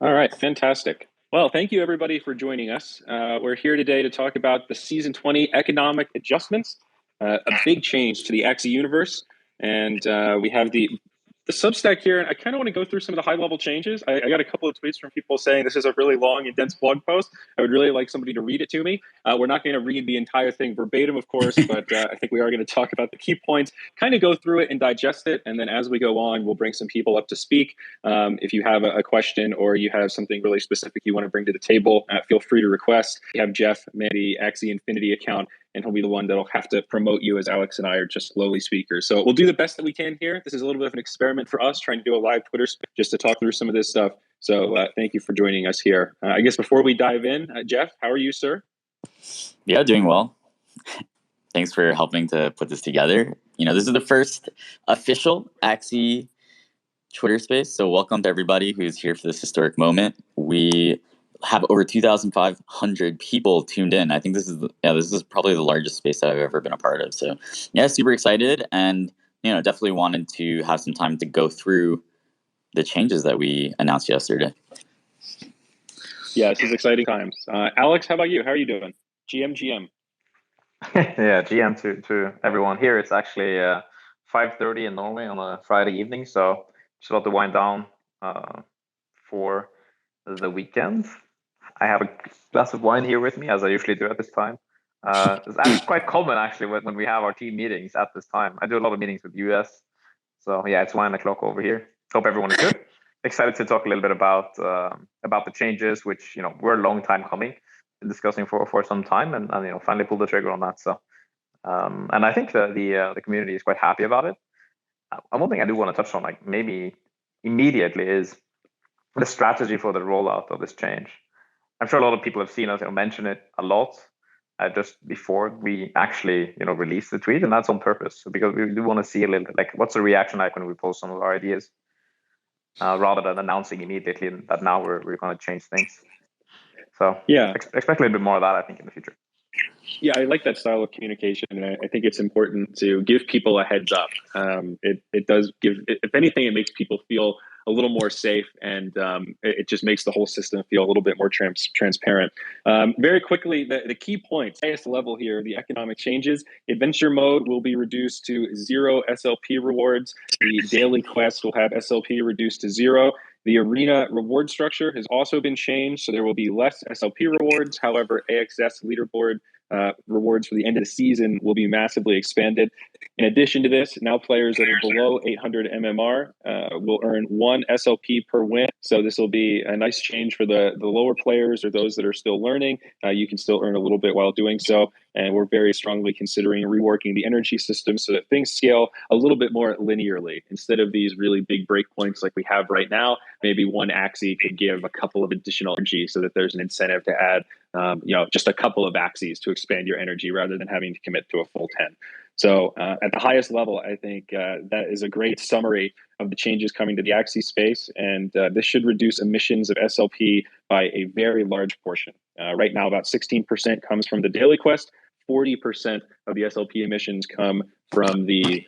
All right, fantastic. Well, thank you everybody for joining us. We're here today to talk about the season 20 economic adjustments, a big change to the Axie universe. And we have the Substack here, and I kind of want to go through some of the high level changes. I got a couple of tweets from people saying this is a really long and dense blog post. I would really like somebody to read it to me. We're not going to read the entire thing verbatim, of course, but I think we are going to talk about the key points, kind of go through it and digest it. And then as we go on, we'll bring some people up to speak. If you have a question or you have something really specific you want to bring to the table, feel free to request. We have Jeff man the Axie Infinity account, and he'll be the one that'll have to promote you, as Alex and I are just lowly speakers. So we'll do the best that we can here. This is a little bit of an experiment for us, trying to do a live Twitter space just to talk through some of this stuff. So thank you for joining us here. I guess before we dive in, Jeff, how are you, sir? Yeah, doing well. Thanks for helping to put this together. This is the first official Axie Twitter space, so welcome to everybody who's here for this historic moment. We have over 2,500 people tuned in. I think this is probably the largest space that I've ever been a part of. So yeah, super excited, and definitely wanted to have some time to go through the changes that we announced yesterday. Yeah, this is exciting times. Alex, how about you? How are you doing? GM. Yeah, GM to everyone here. It's actually 5:30 in Norway on a Friday evening, so just about to wind down for the weekend. I have a glass of wine here with me, as I usually do at this time. It's quite common actually when we have our team meetings at this time. I do a lot of meetings with the US, so yeah, it's 1 o'clock over here. Hope everyone is good. Excited to talk a little bit about the changes, which were a long time coming, discussing for some time, and finally pulled the trigger on that. So and I think the community is quite happy about it. One thing I do want to touch on, like maybe immediately, is the strategy for the rollout of this change. I'm sure a lot of people have seen us mention it a lot just before we actually release the tweet, and that's on purpose because we do want to see a little bit like what's the reaction like when we post some of our ideas, rather than announcing immediately that now we're going to change things. So yeah, expect a little bit more of that, I think, in the future. Yeah, I like that style of communication, and I think it's important to give people a heads up. It does give, if anything, it makes people feel a little more safe, and it just makes the whole system feel a little bit more transparent. Very quickly, the key points, highest level here, the economic changes. Adventure mode will be reduced to 0 SLP rewards. The daily quest will have SLP reduced to 0. The arena reward structure has also been changed, so there will be less SLP rewards. However, AXS leaderboard rewards for the end of the season will be massively expanded. In addition to this, now players that are below 800 MMR will earn 1 SLP per win. So this will be a nice change for the lower players or those that are still learning. You can still earn a little bit while doing so. And we're very strongly considering reworking the energy system so that things scale a little bit more linearly. Instead of these really big breakpoints like we have right now, maybe one Axie could give a couple of additional energy so that there's an incentive to add just a couple of Axies to expand your energy rather than having to commit to a full 10. So at the highest level, I think that is a great summary of the changes coming to the Axie space. And this should reduce emissions of SLP by a very large portion. Right now, about 16% comes from the daily quest. 40% of the SLP emissions come from the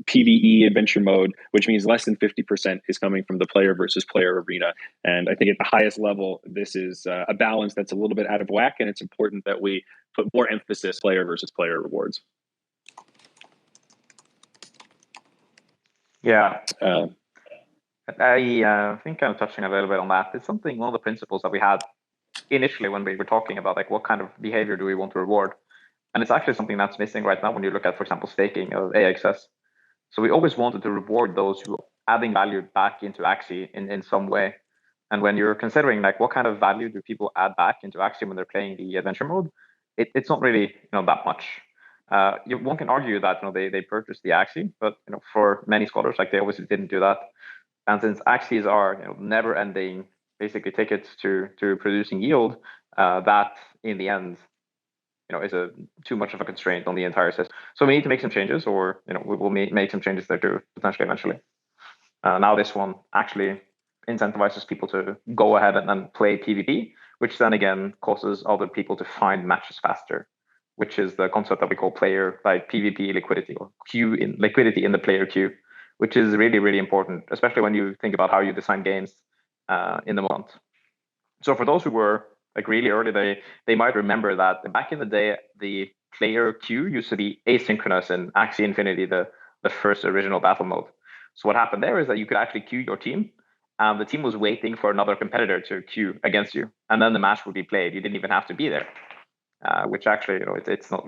PvE adventure mode, which means less than 50% is coming from the player versus player arena. And I think at the highest level, this is a balance that's a little bit out of whack, and it's important that we put more emphasis player versus player rewards. Yeah. I think I'm touching a little bit on that. It's one of the principles that we had initially when we were talking about like what kind of behavior do we want to reward. And it's actually something that's missing right now when you look at, for example, staking of AXS. So we always wanted to reward those who are adding value back into Axie in some way. And when you're considering like what kind of value do people add back into Axie when they're playing the adventure mode, it's not really that much. One can argue that they purchased the Axie, but for many scholars, like they obviously didn't do that. And since Axies are never-ending, basically tickets to producing yield, that in the end is too much of a constraint on the entire system. So we need to make some changes, or we will make some changes there too, potentially eventually. Now this one actually incentivizes people to go ahead and play PvP, which then again causes other people to find matches faster, which is the concept that we call player like PvP liquidity, or liquidity in the player queue, which is really, really important, especially when you think about how you design games in the month. So for those who were like really early, they might remember that back in the day, the player queue used to be asynchronous in Axie Infinity, the first original battle mode. So what happened there is that you could actually queue your team, and the team was waiting for another competitor to queue against you, and then the match would be played. You didn't even have to be there, which actually, it's not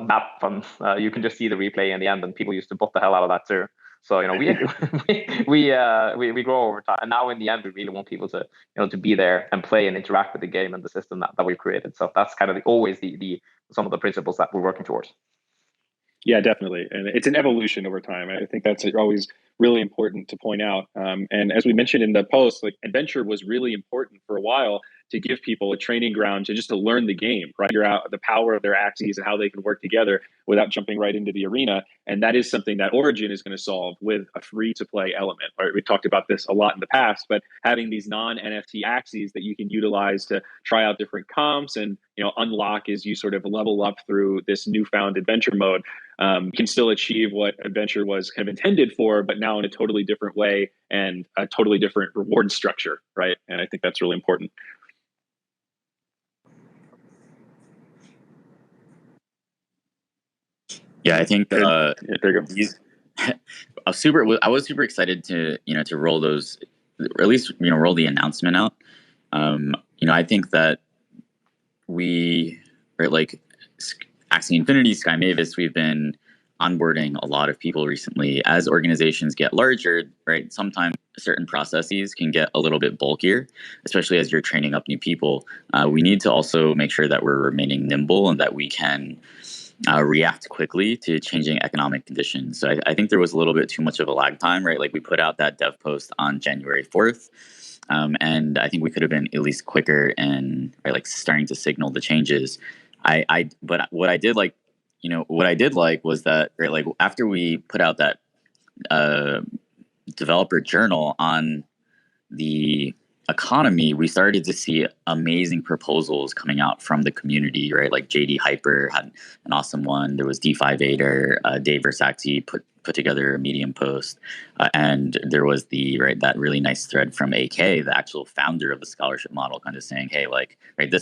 that fun. You can just see the replay in the end, and people used to bot the hell out of that too. So we grow over time, and now in the end, we really want people to to be there and play and interact with the game and the system that we've created. So that's kind of always the some of the principles that we're working towards. Yeah, definitely. And it's an evolution over time. I think that's always really important to point out. And as we mentioned in the post, like adventure was really important for a while to give people a training ground to learn the game, right? Figure out the power of their axes and how they can work together without jumping right into the arena. And that is something that Origin is going to solve with a free to play element, right? We talked about this a lot in the past, but having these non-NFT axes that you can utilize to try out different comps and unlock as you sort of level up through this newfound adventure mode, can still achieve what adventure was kind of intended for, but now in a totally different way and a totally different reward structure, right? And I think that's really important. Yeah, I think there you go. I was super excited to to roll those, or at least roll the announcement out. I think that we, right, like Axie Infinity, Sky Mavis, we've been onboarding a lot of people recently. As organizations get larger, right, sometimes certain processes can get a little bit bulkier, especially as you're training up new people. We need to also make sure that we're remaining nimble and that we can react quickly to changing economic conditions. So I think there was a little bit too much of a lag time, right? Like we put out that dev post on January 4th. And I think we could have been at least quicker in like starting to signal the changes. But what I did like, was that, right, like after we put out that developer journal on the economy, we started to see amazing proposals coming out from the community, right? Like JD Hyper had an awesome one. There was D5 Vader, Dave Versace put together a Medium post, and there was that really nice thread from AK, the actual founder of the scholarship model, kind of saying, hey, like, right,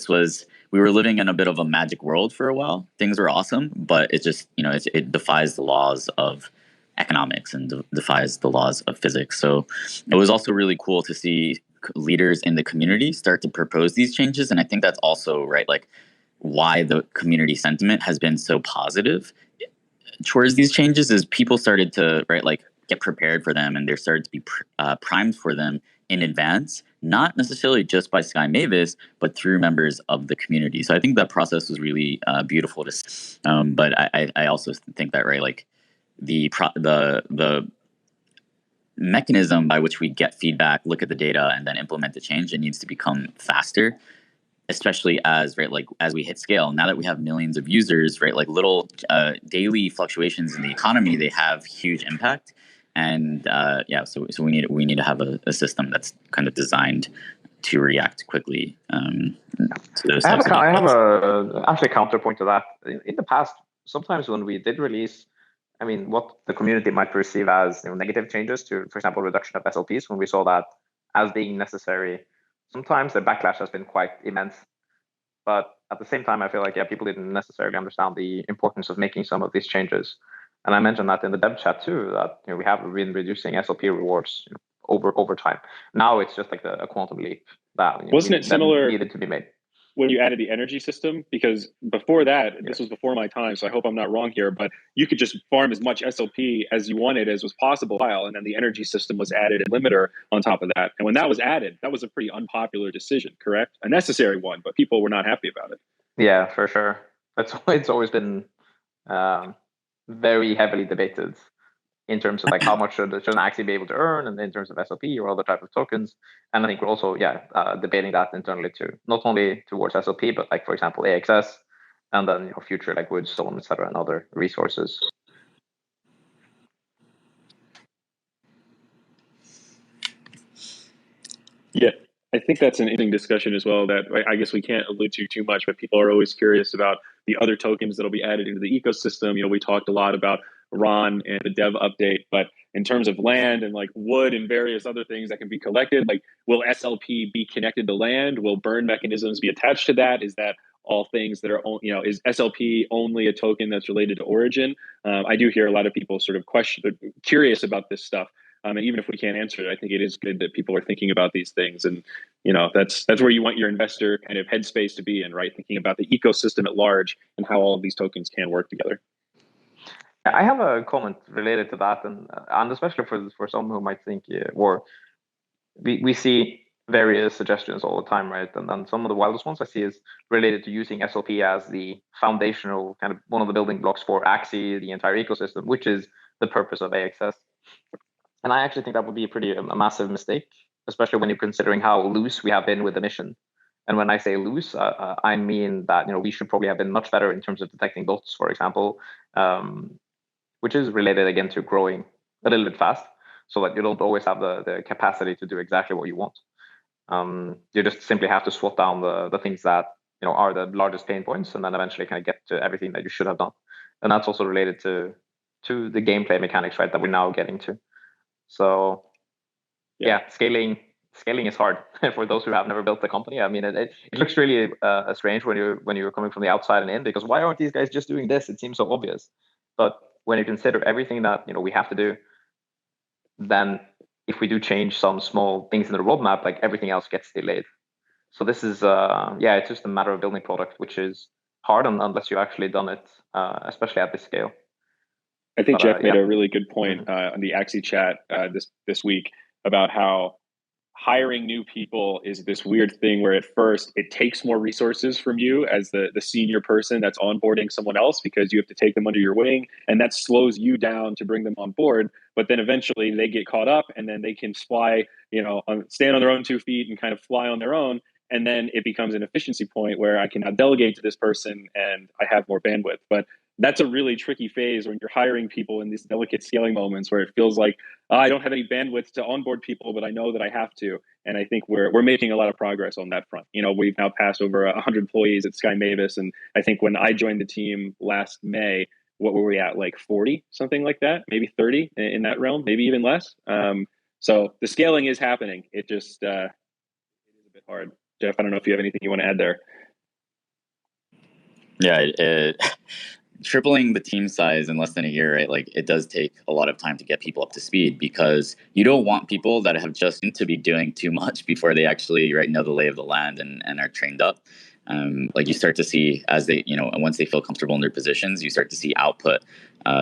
we were living in a bit of a magic world for a while. Things were awesome, but it just, it defies the laws of economics and defies the laws of physics. So it was also really cool to see leaders in the community start to propose these changes. And I think that's also, right, like why the community sentiment has been so positive towards these changes is people started to, right, like get prepared for them, and they started to be primed for them in advance, not necessarily just by Sky Mavis, but through members of the community. So I think that process was really beautiful to see. But I also think that, right, like the mechanism by which we get feedback, look at the data, and then implement the change, it needs to become faster, especially as, right, like as we hit scale. Now that we have millions of users, right, like little daily fluctuations in the economy, they have huge impact. And so we need to have a system that's kind of designed to react quickly to those types of I have actually a counterpoint to that. In the past, sometimes when we did release, what the community might perceive as negative changes to, for example, reduction of SLPs, when we saw that as being necessary, sometimes the backlash has been quite immense. But at the same time, I feel like people didn't necessarily understand the importance of making some of these changes. And I mentioned that in the dev chat too, that we have been reducing SLP rewards over time. Now it's just like a quantum leap that wasn't it similar needed to be made when you added the energy system? Because before that, this was before my time, so I hope I'm not wrong here, but you could just farm as much SLP as you wanted as was possible, and then the energy system was added and limiter on top of that. And when that was added, that was a pretty unpopular decision, correct? A necessary one, but people were not happy about it. Yeah, for sure. It's always been very heavily debated in terms of like how much should an Axie be able to earn, and in terms of SLP or other type of tokens. And I think we're also debating that internally too, not only towards SLP, but like, for example, AXS, and then future like wood, stone, etc., and other resources. Yeah, I think that's an interesting discussion as well that I guess we can't allude to too much, but people are always curious about the other tokens that'll be added into the ecosystem. We talked a lot about Ron and the dev update, but in terms of land and like wood and various other things that can be collected, like will SLP be connected to land? Will burn mechanisms be attached to that? Is that all things that are, is SLP only a token that's related to origin? I do hear a lot of people sort of curious about this stuff. And even if we can't answer it, I think it is good that people are thinking about these things. And, that's where you want your investor kind of headspace to be in, right? Thinking about the ecosystem at large and how all of these tokens can work together. I have a comment related to that, and especially for some who might think, we see various suggestions all the time, right? And then some of the wildest ones I see is related to using SLP as the foundational kind of one of the building blocks for Axie, the entire ecosystem, which is the purpose of AXS. And I actually think that would be a massive mistake, especially when you're considering how loose we have been with the mission. And when I say loose, I mean that we should probably have been much better in terms of detecting bots, for example, which is related again to growing a little bit fast, so that you don't always have the capacity to do exactly what you want. You just simply have to swat down the things that are the largest pain points, and then eventually kind of get to everything that you should have done. And that's also related to the gameplay mechanics, right, that we're now getting to. So yeah, scaling is hard for those who have never built a company. I mean, it looks really strange when you're coming from the outside and in, because why aren't these guys just doing this? It seems so obvious. But when you consider everything that we have to do, then if we do change some small things in the roadmap, like everything else gets delayed. So this is it's just a matter of building product, which is hard unless you've actually done it, especially at this scale. I think Jeff made a really good point on the Axie chat this week about how hiring new people is this weird thing where at first it takes more resources from you as the senior person that's onboarding someone else, because you have to take them under your wing, and that slows you down to bring them on board. But then eventually they get caught up, and then they can fly, stand on their own 2 feet and kind of fly on their own. And then it becomes an efficiency point where I can now delegate to this person and I have more bandwidth. But that's a really tricky phase when you're hiring people in these delicate scaling moments where it feels like I don't have any bandwidth to onboard people, but I know that I have to. And I think we're making a lot of progress on that front. We've now passed over 100 employees at Sky Mavis, and I think when I joined the team last May, what were we at, like 40, something like that, maybe 30 in that realm, maybe even less. So the scaling is happening. It just it is a bit hard. Jeff, I don't know if you have anything you want to add there. Yeah, tripling the team size in less than a year, right? Like it does take a lot of time to get people up to speed, because you don't want people that have just to be doing too much before they actually know the lay of the land and are trained up. Like you start to see as they, once they feel comfortable in their positions, you start to see output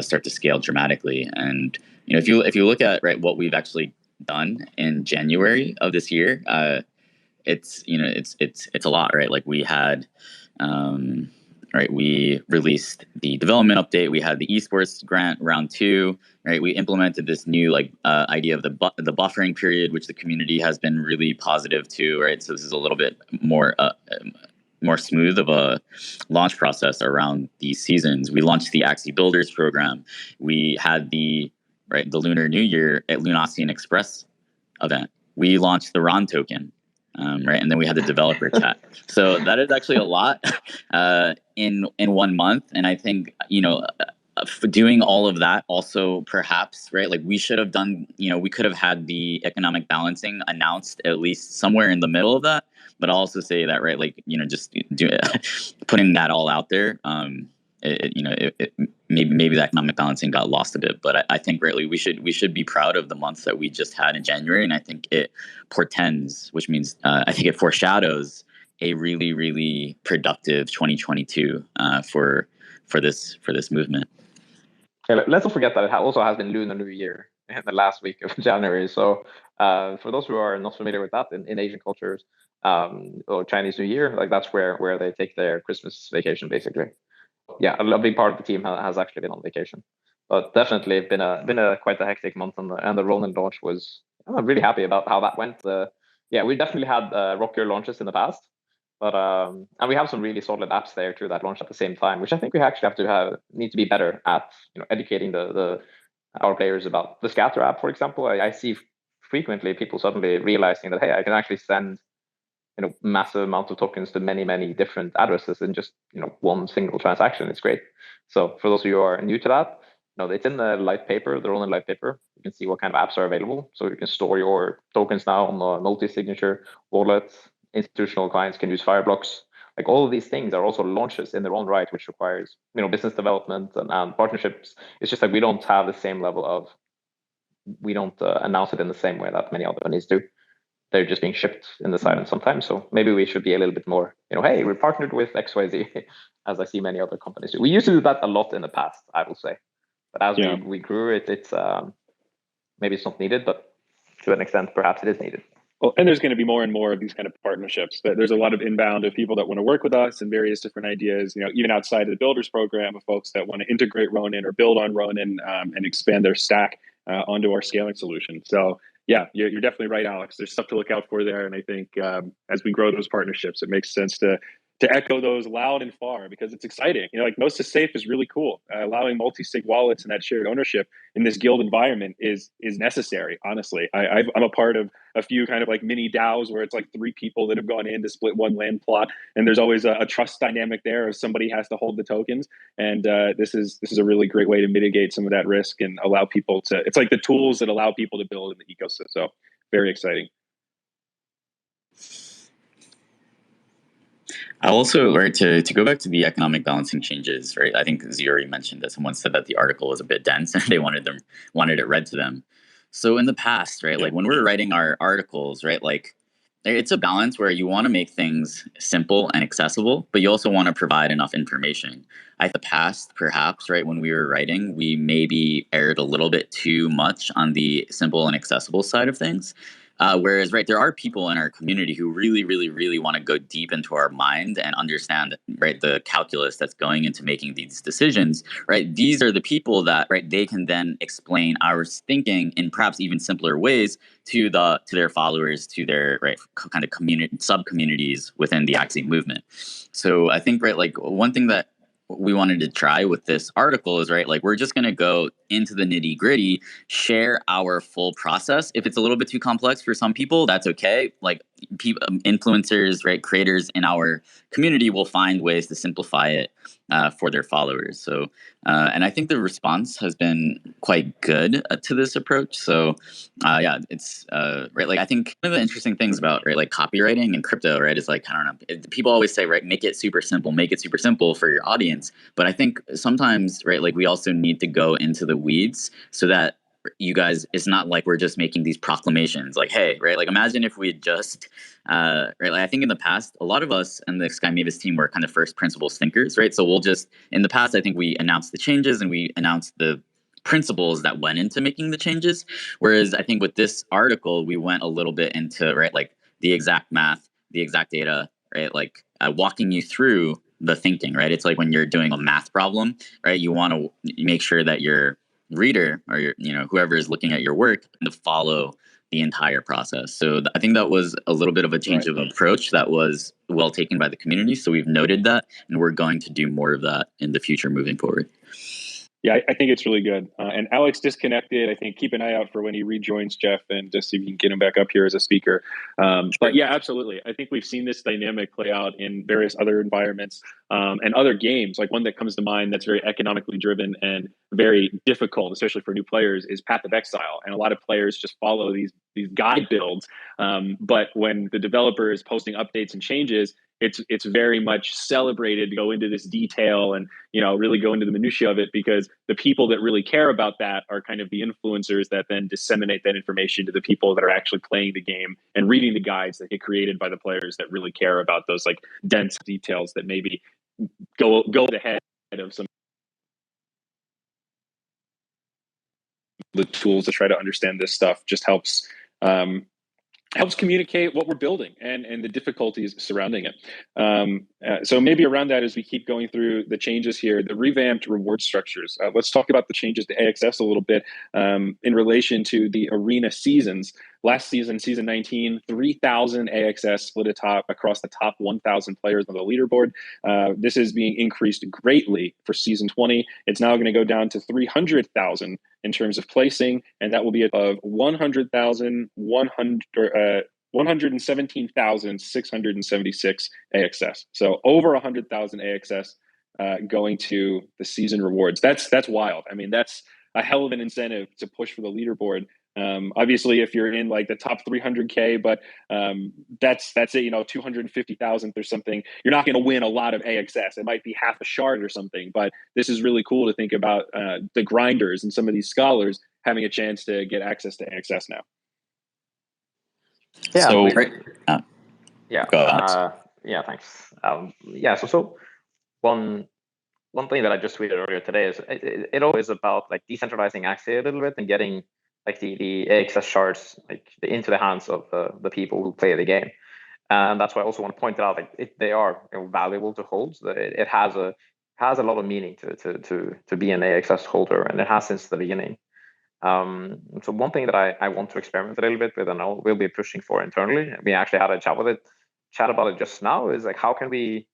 start to scale dramatically. And if you look at what we've actually done in January of this year, it's a lot, right? Like we had. Right, we released the development update. We had the esports grant round 2. Right, we implemented this new idea of the buffering period, which the community has been really positive to. Right, so this is a little bit more smooth of a launch process around these seasons. We launched the Axie Builders program. We had the Lunar New Year at Lunacian Express event. We launched the Ron token. Right, and then we had the developer chat. So that is actually a lot in 1 month, and I think for doing all of that, also perhaps we should have done. We could have had the economic balancing announced at least somewhere in the middle of that. But I'll also say that just putting that all out there. Maybe the economic balancing got lost a bit, but I think we should be proud of the months that we just had in January, and I think it portends, which means I think it foreshadows a really, really productive 2022 for this movement. Okay, let's not forget that it also has been Lunar New Year in the last week of January. So for those who are not familiar with that, in Asian cultures, or Chinese New Year, that's where they take their Christmas vacation, basically. Yeah, a big part of the team has actually been on vacation, but definitely been a quite a hectic month, and the Ronin launch was. I'm really happy about how that went. We definitely had rockier launches in the past, but and we have some really solid apps there too that launched at the same time, which I think we actually need to be better at, educating our players about the scatter app, for example. I see frequently people suddenly realizing that, hey, I can actually send massive amount of tokens to many different addresses in just one single transaction. It's great. So for those of you who are new to that, it's in the light paper, the rolling light paper. You can see what kind of apps are available. So you can store your tokens now on a multi-signature wallet. Institutional clients can use Fireblocks. Like all of these things are also launches in their own right, which requires, business development and partnerships. It's just like we don't have the same level of, we don't announce it in the same way that many other companies do. They're just being shipped in the silence sometimes. So maybe we should be a little bit more, hey, we're partnered with XYZ, as I see many other companies do. We used to do that a lot in the past, I will say. But as we grew it, it's maybe it's not needed, but to an extent, perhaps it is needed. Well, and there's going to be more and more of these kind of partnerships. There's a lot of inbound of people that want to work with us and various different ideas, even outside of the builders program, of folks that want to integrate Ronin or build on Ronin and expand their stack onto our scaling solution. So yeah, you're definitely right, Alex. There's stuff to look out for there. And I think as we grow those partnerships, it makes sense to echo those loud and far, because it's exciting. Like Most is Safe is really cool. Allowing multi-sig wallets and that shared ownership in this guild environment is necessary. Honestly, I'm a part of a few kind of like mini DAOs where it's like 3 people that have gone in to split one land plot, and there's always a trust dynamic there of somebody has to hold the tokens. And this is a really great way to mitigate some of that risk and allow people to. It's like the tools that allow people to build in the ecosystem. So very exciting. I'll also, right, to go back to the economic balancing changes, right? I think Zuri mentioned that someone said that the article was a bit dense and they wanted it read to them. So in the past, right, like when we're writing our articles, right, like it's a balance where you want to make things simple and accessible, but you also want to provide enough information. I think the past, perhaps, right, when we were writing, we maybe erred a little bit too much on the simple and accessible side of things. Whereas, right, there are people in our community who really, really, really want to go deep into our mind and understand, right, the calculus that's going into making these decisions, right? These are the people that, right, they can then explain our thinking in perhaps even simpler ways to their followers, to their, right, kind of community sub communities within the Axie movement. So I think, right, like one thing that we wanted to try with this article is, right, like we're just going to go into the nitty gritty, share our full process. If it's a little bit too complex for some people, that's okay. Like influencers, right, creators in our community will find ways to simplify it for their followers. So, and I think the response has been quite good to this approach. So, yeah, it's right. Like I think one of the interesting things about, right, like copywriting and crypto, right, is like, I don't know. People always say, right, make it super simple for your audience. But I think sometimes, right, like we also need to go into the weeds so that you guys, it's not like we're just making these proclamations like, hey, right, like imagine if we had just right, like I think in the past a lot of us and the Sky Mavis team were kind of first principles thinkers, right? So we'll just, in the past, I think we announced the changes and we announced the principles that went into making the changes, whereas I think with this article we went a little bit into, right, like the exact math, the exact data, right, like walking you through the thinking, right? It's like when you're doing a math problem, right, you want to make sure that your reader or your, whoever is looking at your work to follow the entire process. So I think that was a little bit of a change of approach that was well taken by the community. So we've noted that, and we're going to do more of that in the future moving forward. Yeah, I think it's really good. And Alex disconnected. I think keep an eye out for when he rejoins, Jeff, and just see if you can get him back up here as a speaker. But yeah, absolutely. I think we've seen this dynamic play out in various other environments and other games. Like one that comes to mind that's very economically driven and very difficult, especially for new players, is Path of Exile. And a lot of players just follow these guide builds. But when the developer is posting updates and changes, it's very much celebrated to go into this detail and really go into the minutiae of it, because the people that really care about that are kind of the influencers that then disseminate that information to the people that are actually playing the game and reading the guides that get created by the players that really care about those like dense details that maybe go ahead of some the tools to try to understand this stuff. Just helps communicate what we're building and the difficulties surrounding it. So maybe around that, as we keep going through the changes here, the revamped reward structures. Let's talk about the changes to AXS a little bit in relation to the arena seasons. Last season, season 19, 3,000 AXS split across the top 1,000 players on the leaderboard. This is being increased greatly for season 20. It's now going to go down to 300,000 in terms of placing, and that will be above 117,676 AXS. So over 100,000 AXS going to the season rewards. That's wild. I mean, that's a hell of an incentive to push for the leaderboard. Obviously, if you're in like the top 300K, but that's it. 250,000th or something. You're not going to win a lot of AXS. It might be half a shard or something. But this is really cool to think about the grinders and some of these scholars having a chance to get access to AXS now. Yeah. So, yeah. Go ahead. Yeah. Thanks. So one thing that I just tweeted earlier today is it always about like decentralizing Axie a little bit and getting like the AXS shards like into the hands of the people who play the game. And that's why I also want to point out like they are valuable to hold. So it has a lot of meaning to be an AXS holder, and it has since the beginning. So one thing that I want to experiment a little bit with, and we'll be pushing for internally. We actually had a chat about it just now. Is like how can we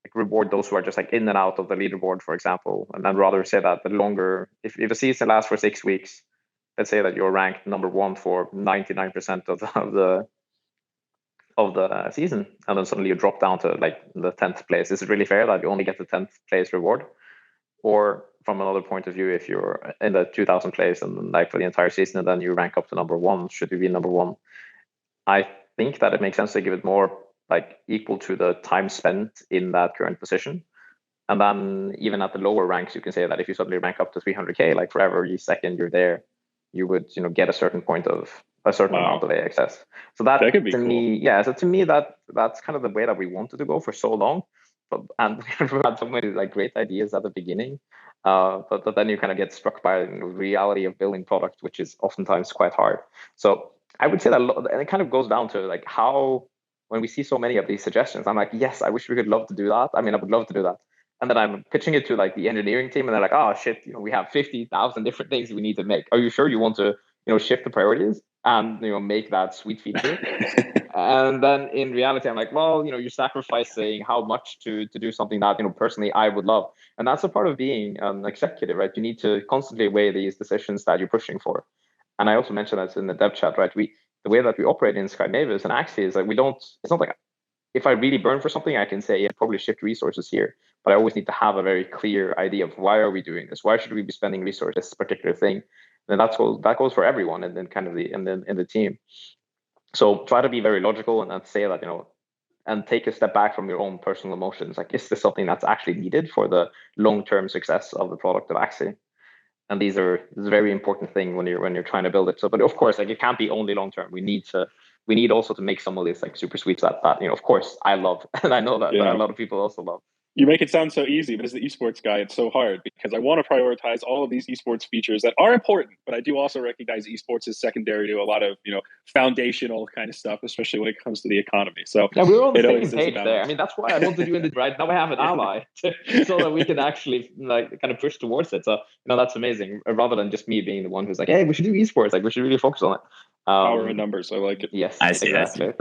like reward those who are just like in and out of the leaderboard, for example, and I'd rather say that the longer if a season lasts for 6 weeks, let's say that you're ranked number 1 for 99% of the season, and then suddenly you drop down to like the 10th place. Is it really fair that you only get the 10th place reward? Or from another point of view, if you're in the 2000 place and like for the entire season, and then you rank up to number 1, should you be number 1? I think that it makes sense to give it more like equal to the time spent in that current position. And then even at the lower ranks, you can say that if you suddenly rank up to 300K, like for every second you're there, you would get a certain point of a certain amount of AXS. So that could be cool. So to me that's kind of the way that we wanted to go for so long. And we had so many like great ideas at the beginning. But then you kind of get struck by the reality of building product, which is oftentimes quite hard. So I would say that, and it kind of goes down to like how, when we see so many of these suggestions, I'm like, yes, I wish we could love to do that. I mean, I would love to do that. And then I'm pitching it to like the engineering team, and they're like, oh shit, we have 50,000 different things we need to make. Are you sure you want to, shift the priorities and make that sweet feature? And then in reality, I'm like, well, you're sacrificing how much to do something that, personally I would love. And that's a part of being an executive, right? You need to constantly weigh these decisions that you're pushing for. And I also mentioned that in the dev chat, right? The way that we operate in Sky Mavis and Axie is like it's not like if I really burn for something, I can say, yeah, probably shift resources here. But I always need to have a very clear idea of why are we doing this? Why should we be spending resources on this particular thing? And that goes for everyone, and then kind of in the team. So try to be very logical and then say that, and take a step back from your own personal emotions. Like, is this something that's actually needed for the long-term success of the product of Axie? And this is a very important thing when you're trying to build it. So, but of course, like it can't be only long-term. We need also to make some of these like super sweeps that of course I love, and I know that a lot of people also love. You make it sound so easy, but as the esports guy, it's so hard because I want to prioritize all of these esports features that are important, but I do also recognize esports is secondary to a lot of, foundational kind of stuff, especially when it comes to the economy. So yeah, we're on the same page there. I mean, that's why I wanted you in the right. Now I have an ally so that we can actually like kind of push towards it. So, that's amazing. Rather than just me being the one who's like, hey, we should do esports. Like we should really focus on it. Power in numbers. I like it. Yes, I see, exactly.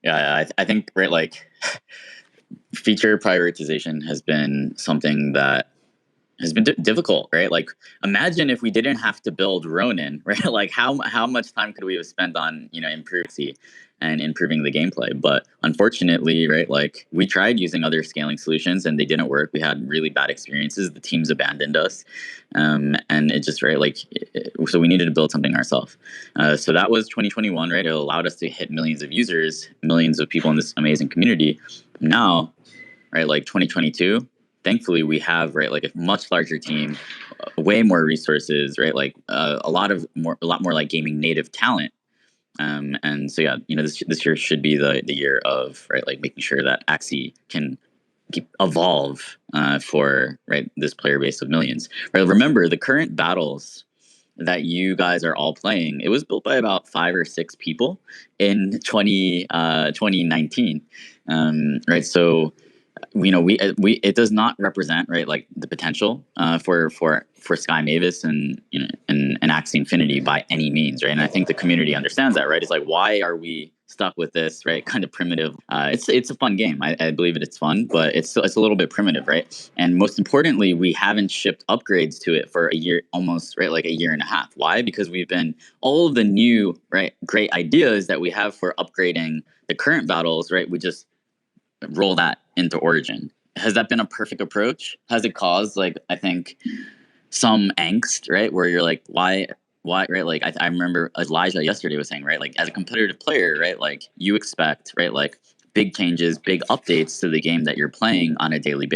Yeah, I think like feature prioritization has been something that has been difficult, right? Like, imagine if we didn't have to build Ronin, right? Like, how much time could we have spent on improving and improving the gameplay? But unfortunately, right, like we tried using other scaling solutions and they didn't work. We had really bad experiences. The teams abandoned us, and it just so we needed to build something ourselves. So that was 2021, right? It allowed us to hit millions of users, millions of people in this amazing community. Now, right, like 2022. Thankfully, we have like a much larger team, way more resources, right? Like a lot more like gaming native talent, and so this year should be the year of like making sure that Axie can evolve for this player base of millions. Right? Remember the current battles that you guys are all playing. It was built by about 5 or 6 people in 2019, right? So. It does not represent like the potential for Sky Mavis and and Axie Infinity by any means, right? And I think the community understands that, right? It's like, why are we stuck with this, right? Kind of primitive. It's a fun game. I believe it's fun, but it's a little bit primitive, right? And most importantly, we haven't shipped upgrades to it for a year, almost, right? Like a year and a half. Why? Because we've been all of the new great ideas that we have for upgrading the current battles, right? We just roll that into Origin. Has that been a perfect approach? Has it caused, like, I think, some angst, right? Where you're like, why, right? Like, I remember Elijah yesterday was saying, right? Like, as a competitive player, right? Like, you expect, right? Like, big changes, big updates to the game that you're playing on a daily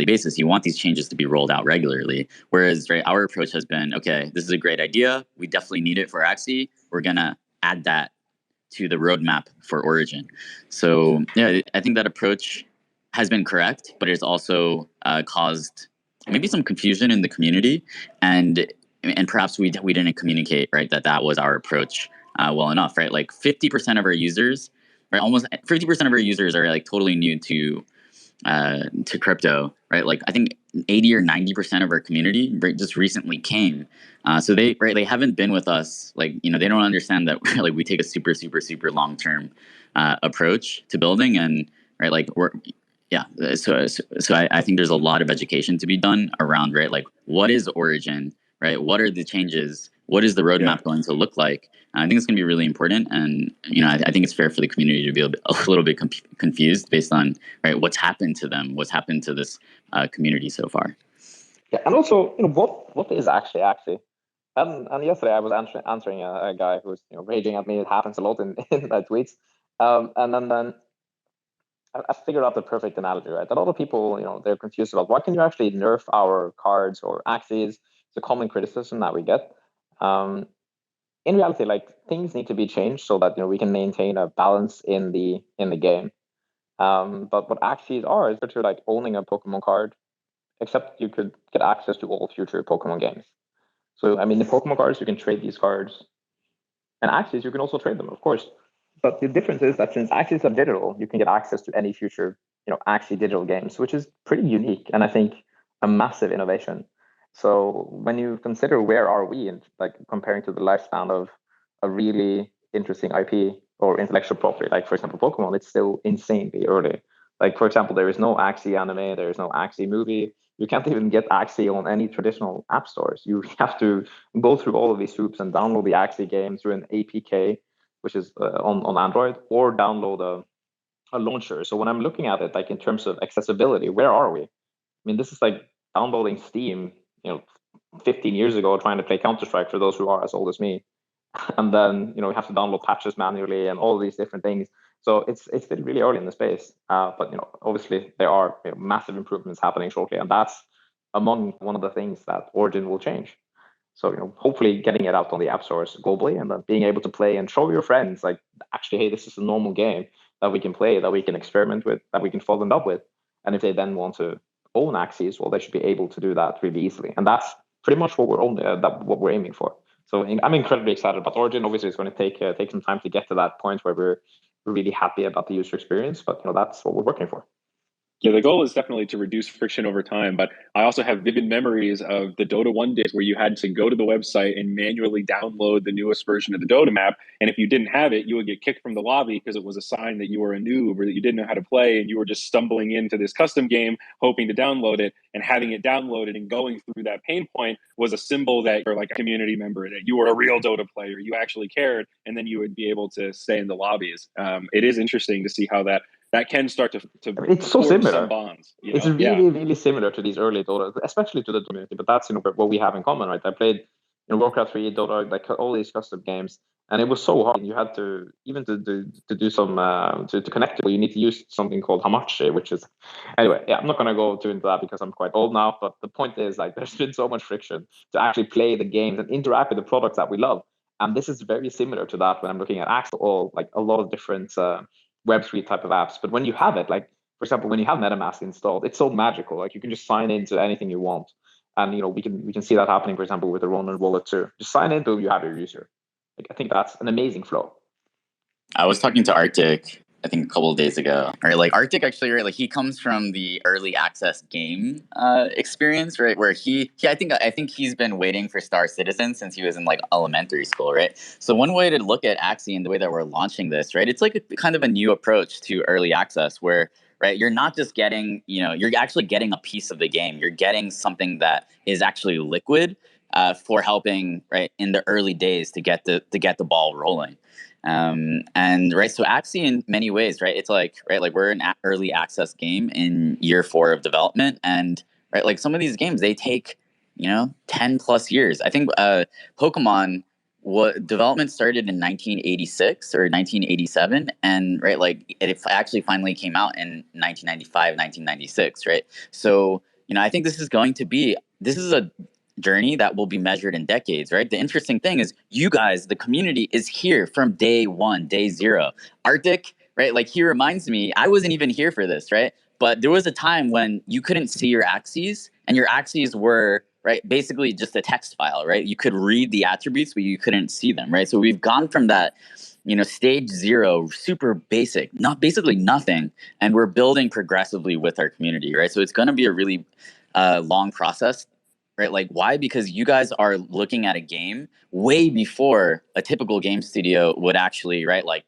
basis. You want these changes to be rolled out regularly. Whereas, right, our approach has been, okay, this is a great idea. We definitely need it for Axie. We're gonna add that to the roadmap for Origin. So yeah, I think that approach has been correct, but it's also caused maybe some confusion in the community, and perhaps we didn't communicate, right, that was our approach well enough, right? Like 50% of our users, right, almost 50% of our users are like totally new to crypto, right? Like I think 80 or 90% of our community just recently came. So they haven't been with us. Like, you know, they don't understand that like we take a super, super, super long-term approach to building, and right, like yeah. So I think there's a lot of education to be done around, right? Like, what is Origin, right? What are the changes? What is the roadmap going to look like? I think it's going to be really important, and you know, I think it's fair for the community to be a little bit confused based on, right, what's happened to them, what's happened to this community so far. Yeah, and also, you know, what is Axie? And yesterday I was answering a guy who was, you know, raging at me. It happens a lot in my tweets. And then I figured out the perfect analogy, right? A lot of people, you know, they're confused about why can you actually nerf our cards or Axies. It's a common criticism that we get. In reality, like, things need to be changed so that, you know, we can maintain a balance in the game. But what Axies are is literally like owning a Pokemon card, except you could get access to all future Pokemon games. So, I mean, the Pokemon cards, you can trade these cards, and Axies, you can also trade them, of course. But the difference is that since Axies are digital, you can get access to any future, you know, Axie digital games, which is pretty unique and I think a massive innovation. So when you consider where are we in, like, comparing to the lifespan of a really interesting IP or intellectual property, like for example Pokemon, it's still insanely early. Like, for example, there is no Axie anime, there is no Axie movie. You can't even get Axie on any traditional app stores. You have to go through all of these hoops and download the Axie game through an APK, which is on Android, or download a launcher. So when I'm looking at it, like in terms of accessibility, where are we? I mean, this is like downloading Steam, you know, 15 years ago, trying to play Counter-Strike for those who are as old as me. And then, you know, we have to download patches manually and all these different things. So it's still really early in the space. But, you know, obviously there are, you know, massive improvements happening shortly. And that's among one of the things that Origin will change. So, you know, hopefully getting it out on the app stores globally, and then being able to play and show your friends, like, actually, hey, this is a normal game that we can play, that we can experiment with, that we can fall in love with. And if they then want to own Axies, well, they should be able to do that really easily. And that's pretty much what what we're aiming for. So I'm incredibly excited about Origin. Obviously, it's going to take some time to get to that point where we're really happy about the user experience, but, you know, that's what we're working for. Yeah, the goal is definitely to reduce friction over time. But I also have vivid memories of the Dota 1 days where you had to go to the website and manually download the newest version of the Dota map. And if you didn't have it, you would get kicked from the lobby because it was a sign that you were a noob or that you didn't know how to play. And you were just stumbling into this custom game, hoping to download it, and having it downloaded and going through that pain point was a symbol that you're like a community member, that you were a real Dota player, you actually cared. And then you would be able to stay in the lobbies. It is interesting to see how that can start to it's so similar. Some bonds. It's really, really similar to these early Dota, especially to the community. But that's, you know, what we have in common, right? I played, you know, Warcraft 3, Dota, like all these custom games, and it was so hard. You had to even to do some to connect it. You need to use something called Hamachi, which is, anyway. Yeah, I'm not gonna go too into that because I'm quite old now. But the point is, like, there's been so much friction to actually play the games and interact with the products that we love. And this is very similar to that when I'm looking at Axie, all like a lot of different Web3 type of apps. But when you have it, like, for example, when you have MetaMask installed, it's so magical. Like, you can just sign into anything you want. And, you know, we can see that happening, for example, with the Ronin wallet too. Just sign in, boom, you have your user. Like, I think that's an amazing flow. I was talking to Arctic, I think a couple of days ago, right? Like Arctic actually, right? Like he comes from the early access game experience, right? Where I think he's been waiting for Star Citizen since he was in like elementary school, right? So one way to look at Axie and the way that we're launching this, right? It's like a kind of a new approach to early access where, right, you're not just getting, you know, you're actually getting a piece of the game. You're getting something that is actually liquid. for helping in the early days to get the ball rolling. And so Axie in many ways, it's like we're an early access game in year 4 of development, and like some of these games, they take 10 plus years. I think Pokemon development started in 1986 or 1987, and it actually finally came out in 1995, 1996, so I think this is a journey that will be measured in decades, right? The interesting thing is you guys, the community, is here from day 1, day 0. Arctic, like he reminds me, I wasn't even here for this, but there was a time when you couldn't see your Axies, and your Axies were basically just a text file, you could read the attributes, but you couldn't see them, so we've gone from that stage 0, super basic, not basically nothing, and we're building progressively with our community, so it's going to be a really long process. Like, why? Because you guys are looking at a game way before a typical game studio would actually,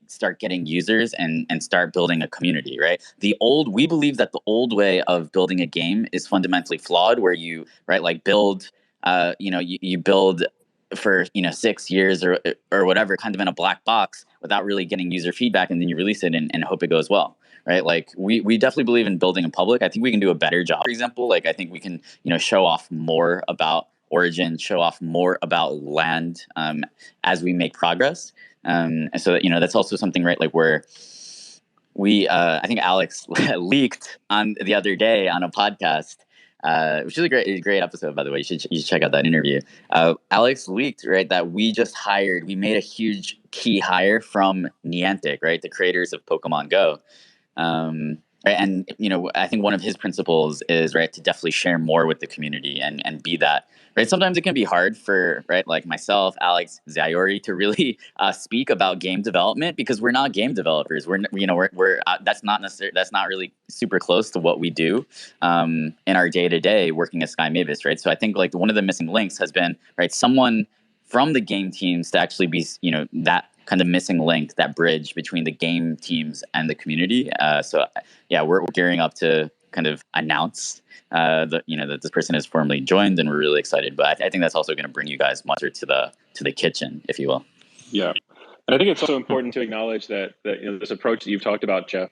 start getting users and start building a community, We believe that the old way of building a game is fundamentally flawed, where you, build, you build for 6 years or whatever, kind of in a black box without really getting user feedback, and then you release it and hope it goes well. Like we definitely believe in building in public. I think we can do a better job. For example, I think we can, show off more about Origin, show off more about land as we make progress. And so that, that's also something, where we, I think Alex leaked on the other day on a podcast, which is a great episode, by the way. You should check out that interview. Alex leaked, that we made a huge key hire from Niantic, the creators of Pokemon Go. And I think one of his principles is to definitely share more with the community and be that. Sometimes it can be hard for like myself, Alex, Zayori to really speak about game development, because we're not game developers. We're that's not really super close to what we do in our day-to-day working at Sky Mavis, So I think one of the missing links has been someone from the game teams to actually be that kind of missing link, that bridge between the game teams and the community. So we're gearing up to kind of announce that this person has formally joined, and we're really excited. But I think that's also going to bring you guys much to the kitchen, if you will. Yeah, and I think it's also important to acknowledge that this approach that you've talked about, Jeff,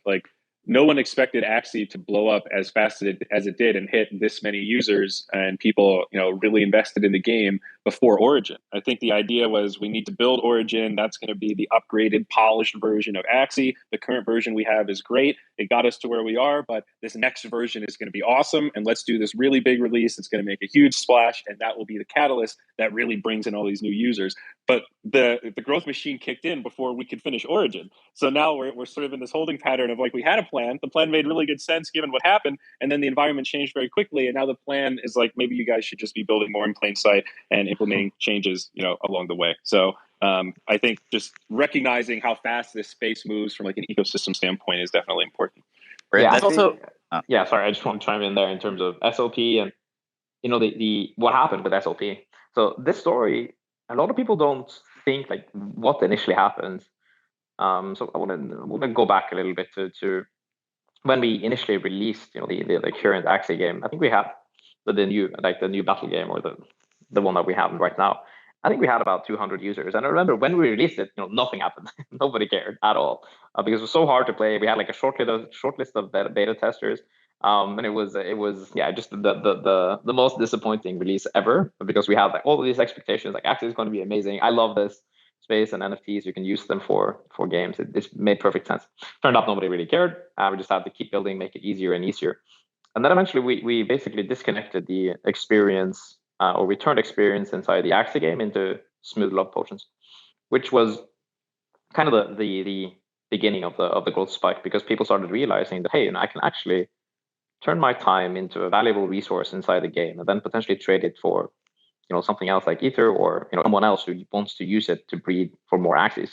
no one expected Axie to blow up as fast as it did and hit this many users and people, really invested in the game before Origin. I think the idea was we need to build Origin. That's going to be the upgraded, polished version of Axie. The current version we have is great. It got us to where we are, but this next version is going to be awesome. And let's do this really big release. It's going to make a huge splash, and that will be the catalyst that really brings in all these new users. But the growth machine kicked in before we could finish Origin. So now we're sort of in this holding pattern of we had a plan. The plan made really good sense given what happened, and then the environment changed very quickly. And now the plan is maybe you guys should just be building more in plain sight and implementing changes, along the way. So I think just recognizing how fast this space moves from an ecosystem standpoint is definitely important. Yeah, that's also. Yeah, sorry, I just want to chime in there in terms of SLP and the what happened with SLP. So this story, a lot of people don't think what initially happened. So I want to go back a little bit to when we initially released the current Axie game. I think we had the new battle game, or the one that we have right now. I think we had about 200 users, and I remember when we released it, nothing happened. Nobody cared at all because it was so hard to play. We had a short list of beta testers. And it was just the most disappointing release ever, because we had all of these expectations Axie is going to be amazing. I love this space and NFTs. You can use them for games. It made perfect sense. Turned out nobody really cared. We just had to keep building, make it easier and easier. And then eventually we basically disconnected the experience or returned experience inside the Axie game into smooth love potions, which was kind of the beginning of the growth spike, because people started realizing that, hey, I can actually turn my time into a valuable resource inside the game, and then potentially trade it for, something else like Ether, or someone else who wants to use it to breed for more Axies.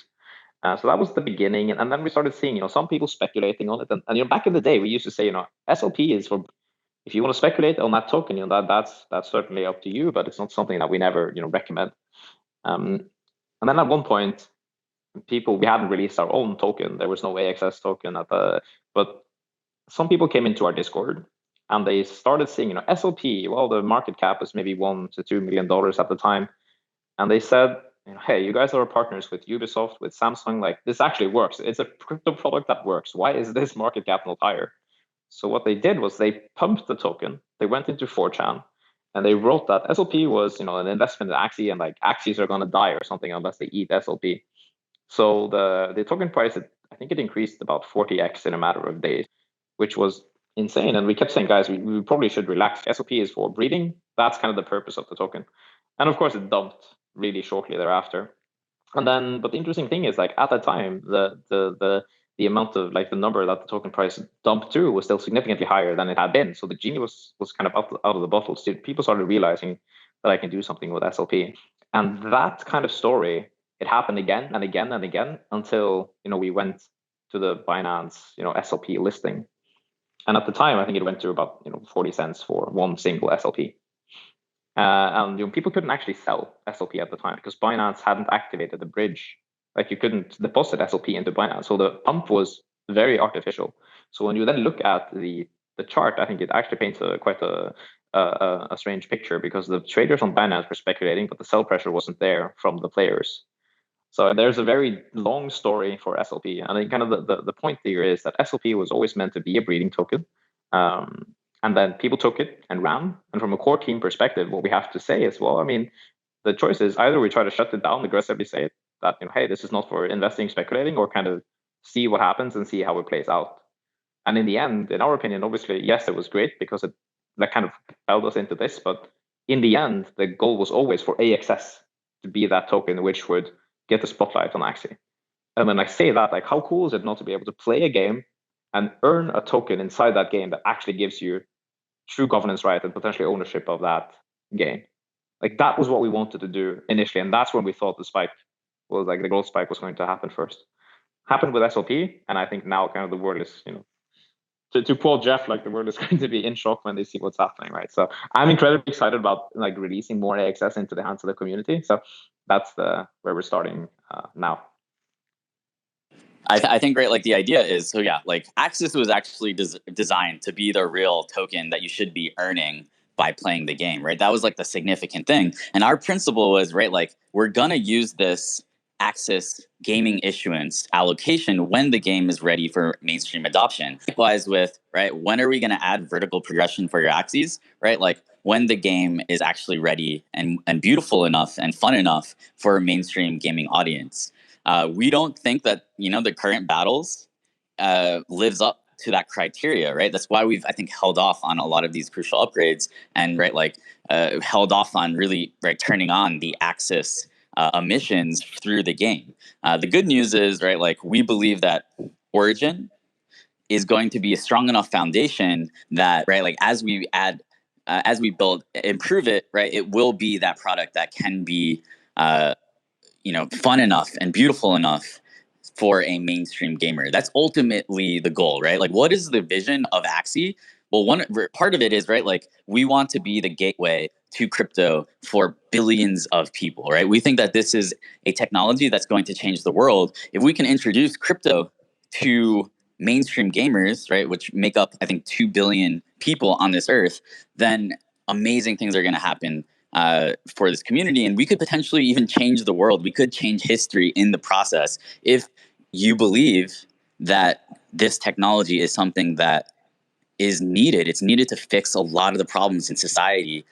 So that was the beginning, and then we started seeing, some people speculating on it, and back in the day we used to say, SLP is for, if you want to speculate on that token, that's certainly up to you, but it's not something that we never recommend. And then at one point, we hadn't released our own token. There was no AXS token but some people came into our Discord And they started seeing, SLP, well, the market cap was maybe $1 to $2 million at the time. And they said, hey, you guys are partners with Ubisoft, with Samsung, like this actually works. It's a crypto product that works. Why is this market cap not higher? So what they did was they pumped the token. They went into 4chan and they wrote that SLP was, an investment in Axie, and like Axies are going to die or something unless they eat SLP. So the token price, I think it increased about 40x in a matter of days, which was insane. And we kept saying, guys, we probably should relax. SLP is for breeding. That's kind of the purpose of the token. And of course, it dumped really shortly thereafter. And then, but the interesting thing is, like at that time, the amount of like the number that the token price dumped to was still significantly higher than it had been. So the genie was kind of out of the bottle. So people started realizing that I can do something with SLP, and that kind of story, it happened again and again and again until we went to the Binance SLP listing, and at the time I think it went to about 40 cents for one single SLP. And people couldn't actually sell SLP at the time because Binance hadn't activated the bridge. Like you couldn't deposit SLP into Binance. So the pump was very artificial. So when you then look at the chart, I think it actually paints quite a strange picture, because the traders on Binance were speculating, but the sell pressure wasn't there from the players. So there's a very long story for SLP. And I think kind of the point here is that SLP was always meant to be a breeding token. And then people took it and ran. And from a core team perspective, what we have to say is, well, I mean, the choice is either we try to shut it down, aggressively say that, hey, this is not for investing, speculating, or kind of see what happens and see how it plays out. And in the end, in our opinion, obviously, yes, it was great because that kind of held us into this. But in the end, the goal was always for AXS to be that token which would get the spotlight on Axie. And when I say that, like, how cool is it not to be able to play a game and earn a token inside that game that actually gives you true governance right and potentially ownership of that game? Like that was what we wanted to do initially, and that's when we thought the spike was like the growth spike was going to happen first. Happened with SLP, and I think now kind of the world is, to quote Jeff, like the world is going to be in shock when they see what's happening, right? So I'm incredibly excited about like releasing more AXS into the hands of the community. So that's where we're starting now. I think, right, like the idea is, so yeah, like AXS was actually designed to be the real token that you should be earning by playing the game, right? That was like the significant thing. And our principle was, right, like we're going to use this AXS gaming issuance allocation when the game is ready for mainstream adoption. Likewise with, right, when are we going to add vertical progression for your Axies, right? Like when the game is actually ready and beautiful enough and fun enough for a mainstream gaming audience. We don't think that, the current battles lives up to that criteria, right? That's why we've, I think, held off on a lot of these crucial upgrades and, right, like held off on really, right, turning on the AXS emissions through the game. The good news is, right, like we believe that Origin is going to be a strong enough foundation that, right, like as we add, as we build, improve it, right, it will be that product that can be fun enough and beautiful enough for a mainstream gamer. That's ultimately the goal, right? Like, what is the vision of Axie? Well, one part of it is, right, like we want to be the gateway to crypto for billions of people, right? We think that this is a technology that's going to change the world. If we can introduce crypto to mainstream gamers, right, which make up, I think, 2 billion people on this earth, then amazing things are going to happen for this community, and we could potentially even change the world. We could change history in the process if you believe that this technology is something that is needed. It's needed to fix a lot of the problems in society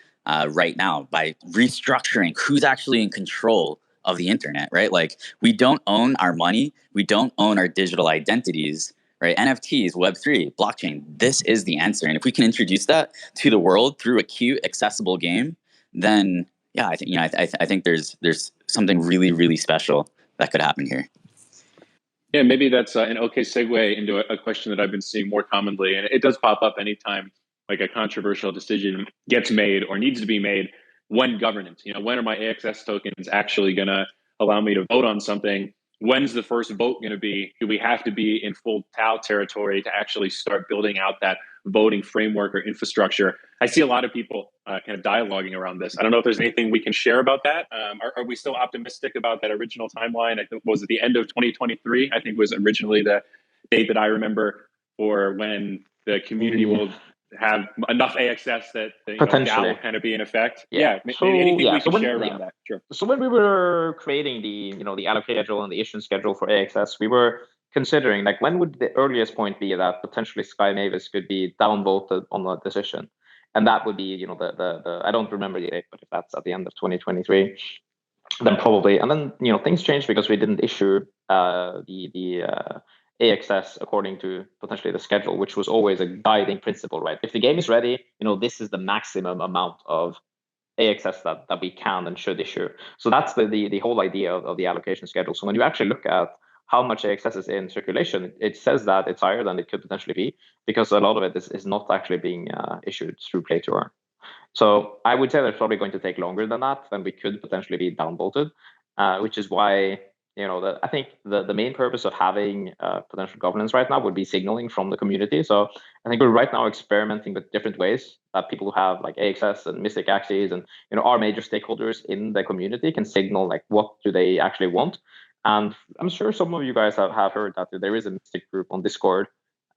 right now by restructuring who's actually in control of the internet, right? Like we don't own our money. We don't own our digital identities, right? NFTs, Web3, blockchain, this is the answer. And if we can introduce that to the world through a cute, accessible game, then yeah, I think I think there's something really, really special that could happen here. Yeah, maybe that's an okay segue into a question that I've been seeing more commonly, and it does pop up anytime like a controversial decision gets made or needs to be made. When governance, when are my AXS tokens actually going to allow me to vote on something? When's the first vote going to be? Do we have to be in full TAO territory to actually start building out that voting framework or infrastructure? I see a lot of people kind of dialoguing around this. I don't know if there's anything we can share about that. Are we still optimistic about that original timeline? I think was it the end of 2023? I think was originally the date that I remember for when the community will have enough AXS that Potentially DAO will kind of be in effect. Yeah. Maybe anything we can when, share around that. Sure. So when we were creating the allocation schedule and the issue schedule for AXS, we were considering like when would the earliest point be that potentially Sky Mavis could be downvoted on the decision, and that would be the I don't remember the date, but if that's at the end of 2023, then probably. And then things changed because we didn't issue the AXS according to potentially the schedule, which was always a guiding principle, right? If the game is ready, this is the maximum amount of AXS that we can and should issue. So that's the whole idea of the allocation schedule. So when you actually look at how much AXS is in circulation, it says that it's higher than it could potentially be because a lot of it is not actually being issued through play to earn. So I would say that's probably going to take longer than that, than we could potentially be downvoted, which is why I think the main purpose of having potential governance right now would be signaling from the community. So I think we're right now experimenting with different ways that people who have like AXS and Mystic Axies and our major stakeholders in the community can signal like what do they actually want. And I'm sure some of you guys have heard that there is a Mystic group on Discord.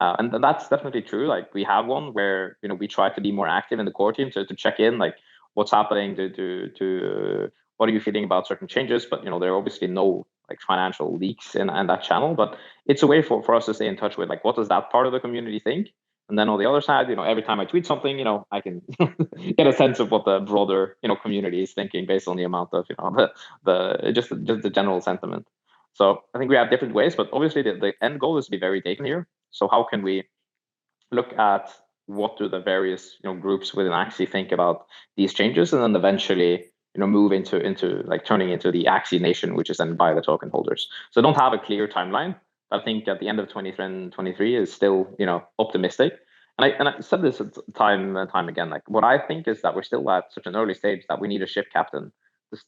And that's definitely true. Like we have one where we try to be more active in the core team to check in like what's happening, to what are you feeling about certain changes. But there are obviously no like financial leaks in that channel, but it's a way for us to stay in touch with like what does that part of the community think. And then on the other side, every time I tweet something, I can get a sense of what the broader community is thinking based on the amount of just the general sentiment. So I think we have different ways, but obviously the end goal is to be very data here. So how can we look at what do the various groups within Axie think about these changes, and then eventually move into like turning into the Axie Nation, which is then by the token holders. So I don't have a clear timeline. I think at the end of 2023 is still optimistic. And I said this time and time again. Like what I think is that we're still at such an early stage that we need a ship captain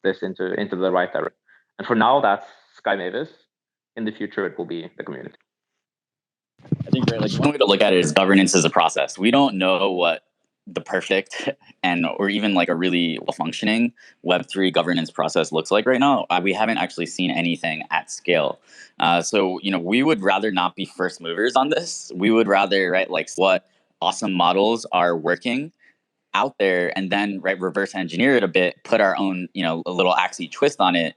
this into the right direction. And for now, that's Sky Mavis. In the future, it will be the community. I think like one way to look at it is governance is a process. We don't know what the perfect or even like a really well-functioning Web3 governance process looks like right now. We haven't actually seen anything at scale. So we would rather not be first movers on this. We would rather like what awesome models are working out there, and then reverse engineer it a bit, put our own a little Axie twist on it.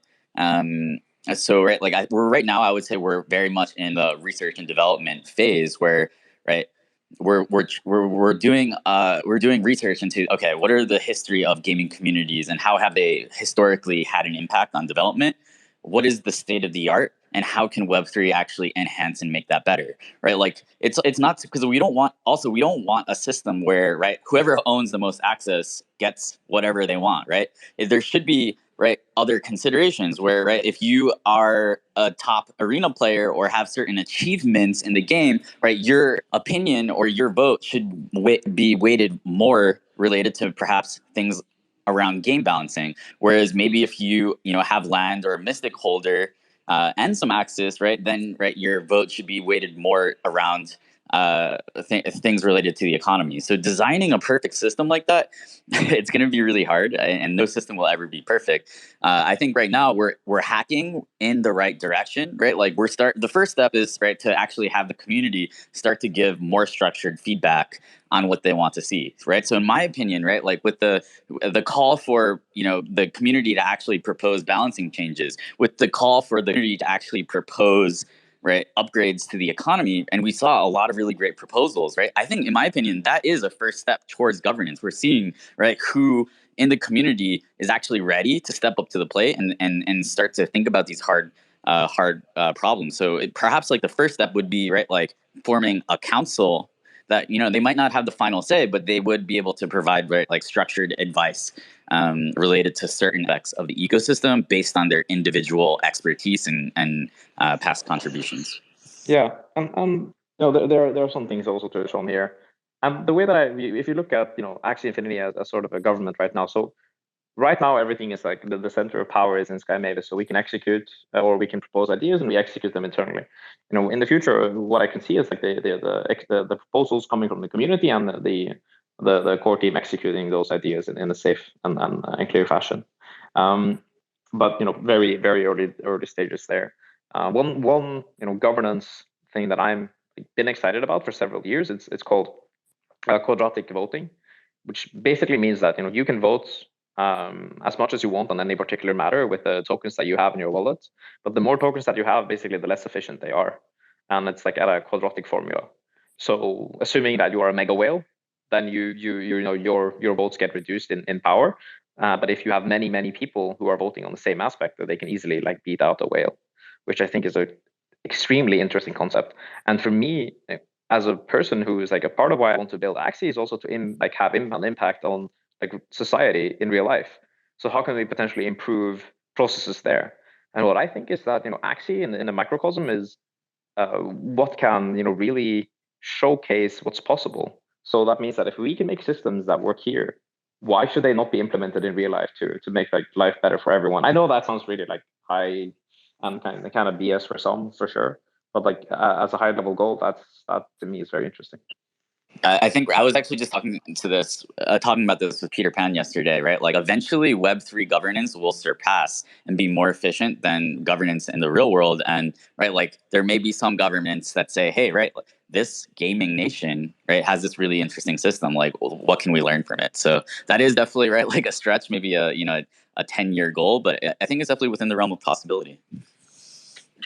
So we're right now, I would say we're very much in the research and development phase where we're doing research into what are the history of gaming communities and how have they historically had an impact on development. What is the state of the art, and how can Web3 actually enhance and make that better, right? Like it's not because we don't want a system where whoever owns the most access gets whatever they want, right? There should be other considerations where if you are a top arena player or have certain achievements in the game, your opinion or your vote should be weighted more related to perhaps things around game balancing. Whereas maybe if you have land or a mystic holder and some access, then your vote should be weighted more around things related to the economy. So designing a perfect system like that, it's going to be really hard, and no system will ever be perfect. I think right now we're hacking in the right direction, Like the first step is to actually have the community start to give more structured feedback on what they want to see, So in my opinion, like with the call for the community to actually propose balancing changes, with the call for the community to actually propose upgrades to the economy, and we saw a lot of really great proposals, I think in my opinion that is a first step towards governance. We're seeing who in the community is actually ready to step up to the plate and start to think about these hard problems. So perhaps the first step would be forming a council that they might not have the final say, but they would be able to provide structured advice related to certain aspects of the ecosystem based on their individual expertise and past contributions. Yeah, and there are some things also to show on here. And the way that if you look at Axie Infinity as sort of a government right now, so right now everything is the center of power is in Sky Mavis, so we can execute or we can propose ideas and we execute them internally. In the future, what I can see is the proposals coming from the community and the core team executing those ideas in a safe and clear fashion. But very very early stages there. One governance thing that I'm been excited about for several years. It's called quadratic voting, which basically means that you can vote as much as you want on any particular matter with the tokens that you have in your wallet. But the more tokens that you have, basically, the less efficient they are, and it's like at a quadratic formula. So assuming that you are a mega whale, then your votes get reduced in power. But if you have many people who are voting on the same aspect, they can easily like beat out a whale, which I think is a extremely interesting concept. And for me, as a person who is like a part of why I want to build Axie is also to have an impact on like society in real life. So how can we potentially improve processes there? And what I think is that Axie in a microcosm is what can really showcase what's possible. So that means that if we can make systems that work here, why should they not be implemented in real life to make like life better for everyone? I know that sounds really like high and kind of BS for some, for sure, but like as a high level goal, that to me is very interesting. I think I was actually just talking about this with Peter Pan yesterday, right? Like eventually Web3 governance will surpass and be more efficient than governance in the real world. And right, like there may be some governments that say, hey, right, this gaming nation, right, has this really interesting system. Like, what can we learn from it? So that is definitely right, like a stretch, maybe a 10-year goal, but I think it's definitely within the realm of possibility.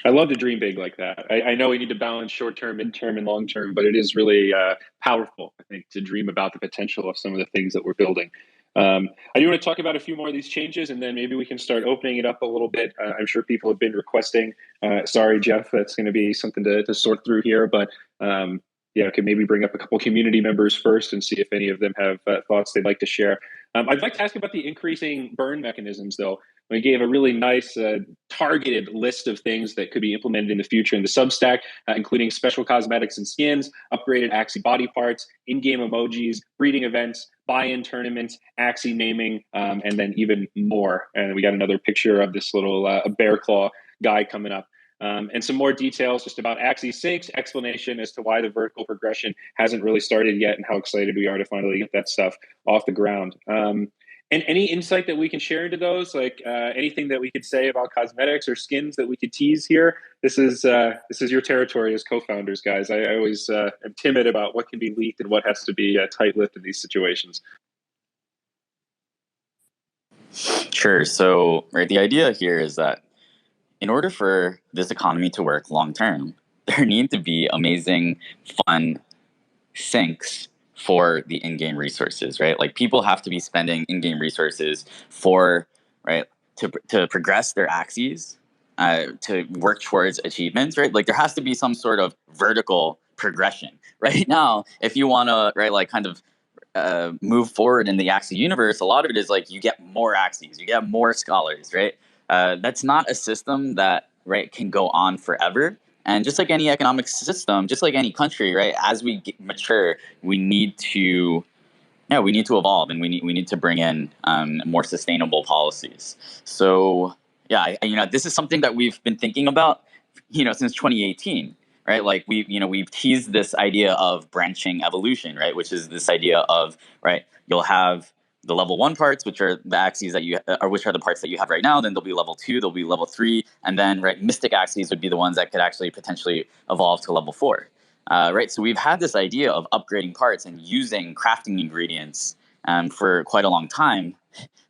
I love to dream big like that. I know we need to balance short term, mid-term, and long term, but it is really powerful, I think, to dream about the potential of some of the things that we're building. I do want to talk about a few more of these changes, and then maybe we can start opening it up a little bit. I'm sure people have been requesting. Sorry, Jeff, that's going to be something to sort through here, but yeah, I could maybe bring up a couple community members first and see if any of them have thoughts they'd like to share. I'd like to ask about the increasing burn mechanisms, though. We gave a really nice targeted list of things that could be implemented in the future in the Substack, including special cosmetics and skins, upgraded Axie body parts, in-game emojis, breeding events, buy-in tournaments, Axie naming, and then even more. And we got another picture of this little bear claw guy coming up. And some more details just about Axie Syncs, explanation as to why the vertical progression hasn't really started yet and how excited we are to finally get that stuff off the ground. And any insight that we can share into those, like anything that we could say about cosmetics or skins that we could tease here. This is your territory as co-founders, guys. I always am timid about what can be leaked and what has to be tight-lipped in these situations. Sure. So, right, the idea here is that in order for this economy to work long term, there need to be amazing, fun syncs for the in-game resources, right? Like people have to be spending in-game resources for, right, to progress their Axies, to work towards achievements, right? Like there has to be some sort of vertical progression. Right now, if you want to, right, like kind of move forward in the Axie universe, a lot of it is like you get more Axies, you get more scholars, right? That's not a system that, right, can go on forever. And just like any economic system, just like any country, right, as we mature, we need to evolve, and we need to bring in more sustainable policies. So yeah, this is something that we've been thinking about, since 2018, right? Like we've teased this idea of branching evolution, right, which is this idea of, right, you'll have the level 1 parts, which are the Axies which are the parts that you have right now. Then there'll be level 2, there'll be level 3, and then, right, mystic Axies would be the ones that could actually potentially evolve to level 4. Right, so we've had this idea of upgrading parts and using crafting ingredients for quite a long time.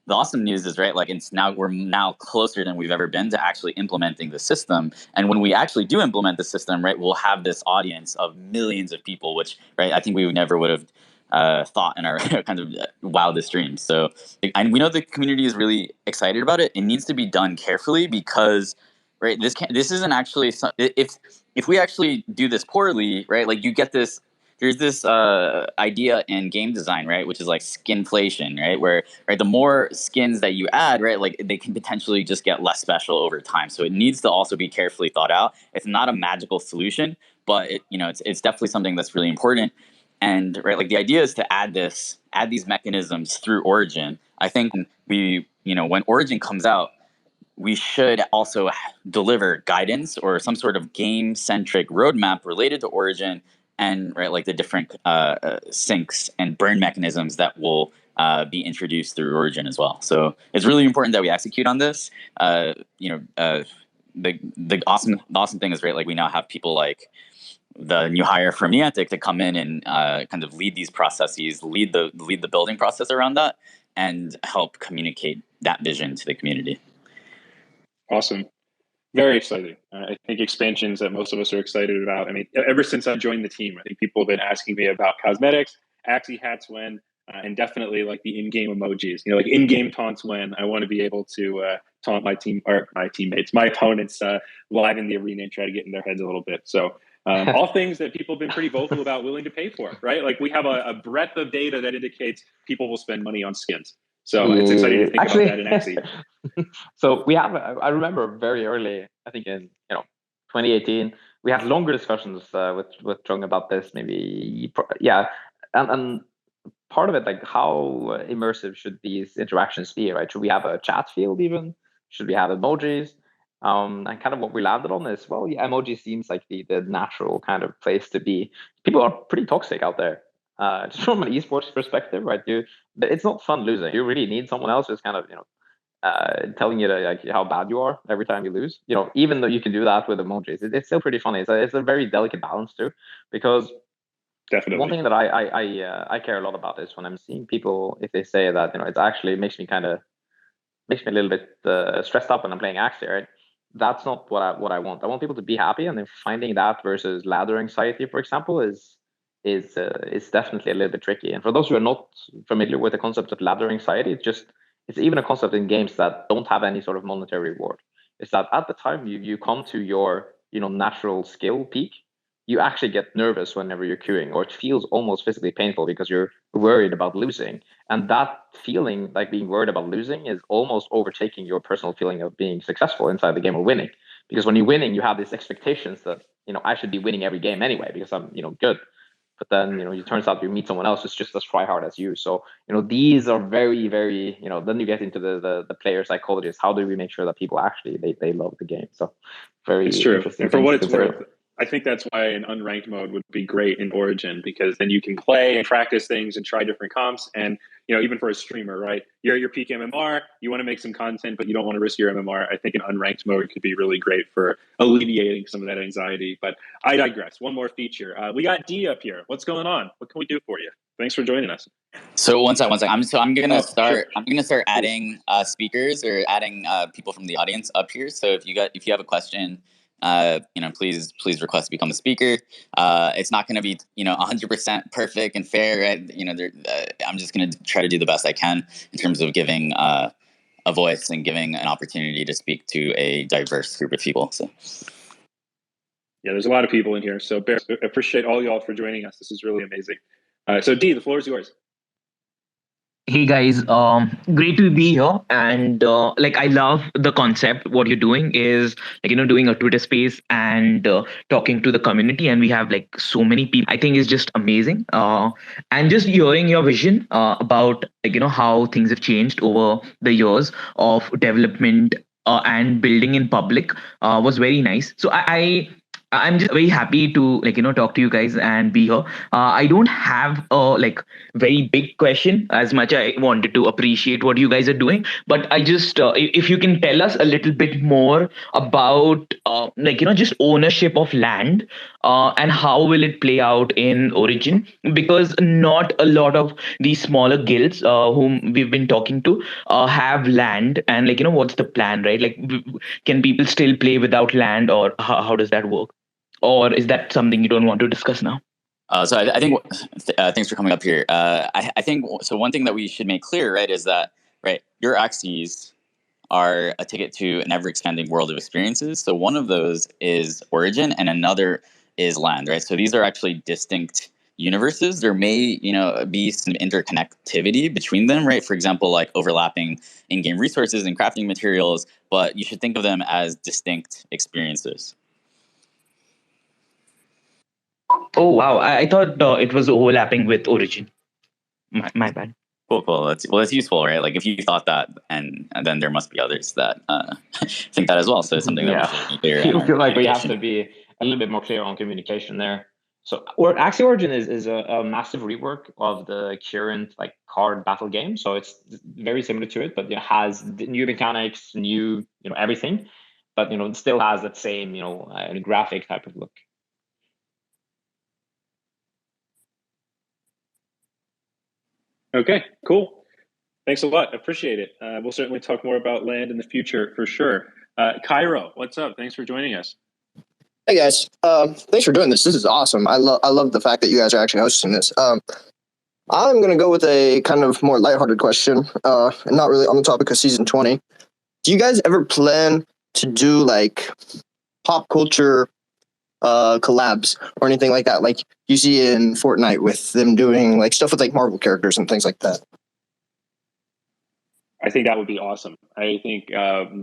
The awesome news is, right, like we're now closer than we've ever been to actually implementing the system. And when we actually do implement the system, right, we'll have this audience of millions of people, which, right, I think we never would have thought in our kind of wildest dreams. So, and we know the community is really excited about it. It needs to be done carefully because, right, this isn't actually, if we actually do this poorly, right, like you get this, there's this idea in game design, right, which is like skinflation, right, where, right, the more skins that you add, right, like they can potentially just get less special over time. So it needs to also be carefully thought out. It's not a magical solution, but it's definitely something that's really important. And, right, like the idea is to add these mechanisms through Origin. I think when Origin comes out, we should also deliver guidance or some sort of game-centric roadmap related to Origin and, right, like the different syncs and burn mechanisms that will be introduced through Origin as well. So it's really important that we execute on this. The awesome thing is, right, like we now have people like the new hire from Niantic to come in and kind of lead these processes, lead the building process around that, and help communicate that vision to the community. Awesome. Very exciting. I think expansions that most of us are excited about. I mean, ever since I joined the team, I think people have been asking me about cosmetics, Axie hats when, and definitely like the in-game emojis. You know, like in-game taunts when. I want to be able to taunt my teammates, my opponents live in the arena and try to get in their heads a little bit. So all things that people have been pretty vocal about, willing to pay for, right? Like we have a breadth of data that indicates people will spend money on skins. So it's exciting to think about that in Axie. So we have, I remember very early, I think in 2018, we had longer discussions with Trung about this. Maybe and part of it, like how immersive should these interactions be, right? Should we have a chat field even? Should we have emojis? And kind of what we landed on is, well, yeah, emoji seems like the natural kind of place to be. People are pretty toxic out there. Just from an esports perspective, right? It's not fun losing. You really need someone else who's kind of telling you like how bad you are every time you lose. Even though you can do that with emojis, it's still pretty funny. It's a very delicate balance too, because definitely one thing that I care a lot about is when I'm seeing people, if they say that it actually makes me a little bit stressed up when I'm playing Axie, right? That's not what I want. I want people to be happy, and then finding that versus ladder anxiety, for example, is definitely a little bit tricky. And for those who are not familiar with the concept of ladder anxiety, it's even a concept in games that don't have any sort of monetary reward. It's that at the time you come to your natural skill peak, you actually get nervous whenever you're queuing, or it feels almost physically painful because you're worried about losing. And that feeling, like being worried about losing, is almost overtaking your personal feeling of being successful inside the game or winning. Because when you're winning, you have these expectations that I should be winning every game anyway because I'm good. But then it turns out you meet someone else who's just as try hard as you. So these are very, very then you get into the player psychologists. How do we make sure that people actually they love the game? So very it's true. interesting. And for what it's worth, I think that's why an unranked mode would be great in Origin, because then you can play and practice things and try different comps. And even for a streamer, right? You're at your peak MMR, you want to make some content, but you don't want to risk your MMR. I think an unranked mode could be really great for alleviating some of that anxiety. But I digress. One more feature. We got D up here. What's going on? What can we do for you? Thanks for joining us. So one second. I'm gonna start. Sure. I'm gonna start adding speakers or adding people from the audience up here. So if you have a question, please request to become a speaker. It's not going to be 100% perfect and fair, right? I'm just going to try to do the best I can in terms of giving a voice and giving an opportunity to speak to a diverse group of people. So yeah, there's a lot of people in here, so I appreciate all y'all for joining us. This is really amazing. So D, the floor is yours. Hey guys, great to be here, and I love the concept. What you're doing is doing a Twitter space and talking to the community, and we have so many people. I think is just amazing. And just hearing your vision about how things have changed over the years of development and building in public was very nice. So I'm just very happy to talk to you guys and be here. I don't have a very big question as much. I wanted to appreciate what you guys are doing, but I just if you can tell us a little bit more about just ownership of land and how will it play out in Origin, because not a lot of these smaller guilds whom we've been talking to have land, and what's the plan, right? Can people still play without land, or how does that work? Or is that something you don't want to discuss now? So I think thanks for coming up here. I think so. One thing that we should make clear, right, is that your Axies are a ticket to an ever-expanding world of experiences. So one of those is Origin, and another is land, right? So these are actually distinct universes. There may be some interconnectivity between them, right? For example, like overlapping in-game resources and crafting materials, but you should think of them as distinct experiences. Oh wow! I thought it was overlapping with Origin. My bad. Cool. That's useful, right? Like if you thought that, and then there must be others that think that as well. So it's something that we should be clear. I feel like we have to be a little bit more clear on communication there. So, Axie Origin is a massive rework of the current card battle game. So it's very similar to it, but it has new mechanics, new everything, but it still has that same graphic type of look. Okay, cool. Thanks a lot. Appreciate it. We'll certainly talk more about land in the future for sure. Cairo, what's up? Thanks for joining us. Hey guys, thanks for doing this. This is awesome. I love the fact that you guys are actually hosting this. I'm gonna go with a kind of more lighthearted question, and not really on the topic of season 20. Do you guys ever plan to do like pop culture collabs or anything like that, like you see in Fortnite with them doing like stuff with like Marvel characters and things like that? I think that would be awesome. I think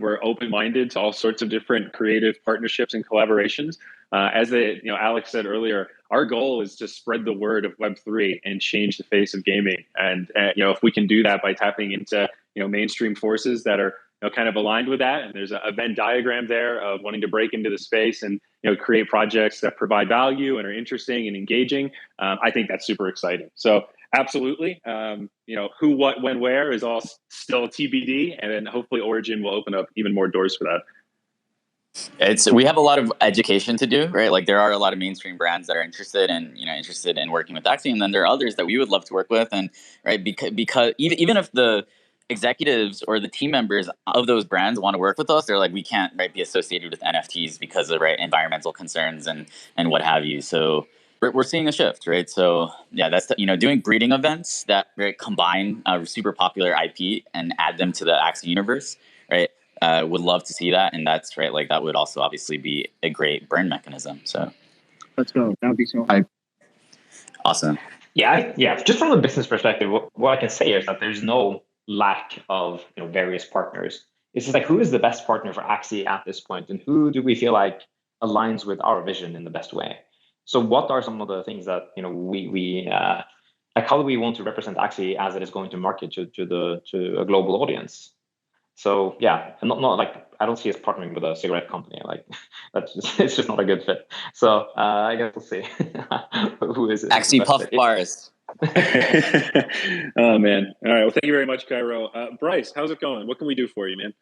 we're open-minded to all sorts of different creative partnerships and collaborations. Alex said earlier, our goal is to spread the word of Web3 and change the face of gaming. And if we can do that by tapping into mainstream forces that are kind of aligned with that, and there's a Venn diagram there of wanting to break into the space and create projects that provide value and are interesting and engaging. I think that's super exciting. So absolutely. Who, what, when, where is all still TBD, and then hopefully Origin will open up even more doors for that. We have a lot of education to do, right? Like there are a lot of mainstream brands that are interested in working with Axie, and then there are others that we would love to work with, and right because even if the executives or the team members of those brands want to work with us, they're like, we can't be associated with NFTs because of environmental concerns and what have you. So we're seeing a shift, right? So yeah, that's doing breeding events that combine super popular IP and add them to the Axie universe, right? Would love to see that, and that's right. Like that would also obviously be a great burn mechanism. So let's go. That would be so hype. Awesome. Yeah. Just from the business perspective, what I can say is that there's no lack of various partners. It's just like, who is the best partner for Axie at this point, and who do we feel like aligns with our vision in the best way? So what are some of the things that we like? How do we want to represent Axie as it is going to market to a global audience? So yeah, and not like, I don't see us partnering with a cigarette company. Like it's just not a good fit. So I guess we'll see. Who is it? Axie Puff Bars. Oh man! All right. Well, thank you very much, Cairo. Bryce, how's it going? What can we do for you, man?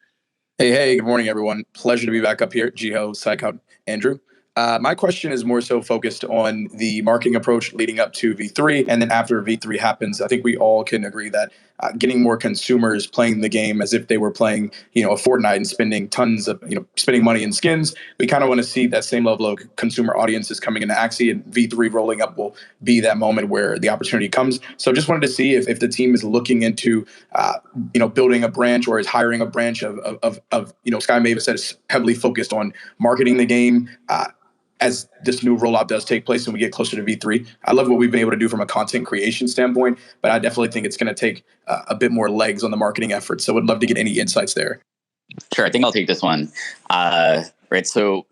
Hey, good morning, everyone. Pleasure to be back up here. Jiho, Sycon, Andrew. My question is more so focused on the marketing approach leading up to V3. And then after V3 happens, I think we all can agree that getting more consumers playing the game as if they were playing, a Fortnite and spending tons of, spending money in skins. We kind of want to see that same level of consumer audiences coming into Axie, and V3 rolling up will be that moment where the opportunity comes. So just wanted to see if the team is looking into, building a branch or is hiring a branch of Sky Mavis that is heavily focused on marketing the game, as this new rollout does take place and we get closer to V3. I love what we've been able to do from a content creation standpoint, but I definitely think it's going to take a bit more legs on the marketing effort. So would love to get any insights there. Sure. I think I'll take this one. Right. So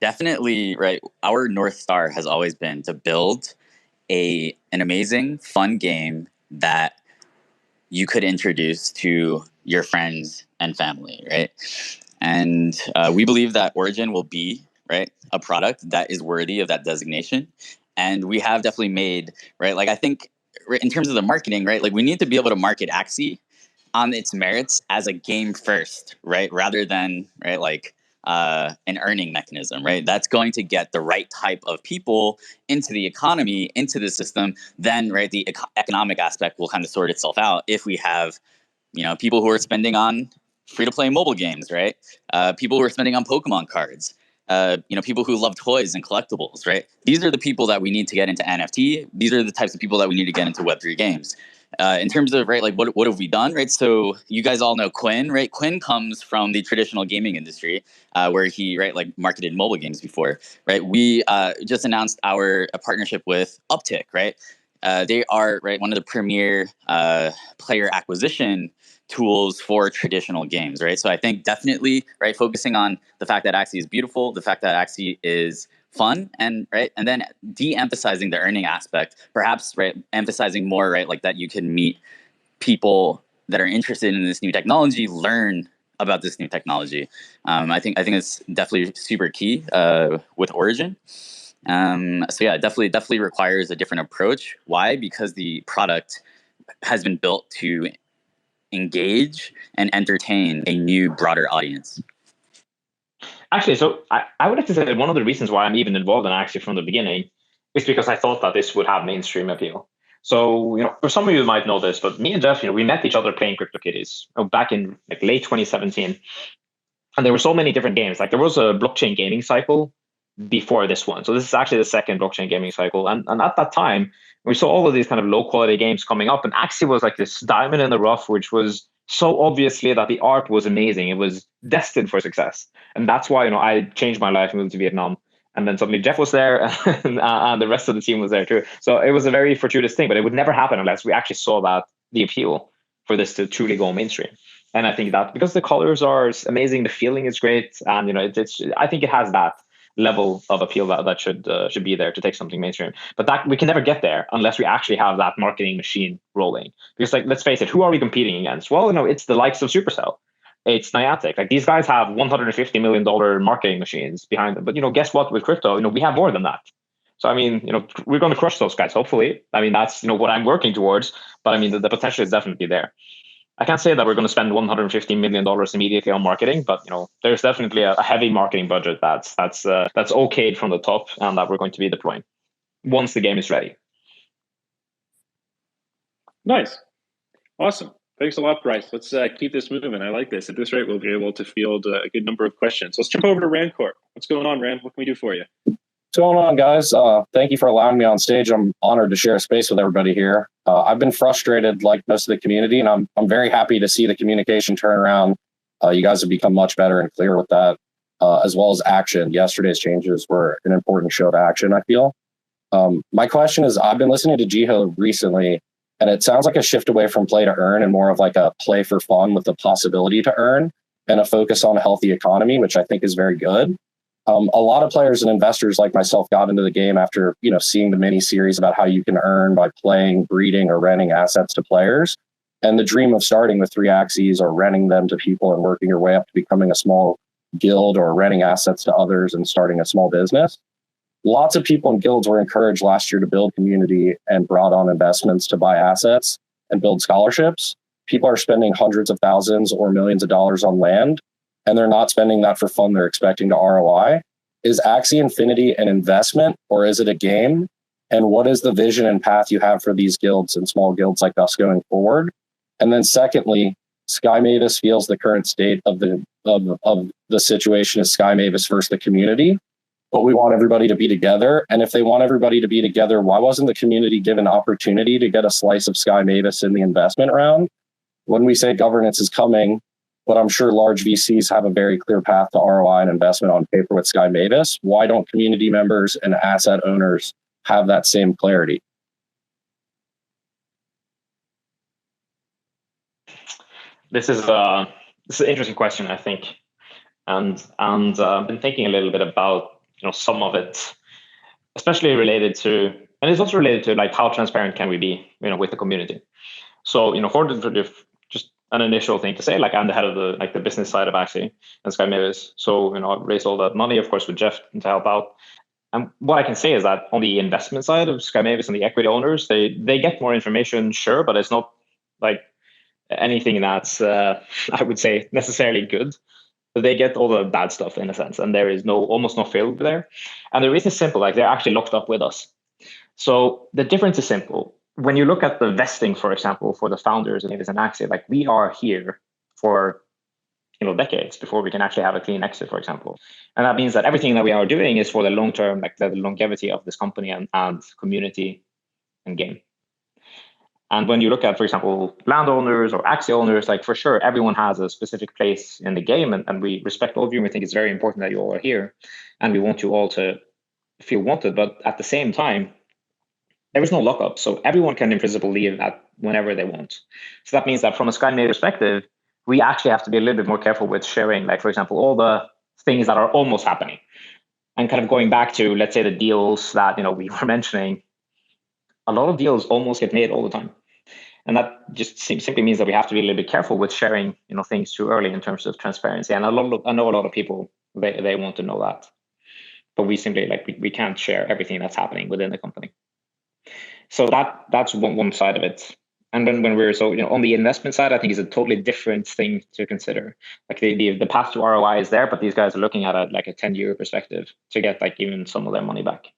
definitely, right. Our North Star has always been to build an amazing, fun game that you could introduce to your friends and family, right? And we believe that Origin will be a product that is worthy of that designation. And we have definitely made, like, I think in terms of the marketing, like we need to be able to market Axie on its merits as a game first, right? Rather than, an earning mechanism, right? That's going to get the right type of people into the economy, into the system. Then, the economic aspect will kind of sort itself out if we have, people who are spending on free-to-play mobile games, right? People who are spending on Pokemon cards, people who love toys and collectibles, right? These are the people that we need to get into NFT. These are the types of people that we need to get into Web3 games. In terms of, what have we done, right? So you guys all know Quinn, right? Quinn comes from the traditional gaming industry, where he, marketed mobile games before, right? We just announced a partnership with Uptick, right? They are, one of the premier player acquisition tools for traditional games, right? So I think definitely, focusing on the fact that Axie is beautiful, the fact that Axie is fun, and then de-emphasizing the earning aspect, perhaps, emphasizing more, that you can meet people that are interested in this new technology, learn about this new technology. I think it's definitely super key with Origin. So yeah, definitely requires a different approach. Why? Because the product has been built to engage and entertain a new, broader audience. Actually, so I would like to say that one of the reasons why I'm even involved in Axie from the beginning is because I thought that this would have mainstream appeal. So, for some of you might know this, but me and Jeff, we met each other playing CryptoKitties back in like late 2017. And there were so many different games. Like there was a blockchain gaming cycle before this one. So this is actually the second blockchain gaming cycle. And at that time, we saw all of these kind of low quality games coming up. And Axie was like this diamond in the rough, which was so obviously that the art was amazing. It was destined for success. And that's why, I changed my life and moved to Vietnam. And then suddenly Jeff was there and the rest of the team was there too. So it was a very fortuitous thing, but it would never happen unless we actually saw that the appeal for this to truly go mainstream. And I think that because the colors are amazing, the feeling is great. And, it's I think it has that level of appeal that should be there to take something mainstream. But that we can never get there unless we actually have that marketing machine rolling. Because let's face it, who are we competing against? Well, it's the likes of Supercell. It's Niantic. Like these guys have $150 million marketing machines behind them. But guess what? With crypto, we have more than that. So we're going to crush those guys. Hopefully, that's what I'm working towards. But the potential is definitely there. I can't say that we're going to spend $150 million immediately on marketing, but there's definitely a heavy marketing budget that's okayed from the top, and that we're going to be deploying once the game is ready. Nice, awesome. Thanks a lot, Bryce. Let's keep this moving. I like this. At this rate, we'll be able to field a good number of questions. Let's jump over to Rand Corp. What's going on, Rand? What can we do for you? What's going on, guys? Thank you for allowing me on stage. I'm honored to share space with everybody here. I've been frustrated like most of the community, and I'm very happy to see the communication turn around. You guys have become much better and clear with that, as well as action. Yesterday's changes were an important show to action, I feel. My question is, I've been listening to Jiho recently, and it sounds like a shift away from play to earn and more of like a play for fun with the possibility to earn and a focus on a healthy economy, which I think is very good. A lot of players and investors like myself got into the game after, seeing the mini series about how you can earn by playing, breeding, or renting assets to players. And the dream of starting with 3 Axies or renting them to people and working your way up to becoming a small guild or renting assets to others and starting a small business. Lots of people in guilds were encouraged last year to build community and brought on investments to buy assets and build scholarships. People are spending hundreds of thousands or millions of dollars on land, and they're not spending that for fun. They're expecting to ROI. Is Axie Infinity an investment or is it a game? And what is the vision and path you have for these guilds and small guilds like us going forward? And then secondly, Sky Mavis feels the current state of the situation is Sky Mavis versus the community. But we want everybody to be together. And if they want everybody to be together, why wasn't the community given opportunity to get a slice of Sky Mavis in the investment round? When we say governance is coming, but I'm sure large VCs have a very clear path to ROI and investment on paper with Sky Mavis, why don't community members and asset owners have that same clarity? This is an interesting question, I think. And I've been thinking a little bit about some of it, especially related to, and it's also related to like how transparent can we be, with the community. So, for just an initial thing to say, like I'm the head of the business side of Axie and Sky Mavis. So, I raised all that money, of course, with Jeff to help out. And what I can say is that on the investment side of Sky Mavis and the equity owners, they get more information, sure, but it's not like anything that's I would say necessarily good. They get all the bad stuff in a sense, and there is almost no filter there. And the reason is simple, like they're actually locked up with us. So the difference is simple. When you look at the vesting, for example, for the founders of Mavis and Axie, like we are here for decades before we can actually have a clean exit, for example. And that means that everything that we are doing is for the long term, like the longevity of this company and community and game. And when you look at, for example, landowners or Axie owners, like for sure, everyone has a specific place in the game, and we respect all of you, and we think it's very important that you all are here, and we want you all to feel wanted. But at the same time, there is no lockup, so everyone can in principle leave at whenever they want. So that means that from a Sky Mavis perspective, we actually have to be a little bit more careful with sharing, like for example, all the things that are almost happening, and kind of going back to, let's say, the deals that we were mentioning. A lot of deals almost get made all the time. And that just simply means that we have to be a little bit careful with sharing, things too early in terms of transparency. And I know a lot of people, they want to know that, but we simply we can't share everything that's happening within the company. So that's one side of it. And then when we're on the investment side, I think is a totally different thing to consider. Like the path to ROI is there, but these guys are looking at a 10-year perspective to get even some of their money back.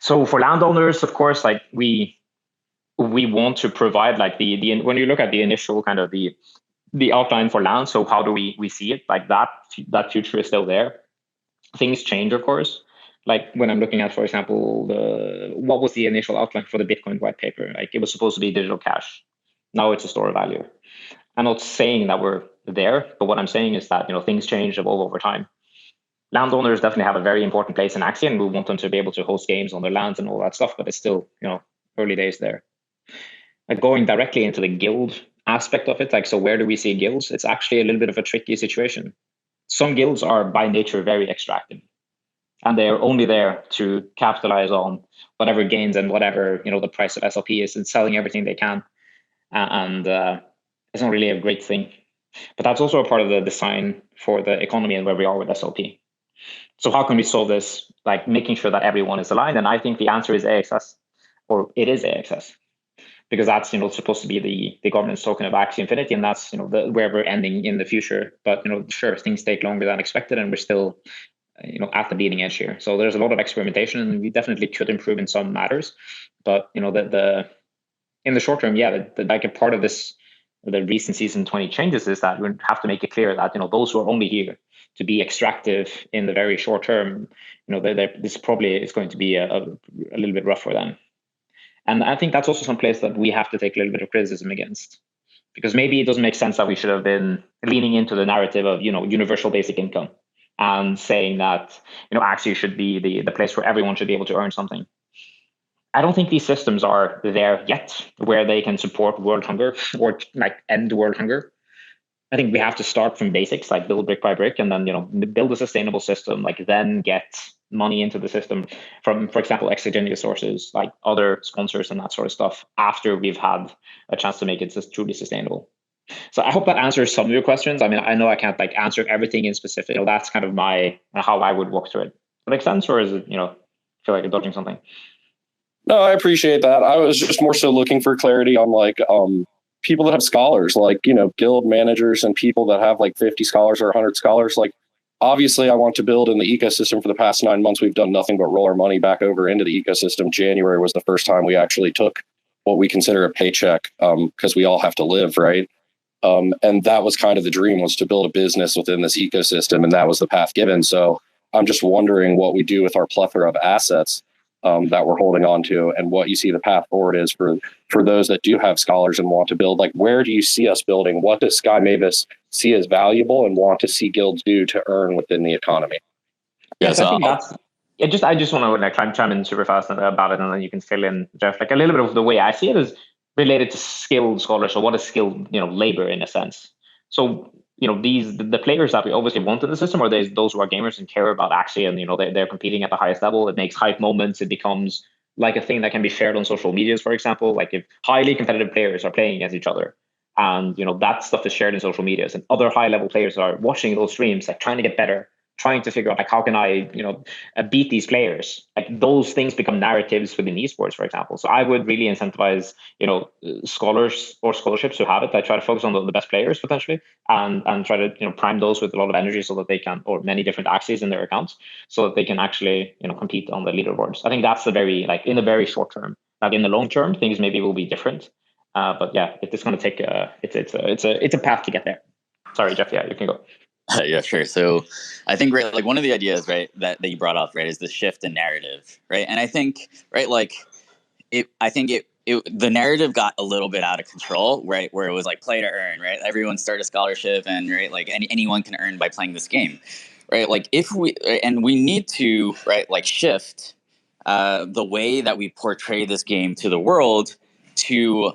So for landowners, of course, like we want to provide like the when you look at the initial kind of the outline for land, so how do we see it, like that future is still there. Things change, of course. Like when I'm looking at, for example, what was the initial outline for the Bitcoin white paper? Like it was supposed to be digital cash. Now it's a store of value. I'm not saying that we're there, but what I'm saying is that things change, evolve over time. Landowners definitely have a very important place in Axie, and we want them to be able to host games on their lands and all that stuff, but it's still early days there. Like going directly into the guild aspect of it, like, so where do we see guilds? It's actually a little bit of a tricky situation. Some guilds are by nature very extractive, and they are only there to capitalize on whatever gains and whatever the price of SLP is, and selling everything they can. And it's not really a great thing. But that's also a part of the design for the economy and where we are with SLP. So how can we solve this? Like making sure that everyone is aligned. And I think the answer is AXS, or it is AXS, because that's supposed to be the governance token of Axie Infinity, and that's where we're ending in the future. But sure, things take longer than expected, and we're still at the bleeding edge here. So there's a lot of experimentation, and we definitely could improve in some matters. But in the short term, yeah, like a part of this, the recent season 20 changes is that we have to make it clear that those who are only here to be extractive in the very short term, this probably is going to be a little bit rough for them. And I think that's also some place that we have to take a little bit of criticism against, because maybe it doesn't make sense that we should have been leaning into the narrative of universal basic income and saying that Axie should be the place where everyone should be able to earn something. I don't think these systems are there yet where they can support world hunger or like end world hunger. I think we have to start from basics, like build brick by brick, and then build a sustainable system, like then get money into the system from, for example, exogenous sources like other sponsors and that sort of stuff after we've had a chance to make it truly sustainable. So I hope that answers some of your questions. I mean, I know I can't like answer everything in specific. That's kind of how I would walk through it. Does it make sense, or is it feel like I'm dodging something? No, I appreciate that. I was just more so looking for clarity on like people that have scholars, like guild managers and people that have like 50 scholars or 100 scholars. Like obviously, I want to build in the ecosystem. For the past 9 months, we've done nothing but roll our money back over into the ecosystem. January was the first time we actually took what we consider a paycheck, because we all have to live, right? And that was kind of the dream, was to build a business within this ecosystem, and that was the path given. So I'm just wondering what we do with our plethora of assets that we're holding on to, and what you see the path forward is for those that do have scholars and want to build. Like, where do you see us building? What does Sky Mavis see as valuable and want to see guilds do to earn within the economy? Yes, I think that's. I just want to like chime in super fast about it, and then you can fill in, Jeff. Like a little bit of the way I see it is related to skilled scholars. So what is skilled, labor in a sense? So the players that we obviously want in the system are those who are gamers and care about Axie, and they're competing at the highest level. It makes hype moments. It becomes like a thing that can be shared on social medias, for example. Like if highly competitive players are playing against each other, and that stuff is shared in social medias, and other high level players are watching those streams, like trying to get better, trying to figure out like how can I beat these players. Like those things become narratives within esports, for example. So I would really incentivize scholars or scholarships who have it. I try to focus on the best players potentially, and try to prime those with a lot of energy so that they can, or many different Axies in their accounts, so that they can actually compete on the leaderboards. I think that's the very, like, in the very short term. Now in the long term, things maybe will be different. But yeah, it's going to take it's a path to get there. Sorry, Jeff. Yeah, you can go. Yeah, sure. So I think, right, like one of the ideas, right, that you brought up, right, is the shift in narrative, right? And I think, right, like the narrative got a little bit out of control, right, where it was like play to earn, right? Everyone start a scholarship, and right, like anyone can earn by playing this game, right? Like we need to, right, like shift the way that we portray this game to the world to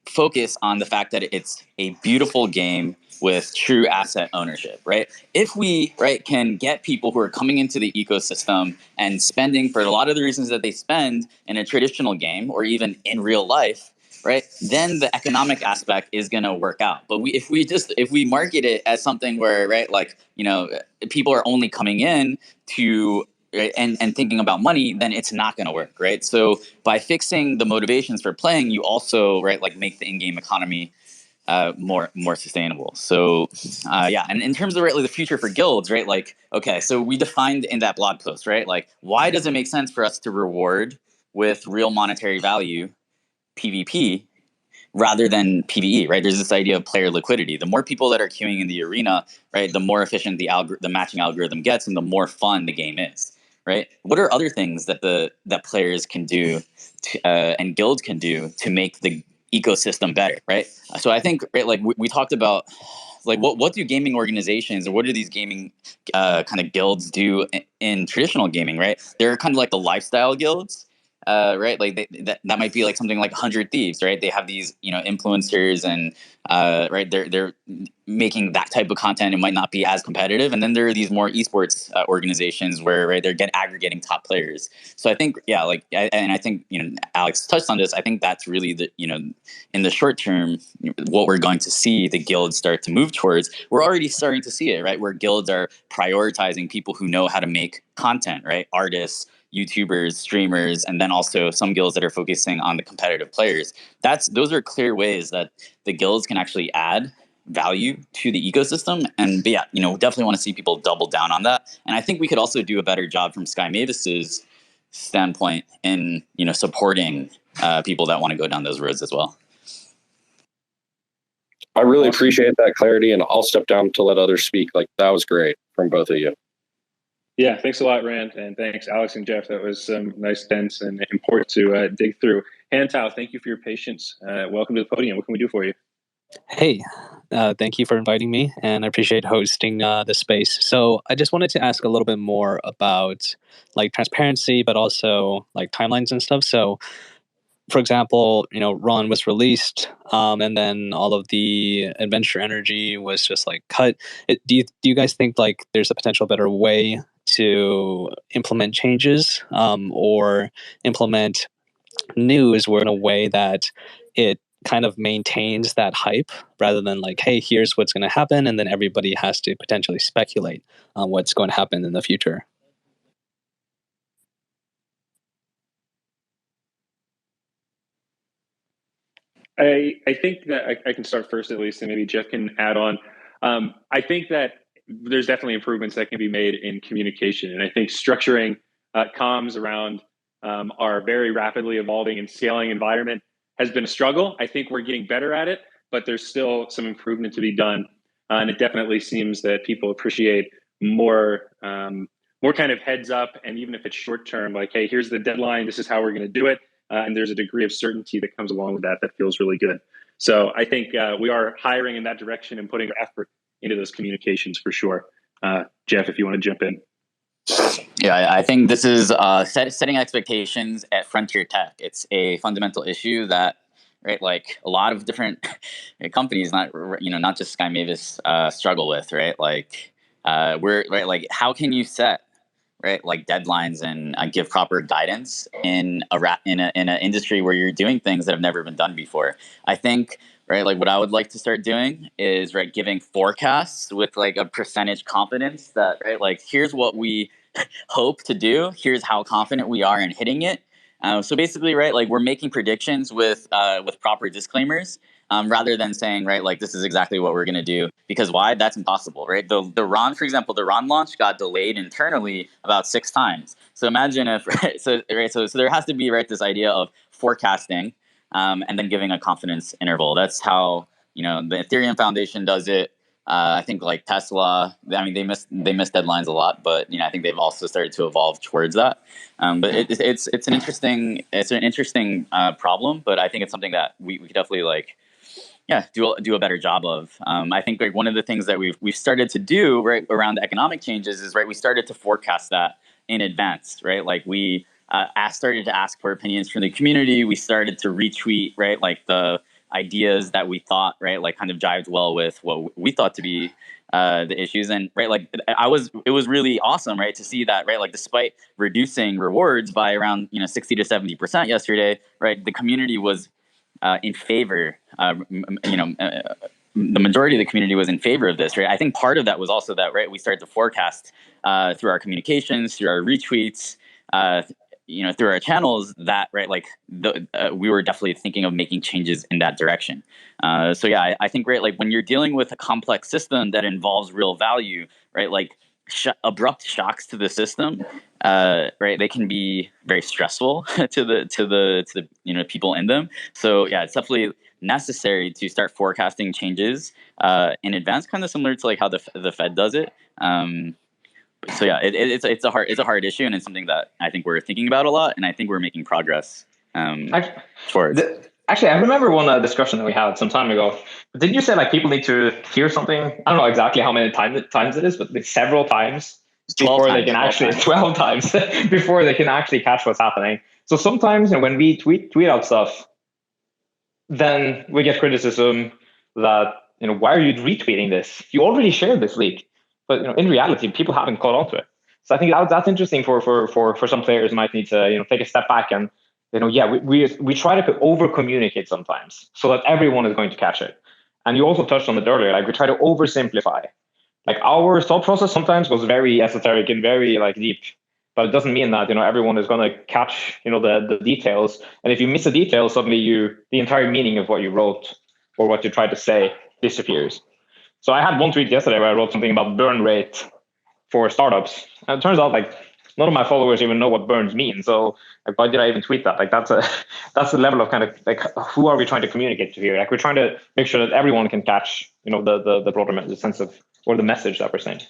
focus on the fact that it's a beautiful game with true asset ownership, right? If we, right, can get people who are coming into the ecosystem and spending for a lot of the reasons that they spend in a traditional game or even in real life, right, then the economic aspect is going to work out. But if we market it as something where, right, like, people are only coming in to, right, and thinking about money, then it's not going to work, right? So by fixing the motivations for playing, you also, right, like make the in-game economy more sustainable. So yeah, and in terms of, right, like the future for guilds, right, like, okay, so we defined in that blog post, right, like why does it make sense for us to reward with real monetary value, PvP, rather than PvE, right? There's this idea of player liquidity. The more people that are queuing in the arena, right, the more efficient the matching algorithm gets, and the more fun the game is, right? What are other things that that players can do and guilds can do to make the ecosystem better, right? So I think, right, like we talked about, like what do gaming organizations or what do these gaming kind of guilds do in traditional gaming, right? They're kind of like the lifestyle guilds. Right, like that might be like something like 100 Thieves, right? They have these, influencers, and right, they're making that type of content. It might not be as competitive, and then there are these more esports organizations where, right, they're aggregating top players. So I think, yeah, and I think Alex touched on this. I think that's really the in the short term what we're going to see the guilds start to move towards. We're already starting to see it, right, where guilds are prioritizing people who know how to make content, right, artists, YouTubers, streamers, and then also some guilds that are focusing on the competitive players. Those are clear ways that the guilds can actually add value to the ecosystem. And yeah, definitely want to see people double down on that. And I think we could also do a better job from Sky Mavis's standpoint in supporting people that want to go down those roads as well. I really appreciate that clarity, and I'll step down to let others speak. Like, that was great from both of you. Yeah, thanks a lot, Rand, and thanks, Alex and Jeff. That was some nice, dense, and important to dig through. Hantao, thank you for your patience. Welcome to the podium. What can we do for you? Hey, thank you for inviting me, and I appreciate hosting the space. So I just wanted to ask a little bit more about like transparency, but also like timelines and stuff. So, for example, Ron was released, and then all of the adventure energy was just like cut. Do you guys think like there's a potential better way to implement changes, or implement news where in a way that it kind of maintains that hype rather than like, hey, here's what's going to happen, and then everybody has to potentially speculate on what's going to happen in the future? I think that I can start first, at least, and maybe Jeff can add on. I think that there's definitely improvements that can be made in communication, and I think structuring comms around our very rapidly evolving and scaling environment has been a struggle. I think we're getting better at it, but there's still some improvement to be done, and it definitely seems that people appreciate more kind of heads up, and even if it's short term, like, hey, here's the deadline, this is how we're going to do it. And there's a degree of certainty that comes along with that feels really good. So I think we are hiring in that direction and putting effort into those communications for sure. Jeff, if you want to jump in. Yeah, I think this is setting expectations at frontier tech. It's a fundamental issue that, right, like a lot of different companies, not just Sky Mavis, struggle with, right? Like we're right, like how can you set, right, like deadlines and give proper guidance in an industry where you're doing things that have never been done before? I think, right, like what I would like to start doing is, right, giving forecasts with like a percentage confidence that, right, like here's what we hope to do, here's how confident we are in hitting it. So basically, right, like we're making predictions with proper disclaimers, rather than saying, right, like this is exactly what we're going to do. Because why? That's impossible, right? The Ron, for example, the Ron launch got delayed internally about 6 times. So imagine if, right, so there has to be, right, this idea of forecasting, and then giving a confidence interval. That's how the Ethereum Foundation does it. I think like Tesla, I mean, they miss deadlines a lot, but I think they've also started to evolve towards that. But it's an interesting problem, but I think it's something that we could definitely do a better job of. I think like one of the things that we've started to do, right, around the economic changes is, right, we started to forecast that in advance, right? Like we started to ask for opinions from the community. We started to retweet, right, like the ideas that we thought, right, like kind of jived well with what we thought to be the issues. And right, like it was really awesome, right, to see that, right, like despite reducing rewards by around 60 to 70% yesterday, right, the community was in favor. The majority of the community was in favor of this, right? I think part of that was also that, right, we started to forecast through our communications, through our retweets, through our channels that, right, like we were definitely thinking of making changes in that direction. So yeah, I think, right, like when you're dealing with a complex system that involves real value, right, like abrupt shocks to the system, right? They can be very stressful to the people in them. So yeah, it's definitely necessary to start forecasting changes in advance, kind of similar to like how the Fed does it. So yeah, it's a hard issue, and it's something that I think we're thinking about a lot, and I think we're making progress towards. Actually, I remember one discussion that we had some time ago. Didn't you say like people need to hear something? I don't know exactly how many times it is, but like several times before they can actually 12 times before they can actually catch what's happening. So sometimes when we tweet out stuff, then we get criticism that why are you retweeting this? You already shared this leak, but in reality, people haven't caught on to it. So I think that's interesting for some players might need to take a step back and we try to over communicate sometimes so that everyone is going to catch it. And you also touched on it earlier, like we try to oversimplify. Like our thought process sometimes goes very esoteric and very like deep, but it doesn't mean that everyone is going to catch the details. And if you miss a detail, suddenly the entire meaning of what you wrote or what you tried to say disappears. So I had one tweet yesterday where I wrote something about burn rate for startups, and it turns out like none of my followers even know what burns mean. So like, why did I even tweet that? Like that's the level of kind of like who are we trying to communicate to here? Like we're trying to make sure that everyone can catch the broader sense of or the message that we're saying.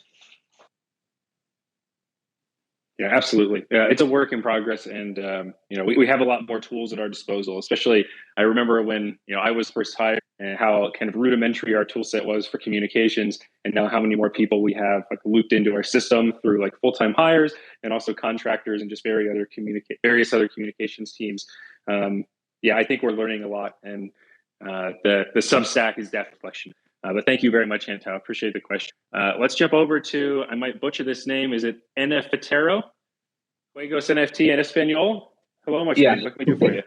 Yeah, absolutely. Yeah, it's a work in progress, and we have a lot more tools at our disposal. Especially, I remember when I was first hired, and how kind of rudimentary our tool set was for communications, and now how many more people we have like looped into our system through like full-time hires and also contractors and just various other communications teams. Yeah, I think we're learning a lot, and the SubStack is that reflection. But thank you very much, Anto. Appreciate the question. Let's jump over to, I might butcher this name. Is it Nefertero? Juegos NFT en Español? Hello, my friend. What can we do for you?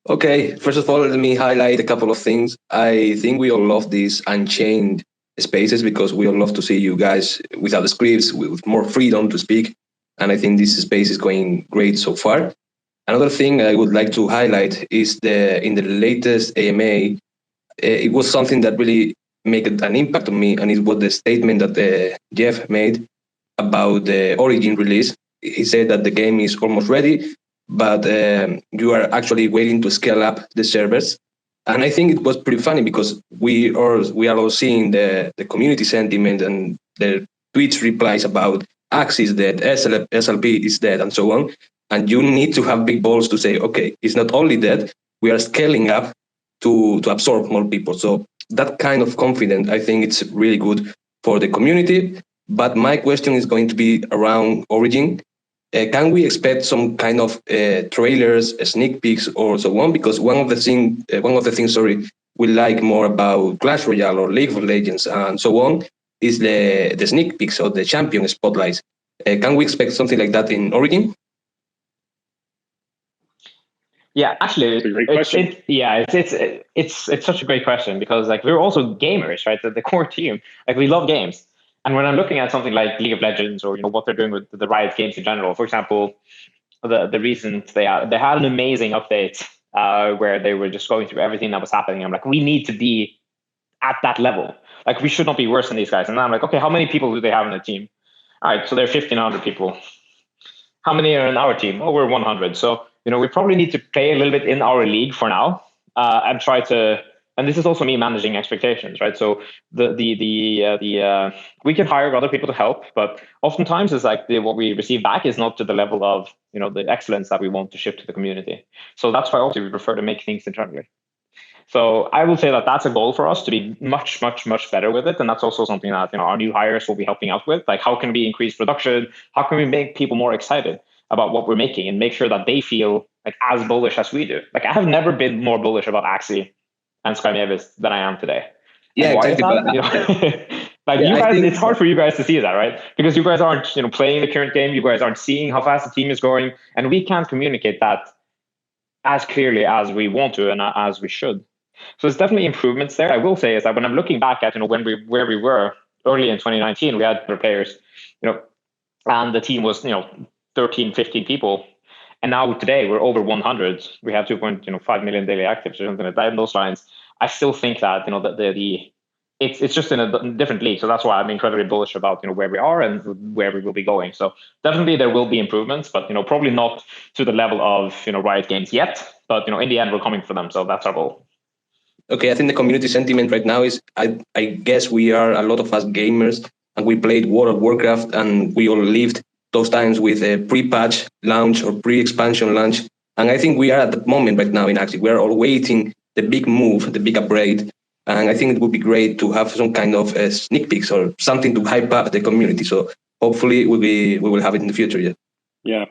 Okay, first of all, let me highlight a couple of things. I think we all love these unchained spaces because we all love to see you guys without the scripts, with more freedom to speak. And I think this space is going great so far. Another thing I would like to highlight is in the latest AMA, it was something that really made an impact on me, and it was the statement that Jeff made about the Origin release. He said that the game is almost ready, but you are actually waiting to scale up the servers. And I think it was pretty funny because we are all seeing the community sentiment and the tweets replies about Axie is dead, SLP is dead, and so on. And you need to have big balls to say, okay, it's not only that, we are scaling up to absorb more people. So that kind of confidence, I think it's really good for the community. But my question is going to be around Origin. Can we expect some kind of trailers, sneak peeks, or so on? Because one of the things, we like more about Clash Royale or League of Legends and so on is the sneak peeks or the champion spotlights. Can we expect something like that in Origin? Yeah, actually, it's such a great question because like we're also gamers, right? The core team, like we love games. And when I'm looking at something like League of Legends or what they're doing with the Riot games in general, for example, the recent they had an amazing update where they were just going through everything that was happening. I'm like, we need to be at that level. Like we should not be worse than these guys. And then I'm like, okay, how many people do they have in the team? All right, so they're 1,500 people. How many are in our team? Oh, we're 100. So we probably need to play a little bit in our league for now and try to. And this is also me managing expectations, right? So we can hire other people to help, but oftentimes it's like what we receive back is not to the level of the excellence that we want to ship to the community. So that's why also we prefer to make things internally. So I will say that that's a goal for us to be much, much, much better with it, and that's also something that our new hires will be helping out with. Like, how can we increase production? How can we make people more excited about what we're making and make sure that they feel like as bullish as we do? Like, I have never been more bullish about Axie and Sky Mavis than I am today. Yeah, exactly. You guys, it's hard for you guys to see that, right? Because you guys aren't, playing the current game. You guys aren't seeing how fast the team is growing, and we can't communicate that as clearly as we want to and as we should. So there's definitely improvements there. I will say is that when I'm looking back at where we were early in 2019, we had other players, and the team was 13, 15 people. And now today we're over 100. We have 2.5 million daily actives or something like that in those lines. I still think that the it's just in a different league. So that's why I'm incredibly bullish about where we are and where we will be going. So definitely there will be improvements, but probably not to the level of Riot Games yet. But in the end, we're coming for them. So that's our goal. Okay, I think the community sentiment right now is I guess we are a lot of us gamers and we played World of Warcraft and we all lived those times with a pre-patch launch or pre-expansion launch. And I think we are at the moment right now in Axie. We are all waiting the big move, the big upgrade. And I think it would be great to have some kind of sneak peeks or something to hype up the community. So hopefully we will have it in the future. Yeah. Yeah.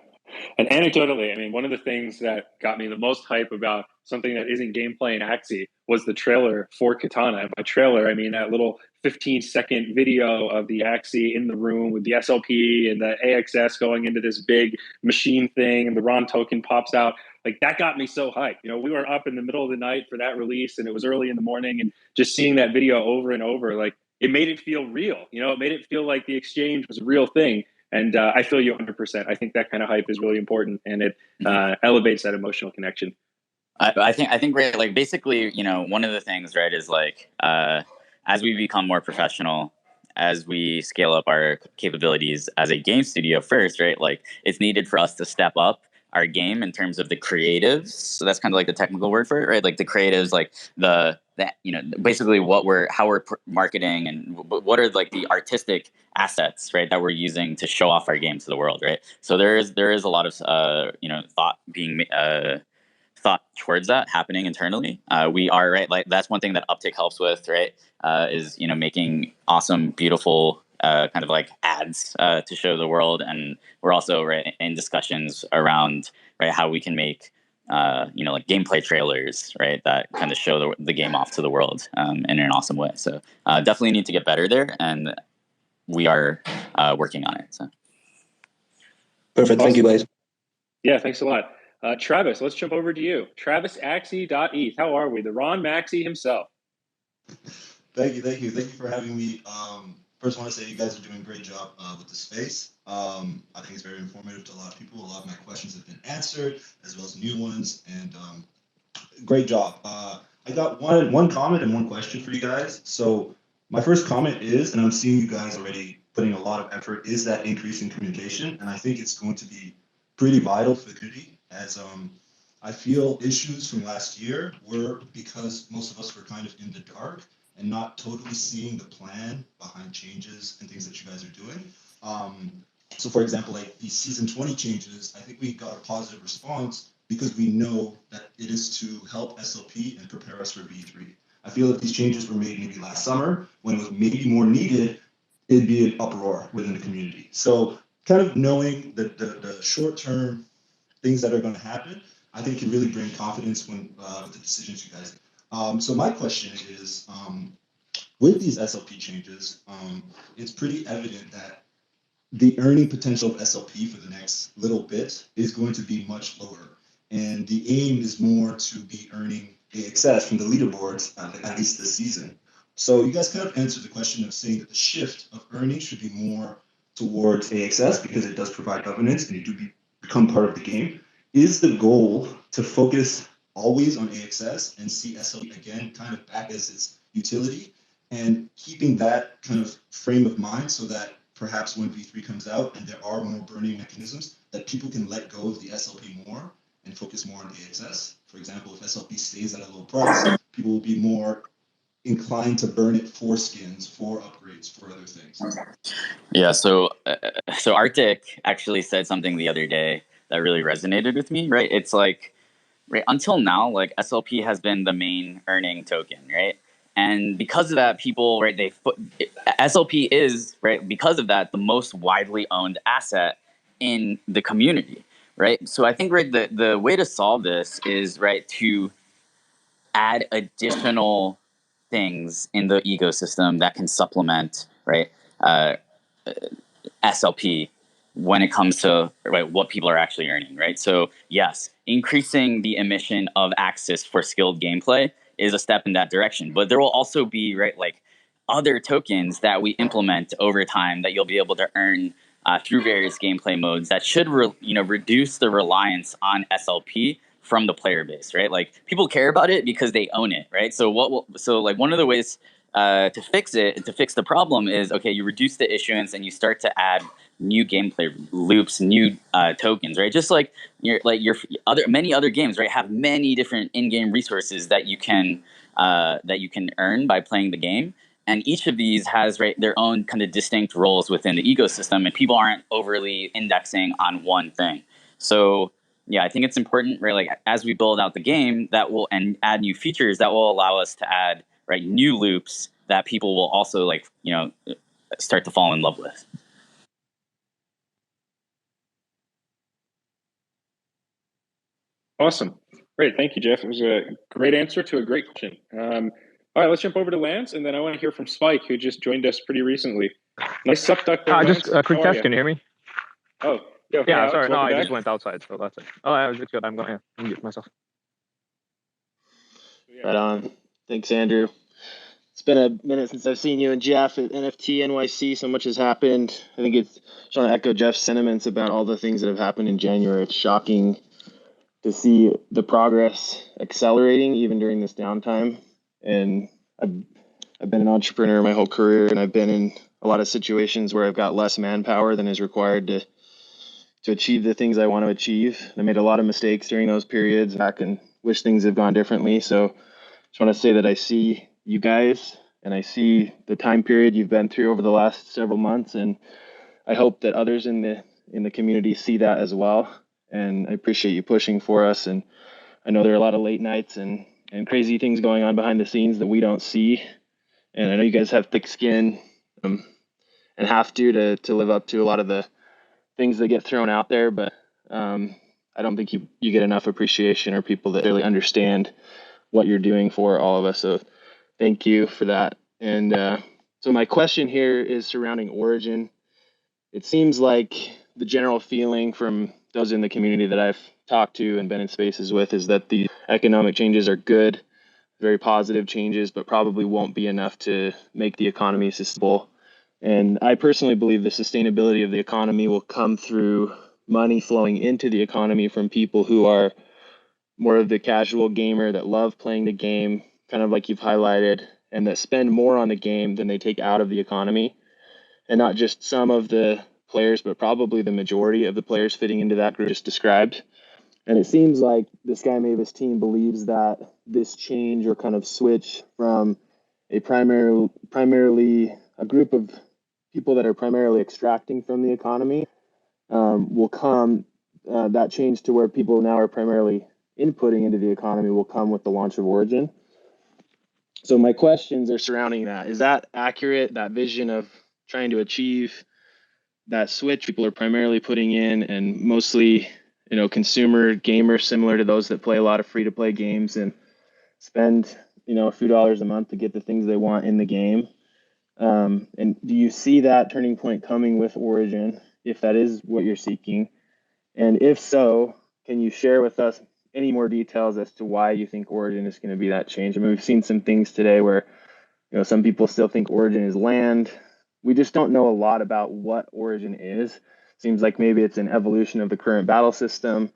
And anecdotally, I mean, one of the things that got me the most hype about something that isn't gameplay in Axie was the trailer for Katana. And by trailer, I mean that little 15-second video of the Axie in the room with the SLP and the AXS going into this big machine thing, and the Ron token pops out. Like, that got me so hyped. We were up in the middle of the night for that release, and it was early in the morning, and just seeing that video over and over, like, it made it feel real. It made it feel like the exchange was a real thing. And I feel you 100%. I think that kind of hype is really important, and it elevates that emotional connection. I think right, like, basically, one of the things, right, is like, as we become more professional, as we scale up our capabilities as a game studio first, right, like, it's needed for us to step up our game in terms of the creatives. So that's kind of like the technical word for it, right? Like the creatives, like basically how we're marketing and what are like the artistic assets, right, that we're using to show off our game to the world, right? So there is a lot of thought being thought towards that happening internally. We are, right, like, that's one thing that Uptick helps with, right, is making awesome, beautiful kind of like ads to show the world. And we're also, right, in discussions around, right, how we can make like gameplay trailers, right, that kind of show the game off to the world in an awesome way. So definitely need to get better there, and we are working on it. So perfect. Awesome. Thank you, guys. Yeah, thanks a lot. Travis, let's jump over to you. TravisAxie.eth. How are we? The Ron Maxey himself. Thank you for having me. First, I want to say you guys are doing a great job with the space. I think it's very informative to a lot of people. A lot of my questions have been answered, as well as new ones, and great job. I got one comment and one question for you guys. So my first comment is, and I'm seeing you guys already putting a lot of effort, is that increase in communication, and I think it's going to be pretty vital for the community, as I feel issues from last year were because most of us were kind of in the dark and not totally seeing the plan behind changes and things that you guys are doing. So for example, like these season 20 changes, I think we got a positive response because we know that it is to help SLP and prepare us for V3. I feel if these changes were made maybe last summer, when it was maybe more needed, it'd be an uproar within the community. So kind of knowing the short-term things that are going to happen, I think can really bring confidence when with the decisions you guys make. So my question is, with these SLP changes, it's pretty evident that the earning potential of SLP for the next little bit is going to be much lower. And the aim is more to be earning AXS from the leaderboards, at least this season. So you guys kind of answered the question of saying that the shift of earnings should be more towards AXS because it does provide governance and you do become part of the game. Is the goal to focus always on AXS and see SLP again kind of back as its utility, and keeping that kind of frame of mind so that perhaps when V3 comes out and there are more burning mechanisms, that people can let go of the SLP more and focus more on AXS? For example, if SLP stays at a low price, people will be more inclined to burn it for skins, for upgrades, for other things. Yeah, so Arctic actually said something the other day that really resonated with me, right? It's like, right, until now, like, SLP has been the main earning token, right? And because of that, people, right, SLP is, right, because of that, the most widely owned asset in the community, right? So I think, right, the way to solve this is, right, to add additional things in the ecosystem that can supplement, right, SLP when it comes to, right, what people are actually earning, right? So yes, increasing the emission of access for skilled gameplay is a step in that direction, but there will also be, right, like, other tokens that we implement over time that you'll be able to earn through various gameplay modes that should reduce the reliance on SLP from the player base, right? Like, people care about it because they own it, right? So like, one of the ways to fix it and to fix the problem is, okay, you reduce the issuance and you start to add new gameplay loops, new tokens, right? Just like your many other games, right, have many different in-game resources that you can earn by playing the game. And each of these has their own kind of distinct roles within the ecosystem, and people aren't overly indexing on one thing. So yeah, I think it's important, right? Like as we build out the game, and add new features that will allow us to add new loops that people will also start to fall in love with. Awesome. Great. Thank you, Jeff. It was a great answer to a great question. All right, let's jump over to Lance, and then I want to hear from Spike, who just joined us pretty recently. Nice SubStack there, just a quick test. Can you hear me? Oh, yeah. Okay, yeah. Alex, sorry, no, I back. just went outside, so that's it. Oh, it's good. I'm going to mute myself. Right on. Thanks, Andrew. It's been a minute since I've seen you and Jeff at NFT NYC. So much has happened. I think it's trying to echo Jeff's sentiments about all the things that have happened in January. It's shocking to see the progress accelerating even during this downtime. And I've been an entrepreneur my whole career, and I've been in a lot of situations where I've got less manpower than is required to achieve the things I want to achieve. I made a lot of mistakes during those periods back and wish things had gone differently. So just want to say that I see you guys and I see the time period you've been through over the last several months, and I hope that others in the community see that as well. And I appreciate you pushing for us. And I know there are a lot of late nights and crazy things going on behind the scenes that we don't see. And I know you guys have thick skin and have to live up to a lot of the things that get thrown out there. But I don't think you get enough appreciation or people that really understand what you're doing for all of us. So thank you for that. And so my question here is surrounding Origin. It seems like the general feeling from those in the community that I've talked to and been in spaces with is that the economic changes are good, very positive changes, but probably won't be enough to make the economy sustainable. And I personally believe the sustainability of the economy will come through money flowing into the economy from people who are more of the casual gamer that love playing the game, kind of like you've highlighted, and that spend more on the game than they take out of the economy. And not just some of the players, but probably the majority of the players fitting into that group just described. And it seems like the Sky Mavis team believes that this change or kind of switch from a primarily a group of people that are primarily extracting from the economy will come, that change to where people now are primarily inputting into the economy will come with the launch of Origin. So my questions are surrounding that. Is that accurate, that vision of trying to achieve that switch people are primarily putting in, and mostly, consumer gamers similar to those that play a lot of free-to-play games and spend, a few dollars a month to get the things they want in the game? And do you see that turning point coming with Origin, if that is what you're seeking? And if so, can you share with us any more details as to why you think Origin is going to be that change? I mean, we've seen some things today where, some people still think Origin is land. We just don't know a lot about what Origin is. Seems like maybe it's an evolution of the current battle system.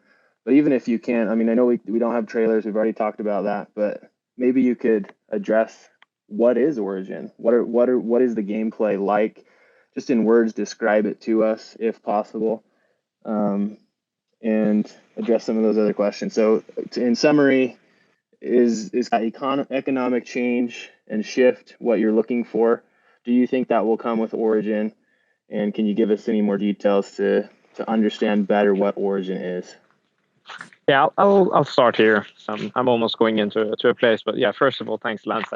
But even if you can, I mean, I know we don't have trailers. We've already talked about that, but maybe you could address what is Origin? What is the gameplay like? Just in words, describe it to us if possible, and address some of those other questions. So, in summary, is economic change and shift what you're looking for? Do you think that will come with Origin? And can you give us any more details to understand better what Origin is? Yeah, I'll start here. I'm almost going into a place, but yeah, first of all, thanks, Lance.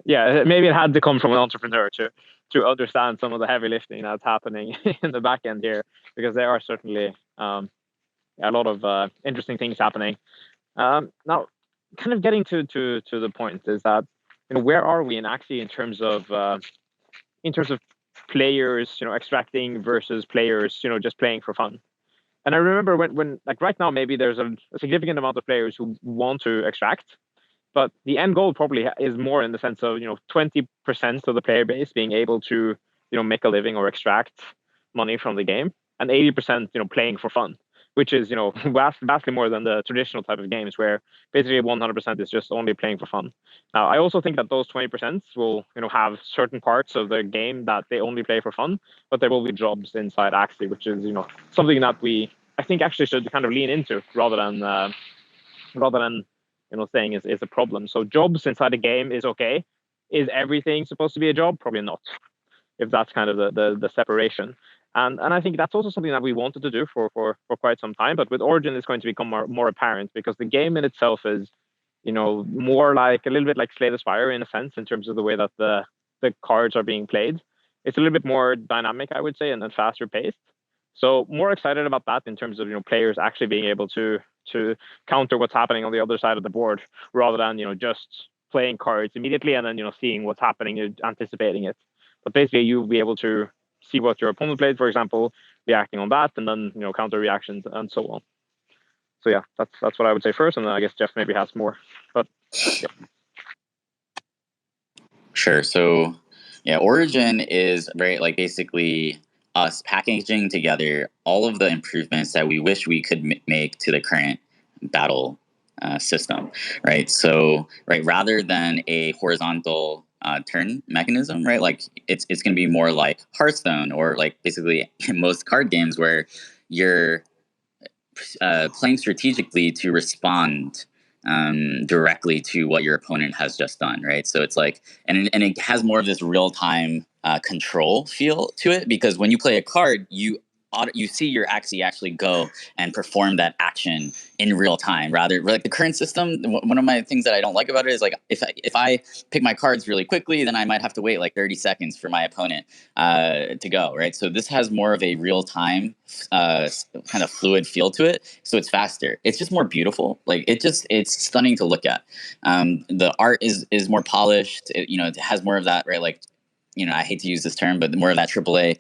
Yeah, maybe it had to come from an entrepreneur to understand some of the heavy lifting that's happening in the back end here, because there are certainly a lot of interesting things happening. Now, kind of getting to the point is that, where are we in Axie in terms of players, extracting versus players, just playing for fun. And I remember when like right now, maybe there's a significant amount of players who want to extract, but the end goal probably is more in the sense of, 20% of the player base being able to, make a living or extract money from the game, and 80%, playing for fun. which is, you know, vastly more than the traditional type of games where basically 100% is just only playing for fun. Now, I also think that those 20% will, you know, have certain parts of the game that they only play for fun, but there will be jobs inside Axie, which is, you know, something that I think actually should kind of lean into rather than you know, saying is a problem. So jobs inside a game is okay. Is everything supposed to be a job? Probably not, if that's kind of the separation. And I think that's also something that we wanted to do for quite some time. But with Origin, it's going to become more apparent because the game in itself is, you know, more like a little bit like Slay the Spire in a sense, in terms of the way that the cards are being played. It's a little bit more dynamic, I would say, and faster paced. So more excited about that in terms of, you know, players actually being able to counter what's happening on the other side of the board, rather than, you know, just playing cards immediately and then, you know, seeing what's happening and anticipating it. But basically, you'll be able to see what your opponent played, for example, reacting on that, and then, you know, counter reactions and so on. So yeah, that's what I would say first, and then I guess Jeff maybe has more. But yeah. Sure. So yeah, Origin is very like basically us packaging together all of the improvements that we wish we could make to the current battle system, right? So right, rather than a horizontal turn mechanism, right? Like it's going to be more like Hearthstone, or like basically most card games where you're playing strategically to respond directly to what your opponent has just done, right? So it's like, and it has more of this real time control feel to it, because when you play a card, you see your Axie actually go and perform that action in real time. Rather, like the current system, one of my things that I don't like about it is like if I pick my cards really quickly, then I might have to wait like 30 seconds for my opponent to go, right? So this has more of a real time kind of fluid feel to it. So it's faster. It's just more beautiful. Like it's stunning to look at. The art is more polished. It has more of that, right? Like, I hate to use this term, but more of that AAA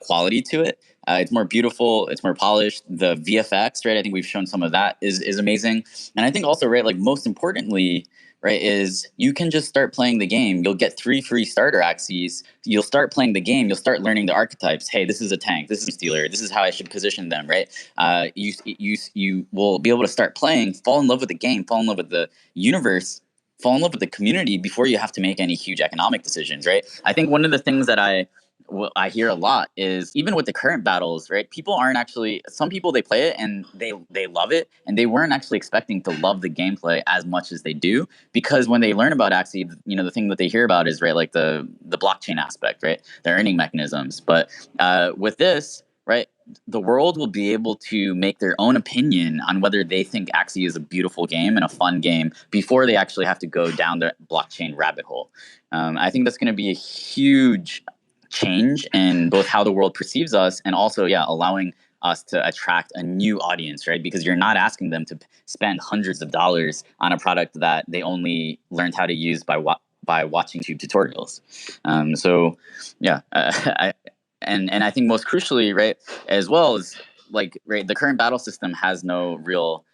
quality to it. It's more beautiful. It's more polished. The VFX, right? I think we've shown some of that is amazing. And I think also, right, like most importantly, right, is you can just start playing the game. You'll get 3 free starter Axies. You'll start playing the game. You'll start learning the archetypes. Hey, this is a tank. This is a stealer. This is how I should position them, right? You will be able to start playing, fall in love with the game, fall in love with the universe, fall in love with the community before you have to make any huge economic decisions, right? I think one of the things that I hear a lot is, even with the current battles, right? Some people, they play it and they love it, and they weren't actually expecting to love the gameplay as much as they do, because when they learn about Axie, the thing that they hear about is, right, like the blockchain aspect, right? The earning mechanisms. But with this, right, the world will be able to make their own opinion on whether they think Axie is a beautiful game and a fun game before they actually have to go down the blockchain rabbit hole. I think that's going to be a huge change in both how the world perceives us, and also, allowing us to attract a new audience, right? Because you're not asking them to spend hundreds of dollars on a product that they only learned how to use by watching YouTube tutorials. And I think most crucially, right, as well as like, right, the current battle system has no real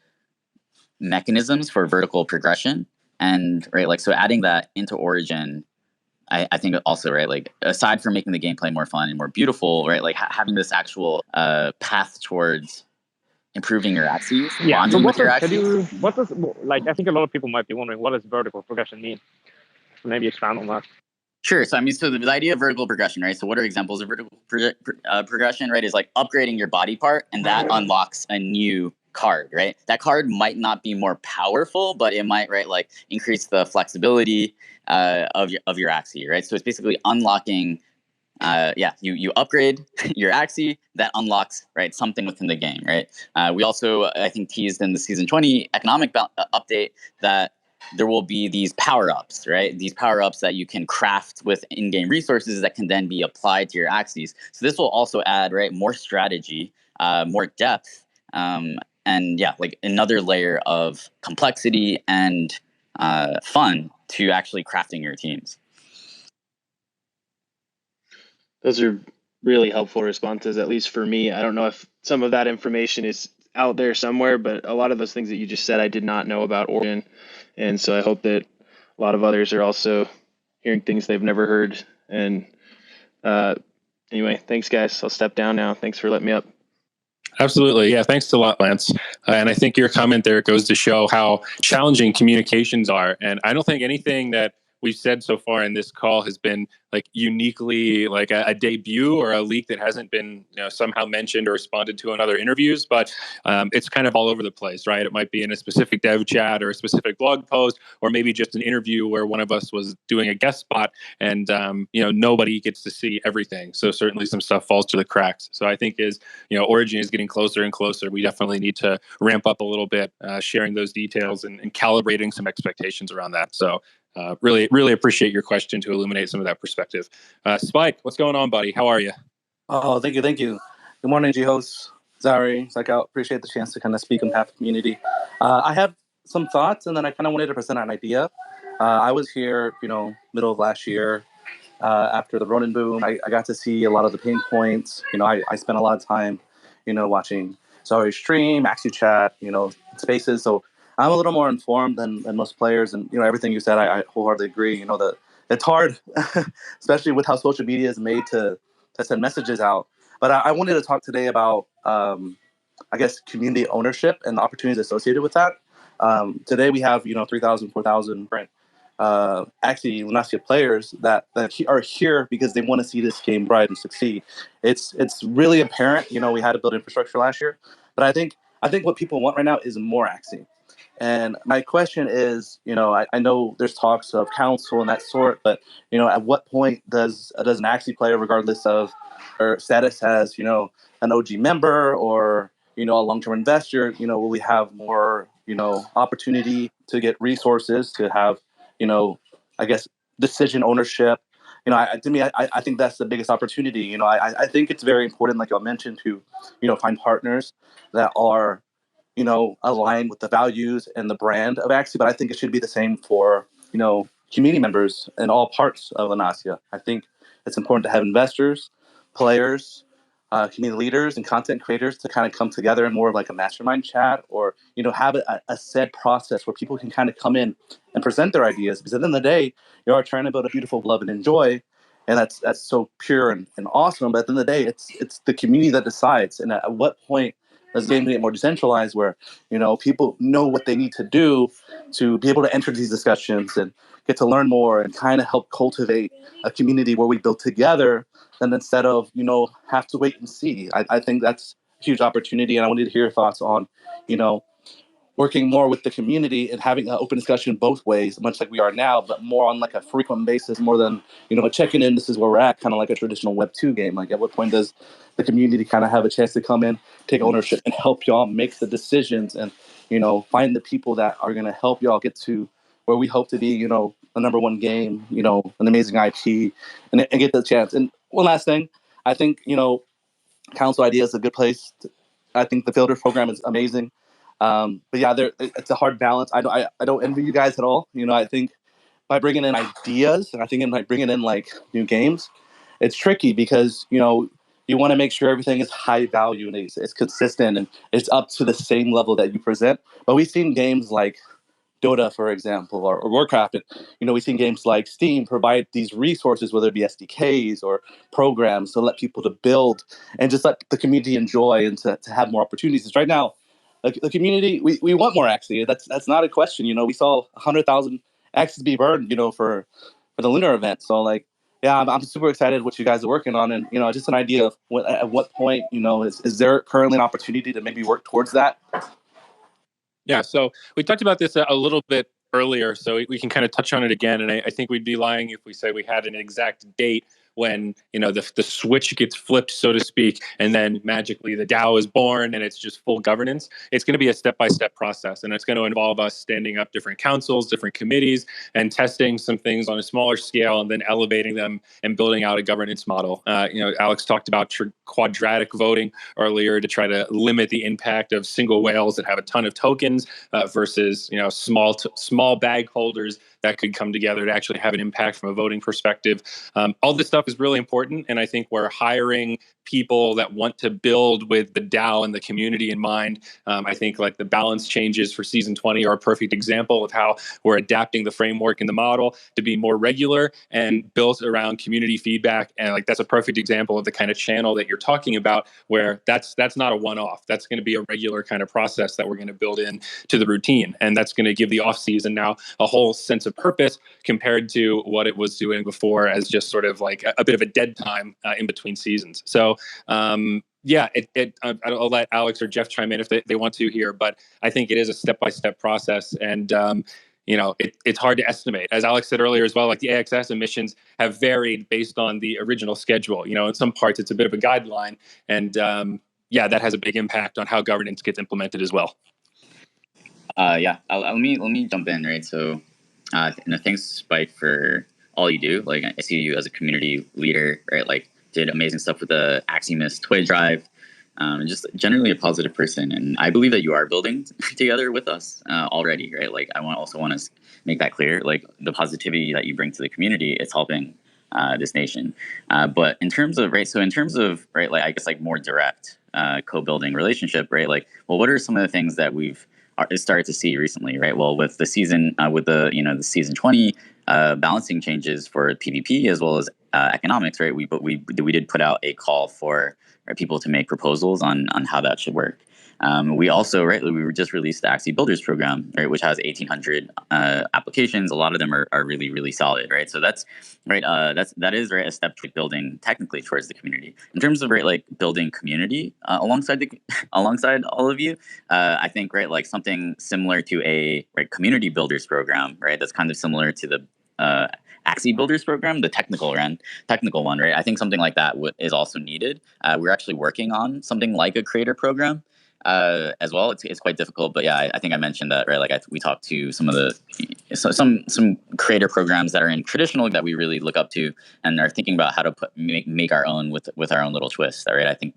mechanisms for vertical progression, and right, like, so adding that into Origin, I think also, right, like, aside from making the gameplay more fun and more beautiful, right, like having this actual path towards improving your Axies, bonding with your Axies. What does, like, I think a lot of people might be wondering, what does vertical progression mean? So maybe expand on that. Sure. So the idea of vertical progression, right? So what are examples of vertical progression, right? Is like upgrading your body part, and that unlocks a new card, right? That card might not be more powerful, but it might, right, like, increase the flexibility of your Axie, right? So it's basically unlocking. You upgrade your Axie, that unlocks, right, something within the game, right? We also, I think, teased in the season 20 economic update that there will be these power-ups, right? These power-ups that you can craft with in-game resources that can then be applied to your Axies. So this will also add, right, more strategy, more depth, and like another layer of complexity and fun to actually crafting your teams. Those are really helpful responses, at least for me. I don't know if some of that information is out there somewhere, but a lot of those things that you just said, I did not know about Origin. And so I hope that a lot of others are also hearing things they've never heard. And anyway, thanks, guys. I'll step down now. Thanks for letting me up. Absolutely. Yeah. Thanks a lot, Lance. And I think your comment there goes to show how challenging communications are. And I don't think anything that we've said so far in this call has been like uniquely like a debut or a leak that hasn't been somehow mentioned or responded to in other interviews, but it's kind of all over the place, right? It might be in a specific dev chat or a specific blog post, or maybe just an interview where one of us was doing a guest spot and nobody gets to see everything. So certainly some stuff falls to the cracks. So I think Origin is getting closer and closer. We definitely need to ramp up a little bit, sharing those details and calibrating some expectations around that. So really, really appreciate your question to illuminate some of that perspective. Spike, what's going on, buddy? How are you? Oh, thank you. Good morning, G-hosts, Zari, Psychout. Appreciate the chance to kind of speak on behalf of the community. I have some thoughts, and then I kind of wanted to present an idea. I was here, middle of last year after the Ronin boom. I got to see a lot of the pain points. I spent a lot of time, watching Zari stream, Axie chat, spaces. So I'm a little more informed than most players, and everything you said, I wholeheartedly agree. That it's hard, especially with how social media is made to send messages out. But I wanted to talk today about, I guess, community ownership and the opportunities associated with that. Today we have 3,000, 4,000 different Axie Lunacia players that are here because they want to see this game thrive and succeed. It's really apparent. We had to build infrastructure last year, but I think what people want right now is more Axie. And my question is, I know there's talks of council and that sort, but at what point does an Axie player, regardless of their status as an OG member or a long-term investor, will we have more opportunity to get resources to have I guess decision ownership? To me, I think that's the biggest opportunity. I think it's very important, like I mentioned, to find partners that are aligned with the values and the brand of Axie, but I think it should be the same for, community members in all parts of Lunacia. I think it's important to have investors, players, community leaders, and content creators to kind of come together in more of like a mastermind chat, or, have a set process where people can kind of come in and present their ideas. Because at the end of the day, you are trying to build a beautiful love and enjoy, and that's so pure and awesome. But at the end of the day, it's the community that decides. And at what point does the game get more decentralized, where people know what they need to do to be able to enter these discussions and get to learn more and kind of help cultivate a community where we build together, and instead of have to wait and see. I think that's a huge opportunity, and I wanted to hear your thoughts on working more with the community and having an open discussion both ways, much like we are now, but more on like a frequent basis, more than a checking in. This is where we're at, kind of like a traditional Web 2 game. Like, at what point does the community kind of have a chance to come in, take ownership, and help y'all make the decisions, and find the people that are going to help y'all get to where we hope to be, the number one game, an amazing IP, and get the chance. And one last thing, I think Council Idea is a good place. I think the Fielder program is amazing. But yeah, it's a hard balance. I don't envy you guys at all. I think by bringing in ideas, and I think by bringing in like new games, it's tricky because you want to make sure everything is high value and it's consistent and it's up to the same level that you present. But we've seen games like Dota, for example, or Warcraft, and we've seen games like Steam provide these resources, whether it be SDKs or programs, to let people to build and just let the community enjoy and to have more opportunities. Because right now, the community, we want more Axie. That's not a question. We saw 100,000 Axies be burned, for the Lunar event. So yeah, I'm super excited what you guys are working on, and just an idea of at what point is there currently an opportunity to maybe work towards that? Yeah, so we talked about this a little bit earlier, so we can kind of touch on it again. And I think we'd be lying if we say we had an exact date when the switch gets flipped, so to speak, and then magically the DAO is born and it's just full governance. It's going to be a step-by-step process, and it's going to involve us standing up different councils, different committees, and testing some things on a smaller scale, and then elevating them and building out a governance model. Alex talked about quadratic voting earlier to try to limit the impact of single whales that have a ton of tokens versus small bag holders that could come together to actually have an impact from a voting perspective. All this stuff is really important, and I think we're hiring people that want to build with the DAO and the community in mind. I think like the balance changes for season 20 are a perfect example of how we're adapting the framework and the model to be more regular and built around community feedback. And like that's a perfect example of the kind of channel that you're talking about, where that's not a one-off. That's going to be a regular kind of process that we're going to build in to the routine, and that's going to give the off season now a whole sense of purpose compared to what it was doing before as just sort of like a bit of a dead time in between seasons. So yeah, I'll let Alex or Jeff chime in if they want to here, but I think it is a step-by-step process, and it's hard to estimate. As Alex said earlier as well, like the AXS emissions have varied based on the original schedule. In some parts it's a bit of a guideline, and yeah, that has a big impact on how governance gets implemented as well. Yeah, let me jump in, right? So, thanks, Spike, for all you do. Like, I see you as a community leader, right? Like, did amazing stuff with the Axie toy drive, and just generally a positive person. And I believe that you are building together with us already, right? Like, I also want to make that clear. Like, the positivity that you bring to the community, it's helping this nation. But in terms of right, like I guess like more direct co-building relationship, right? Like, well, what are some of the things that we've started to see recently, right? Well, with the season, the season 20 balancing changes for PvP as well as economics, right? We did put out a call for people to make proposals on how that should work. We also, right, we just released the Axie Builders program, right, which has 1,800 applications. A lot of them are really, really solid, right? So that's right. That is right a step to building technically towards the community. In terms of right, like building community alongside all of you, I think right, like something similar to a community builders program, right? That's kind of similar to the Axie Builders program, the technical one, right? I think something like that is also needed. We're actually working on something like a creator program as well. It's quite difficult, but yeah, I think I mentioned that, right? Like we talked to some of the some creator programs that are in traditional that we really look up to and are thinking about how to make our own with our own little twist, right? I think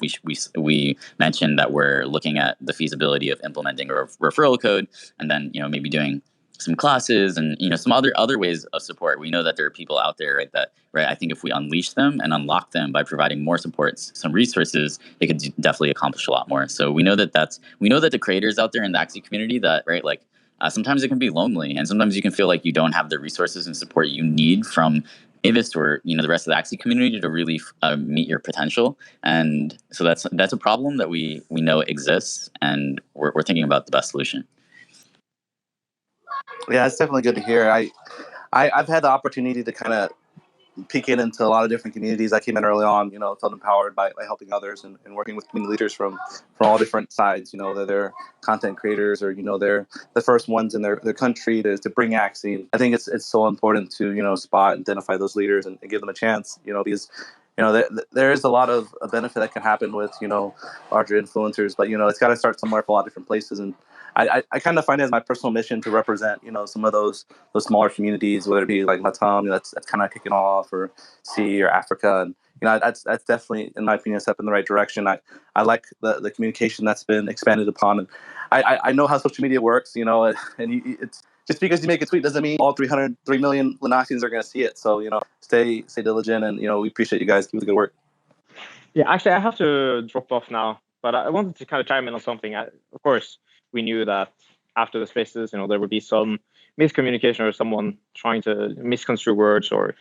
we mentioned that we're looking at the feasibility of implementing a referral code, and then maybe doing some classes and some other ways of support. We know that there are people out there, right, I think if we unleash them and unlock them by providing more supports, some resources, they could definitely accomplish a lot more. So we know that the creators out there in the Axie community that, right, like sometimes it can be lonely, and sometimes you can feel like you don't have the resources and support you need from Mavis or the rest of the Axie community to really meet your potential. And so that's a problem that we know exists, and we're thinking about the best solution. Yeah, it's definitely good to hear. I've had the opportunity to kind of peek into a lot of different communities. I came in early on, felt empowered by helping others and working with community leaders from all different sides. That they're content creators or they're the first ones in their country to bring Axie. I think it's so important to spot, identify those leaders and give them a chance. Because there is a lot of benefit that can happen with larger influencers, but it's got to start somewhere for a lot of different places. And I kind of find it as my personal mission to represent some of those smaller communities, whether it be like Latam, that's kind of kicking off, or C or Africa, and that's definitely, in my opinion, a step in the right direction. I like the communication that's been expanded upon, and I know how social media works, and it's just because you make a tweet doesn't mean all 3 million Lanaxians are going to see it. So stay diligent, and we appreciate you guys. Keep the good work. Yeah, actually, I have to drop off now, but I wanted to kind of chime in on something. Of course, we knew that after the spaces, there would be some miscommunication or someone trying to misconstrue words or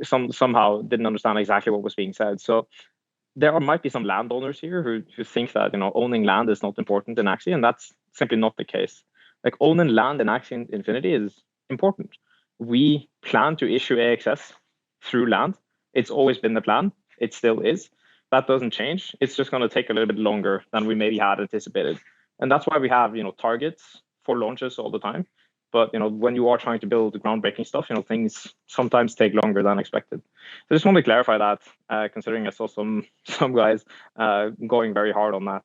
somehow didn't understand exactly what was being said. So there might be some landowners here who think that owning land is not important in Axie, and that's simply not the case. Like, owning land in Axie Infinity is important. We plan to issue AXS through land. It's always been the plan. It still is. That doesn't change. It's just going to take a little bit longer than we maybe had anticipated. And that's why we have, targets for launches all the time. But, when you are trying to build groundbreaking stuff, things sometimes take longer than expected. So I just want to clarify that, considering I saw some guys going very hard on that.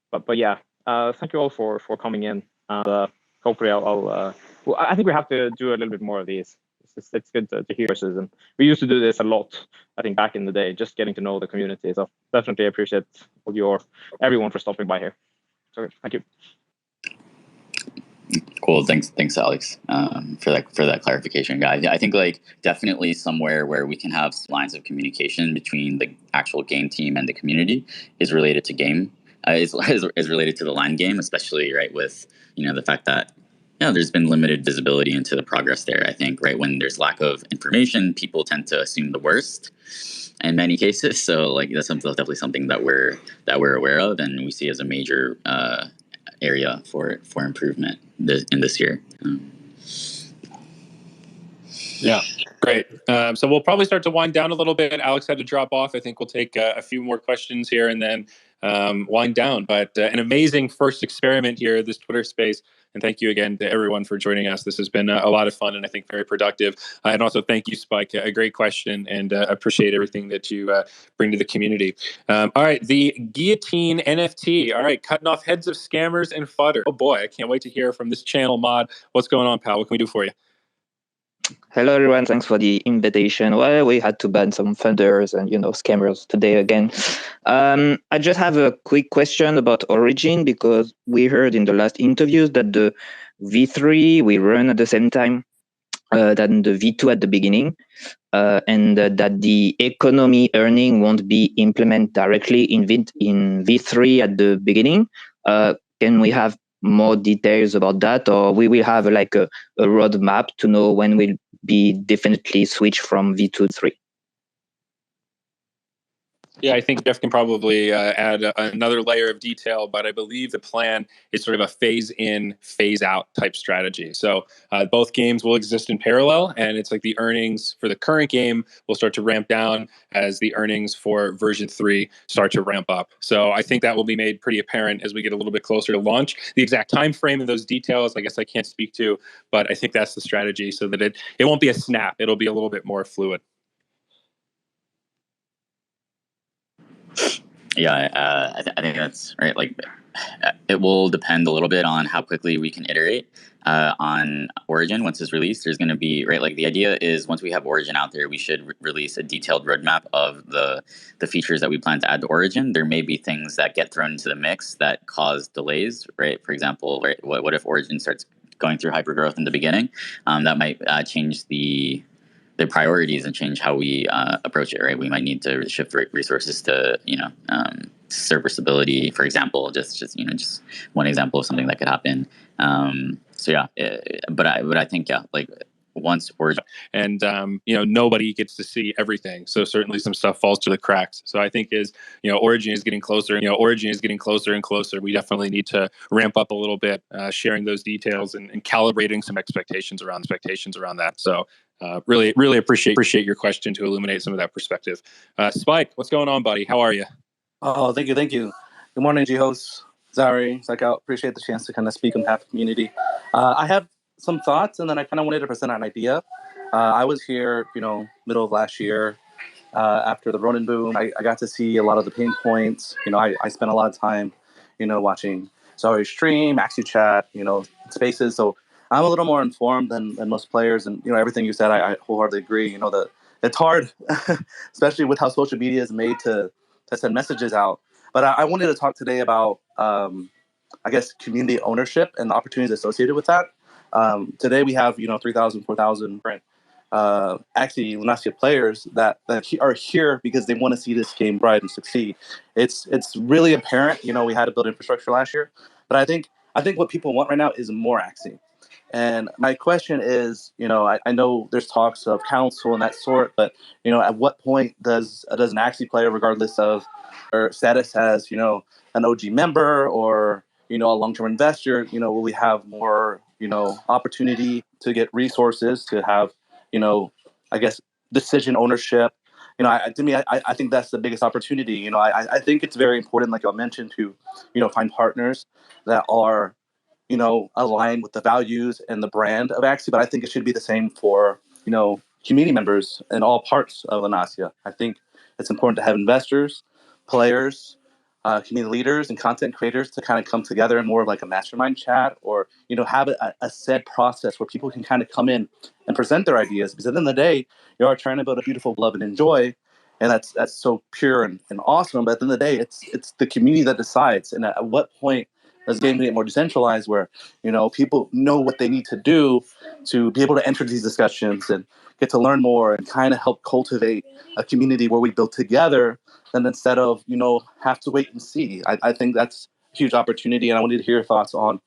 But yeah, thank you all for coming in. And hopefully I think we have to do a little bit more of these. It's good to hear voices. And we used to do this a lot, I think, back in the day, just getting to know the community. So definitely appreciate everyone for stopping by here. So thank you. Cool. Thanks, Alex, for that clarification, guys. I think like definitely somewhere where we can have lines of communication between the actual game team and the community is related to game. Is related to the line game, especially right with the fact that there's been limited visibility into the progress there. I think right when there's lack of information, people tend to assume the worst in many cases. So like that's definitely something that we're aware of and we see as a major area for improvement in this year. Yeah, great. So we'll probably start to wind down a little bit. Alex had to drop off. I think we'll take a few more questions here and then wind down. But an amazing first experiment here, this Twitter space. And thank you again to everyone for joining us. This has been a lot of fun and I think very productive. And also thank you, Spike. A great question and appreciate everything that you bring to the community. All right, the Guillotine NFT. All right, cutting off heads of scammers and fodder. Oh boy, I can't wait to hear from this channel mod. What's going on, pal? What can we do for you? Hello, everyone. Thanks for the invitation. Well, we had to ban some funders and scammers today again. I just have a quick question about Origin because we heard in the last interviews that the V3 will run at the same time than the V2 at the beginning, and that the economy earning won't be implemented directly in V3 at the beginning. Can we have more details about that, or we will have like a roadmap to know when we'll be definitely switch from V2 to 3? Yeah, I think Jeff can probably add another layer of detail, but I believe the plan is sort of a phase in, phase out type strategy. So both games will exist in parallel, and it's like the earnings for the current game will start to ramp down as the earnings for version 3 start to ramp up. So I think that will be made pretty apparent as we get a little bit closer to launch. The exact time frame and those details, I guess I can't speak to, but I think that's the strategy so that it won't be a snap. It'll be a little bit more fluid. Yeah, I think that's right. Like, it will depend a little bit on how quickly we can iterate on Origin once it's released. There's going to be like the idea is once we have Origin out there, we should release a detailed roadmap of the features that we plan to add to Origin. There may be things that get thrown into the mix that cause delays. Right, for example, right, what if Origin starts going through hypergrowth in the beginning? That might change the priorities and change how we approach it, right? We might need to shift resources to, server stability, for example, just one example of something that could happen. So yeah, but I think, yeah, like once Origin and nobody gets to see everything, so certainly some stuff falls to the cracks. So I think Origin is getting closer, and closer. We definitely need to ramp up a little bit, sharing those details and calibrating some expectations around that. So really appreciate your question to illuminate some of that perspective. Spike, what's going on, buddy? How are you? Oh, thank you. Good morning, G-hosts. Zari, Psychout. Appreciate the chance to kind of speak on behalf of the community. I have some thoughts, and then I kind of wanted to present an idea. I was here, middle of last year after the Ronin boom. I got to see a lot of the pain points. I spent a lot of time, watching Zari stream, Axie chat, spaces. So I'm a little more informed than most players, and everything you said, I wholeheartedly agree. That it's hard, especially with how social media is made to send messages out. But I wanted to talk today about, I guess, community ownership and the opportunities associated with that. Today we have 3,000, 4,000 different Axie Lunacia players that are here because they want to see this game thrive and succeed. It's really apparent. We had to build infrastructure last year, but I think what people want right now is more Axie. And my question is, I know there's talks of council and that sort, but at what point does an Axie player, regardless of their status as an OG member or a long-term investor, will we have more opportunity to get resources to have I guess decision ownership? To me, I think that's the biggest opportunity. I think it's very important, like I mentioned, to find partners that are aligned with the values and the brand of Axie, but I think it should be the same for, community members in all parts of Lunacia. I think it's important to have investors, players, community leaders, and content creators to kind of come together in more of like a mastermind chat or, have a set process where people can kind of come in and present their ideas. Because at the end of the day, you are trying to build a beautiful love and enjoy. And that's so pure and awesome. But at the end of the day, it's the community that decides. And at what point as games get more decentralized, where people know what they need to do to be able to enter these discussions and get to learn more and kind of help cultivate a community where we build together, then instead of have to wait and see. I think that's a huge opportunity, and I wanted to hear your thoughts on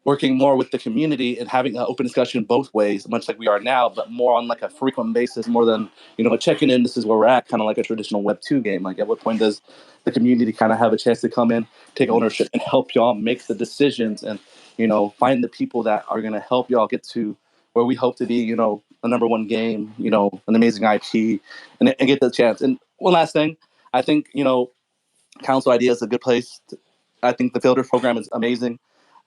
working more with the community and having an open discussion both ways, much like we are now, but more on like a frequent basis, more than checking in. This is where we're at, kind of like a traditional Web2 game. Like, at what point does the community kind of have a chance to come in, take ownership, and help y'all make the decisions, and find the people that are going to help y'all get to where we hope to be, the number one game, an amazing IP, and get the chance. And one last thing, I think council idea is a good place. I think the Fielder program is amazing.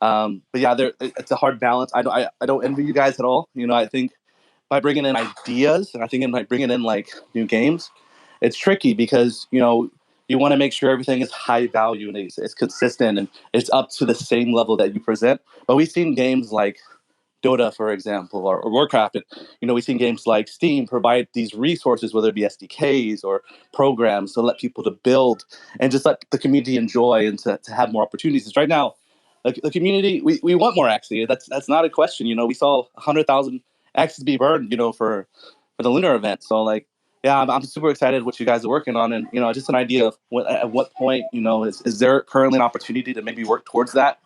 But yeah, it's a hard balance. I don't envy you guys at all. I think by bringing in ideas, and I think by bringing in like new games, it's tricky because you want to make sure everything is high value and it's consistent and it's up to the same level that you present. But we've seen games like Dota, for example, or Warcraft, and we've seen games like Steam provide these resources, whether it be SDKs or programs, to let people to build and just let the community enjoy and to have more opportunities. Because right now, the community, we want more Axie. That's not a question. We saw 100,000 Axies be burned, for the Lunar event. So yeah, I'm super excited what you guys are working on, and just an idea of at what point is there currently an opportunity to maybe work towards that?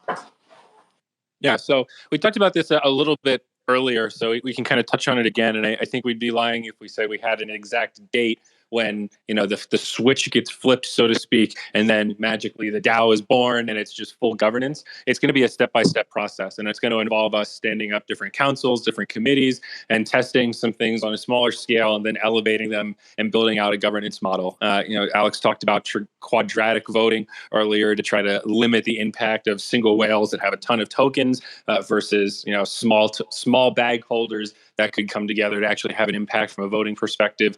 Yeah, so we talked about this a little bit earlier, so we can kind of touch on it again. And I think we'd be lying if we say we had an exact date when the switch gets flipped, so to speak, and then magically the DAO is born and it's just full governance. It's going to be a step-by-step process, and it's going to involve us standing up different councils, different committees, and testing some things on a smaller scale, and then elevating them and building out a governance model. Alex talked about quadratic voting earlier to try to limit the impact of single whales that have a ton of tokens versus small bag holders that could come together to actually have an impact from a voting perspective.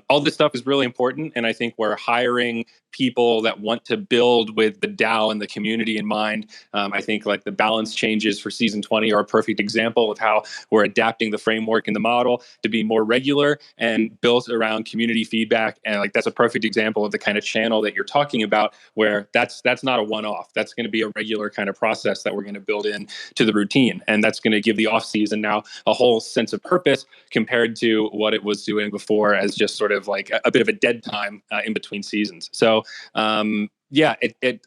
All this stuff is really important, and I think we're hiring people that want to build with the DAO and the community in mind. I think like the balance changes for season 20 are a perfect example of how we're adapting the framework and the model to be more regular and built around community feedback. And that's a perfect example of the kind of channel that you're talking about, where that's not a one-off. That's going to be a regular kind of process that we're going to build in to the routine. And that's going to give the off season now a whole sense of purpose compared to what it was doing before as just sort of like a bit of a dead time in between seasons. So yeah,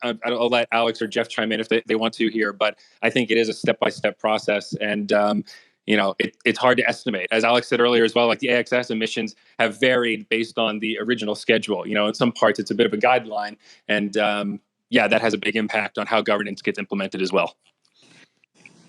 I'll let Alex or Jeff chime in if they want to here, but I think it is a step-by-step process, and it's hard to estimate. As Alex said earlier as well, like the AXS emissions have varied based on the original schedule. In some parts it's a bit of a guideline, and yeah, that has a big impact on how governance gets implemented as well.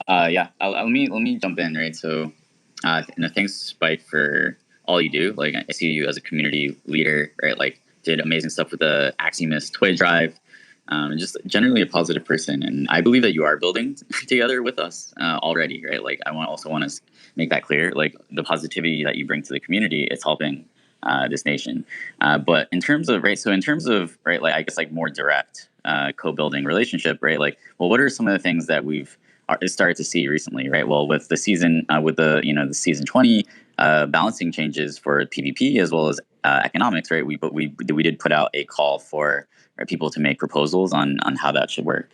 Yeah, let me jump in, right? So, thanks, Spike, for all you do. Like, I see you as a community leader, right? Like, did amazing stuff with the Axie toy drive, and just generally a positive person. And I believe that you are building together with us already, right? Like, I also want to make that clear. Like, the positivity that you bring to the community, it's helping this nation. But in terms of, right, right, like, I guess like more direct co-building relationship, right? Like, well, what are some of the things that we've started to see recently, right? Well, with the season, the season 20 balancing changes for PvP as well as economics, right? We did put out a call for people to make proposals on how that should work.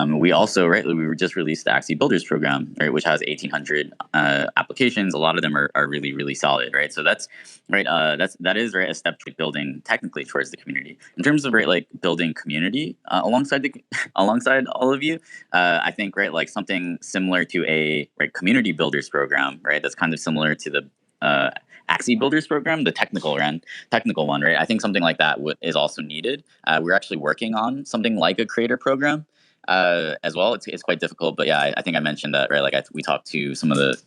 We also, right, we just released the Axie Builders program, right, which has 1,800 applications. A lot of them are really, really solid, right? So that's right. That is right a step to building technically towards the community. In terms of right, like building community alongside all of you, I think right, like something similar to a community builders program, right? That's kind of similar to the Axie Builders program, the technical one, right? I think something like that is also needed. We're actually working on something like a creator program as well. It's quite difficult, but yeah, I think I mentioned that, right? Like we talked to some of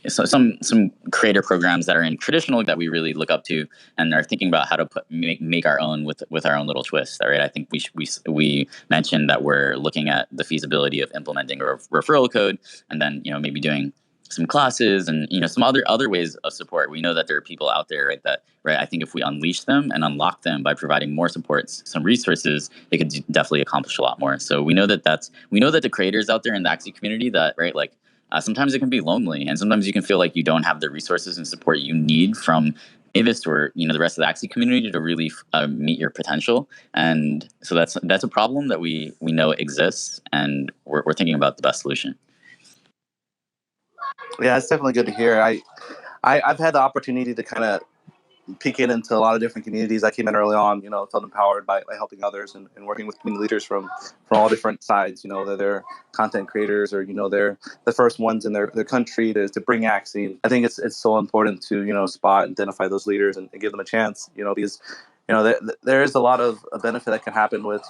some creator programs that are in traditional that we really look up to and are thinking about how to make our own with our own little twist, right? I think we mentioned that we're looking at the feasibility of implementing a referral code, and then maybe doing some classes and some other ways of support. We know that there are people out there, right, that I think if we unleash them and unlock them by providing more supports, some resources, they could definitely accomplish a lot more. So we know that the creators out there in the Axie community that sometimes it can be lonely, and sometimes you can feel like you don't have the resources and support you need from Mavis or the rest of the Axie community to really meet your potential. And so that's a problem that we know exists, and we're thinking about the best solution. Yeah, it's definitely good to hear. I've had the opportunity to kind of peek into a lot of different communities. I came in early on, felt empowered by helping others and working with community leaders from all different sides. Whether they're content creators or they're the first ones in their country to bring Axie. I think it's so important to spot and identify those leaders and give them a chance. Because there is a lot of benefit that can happen with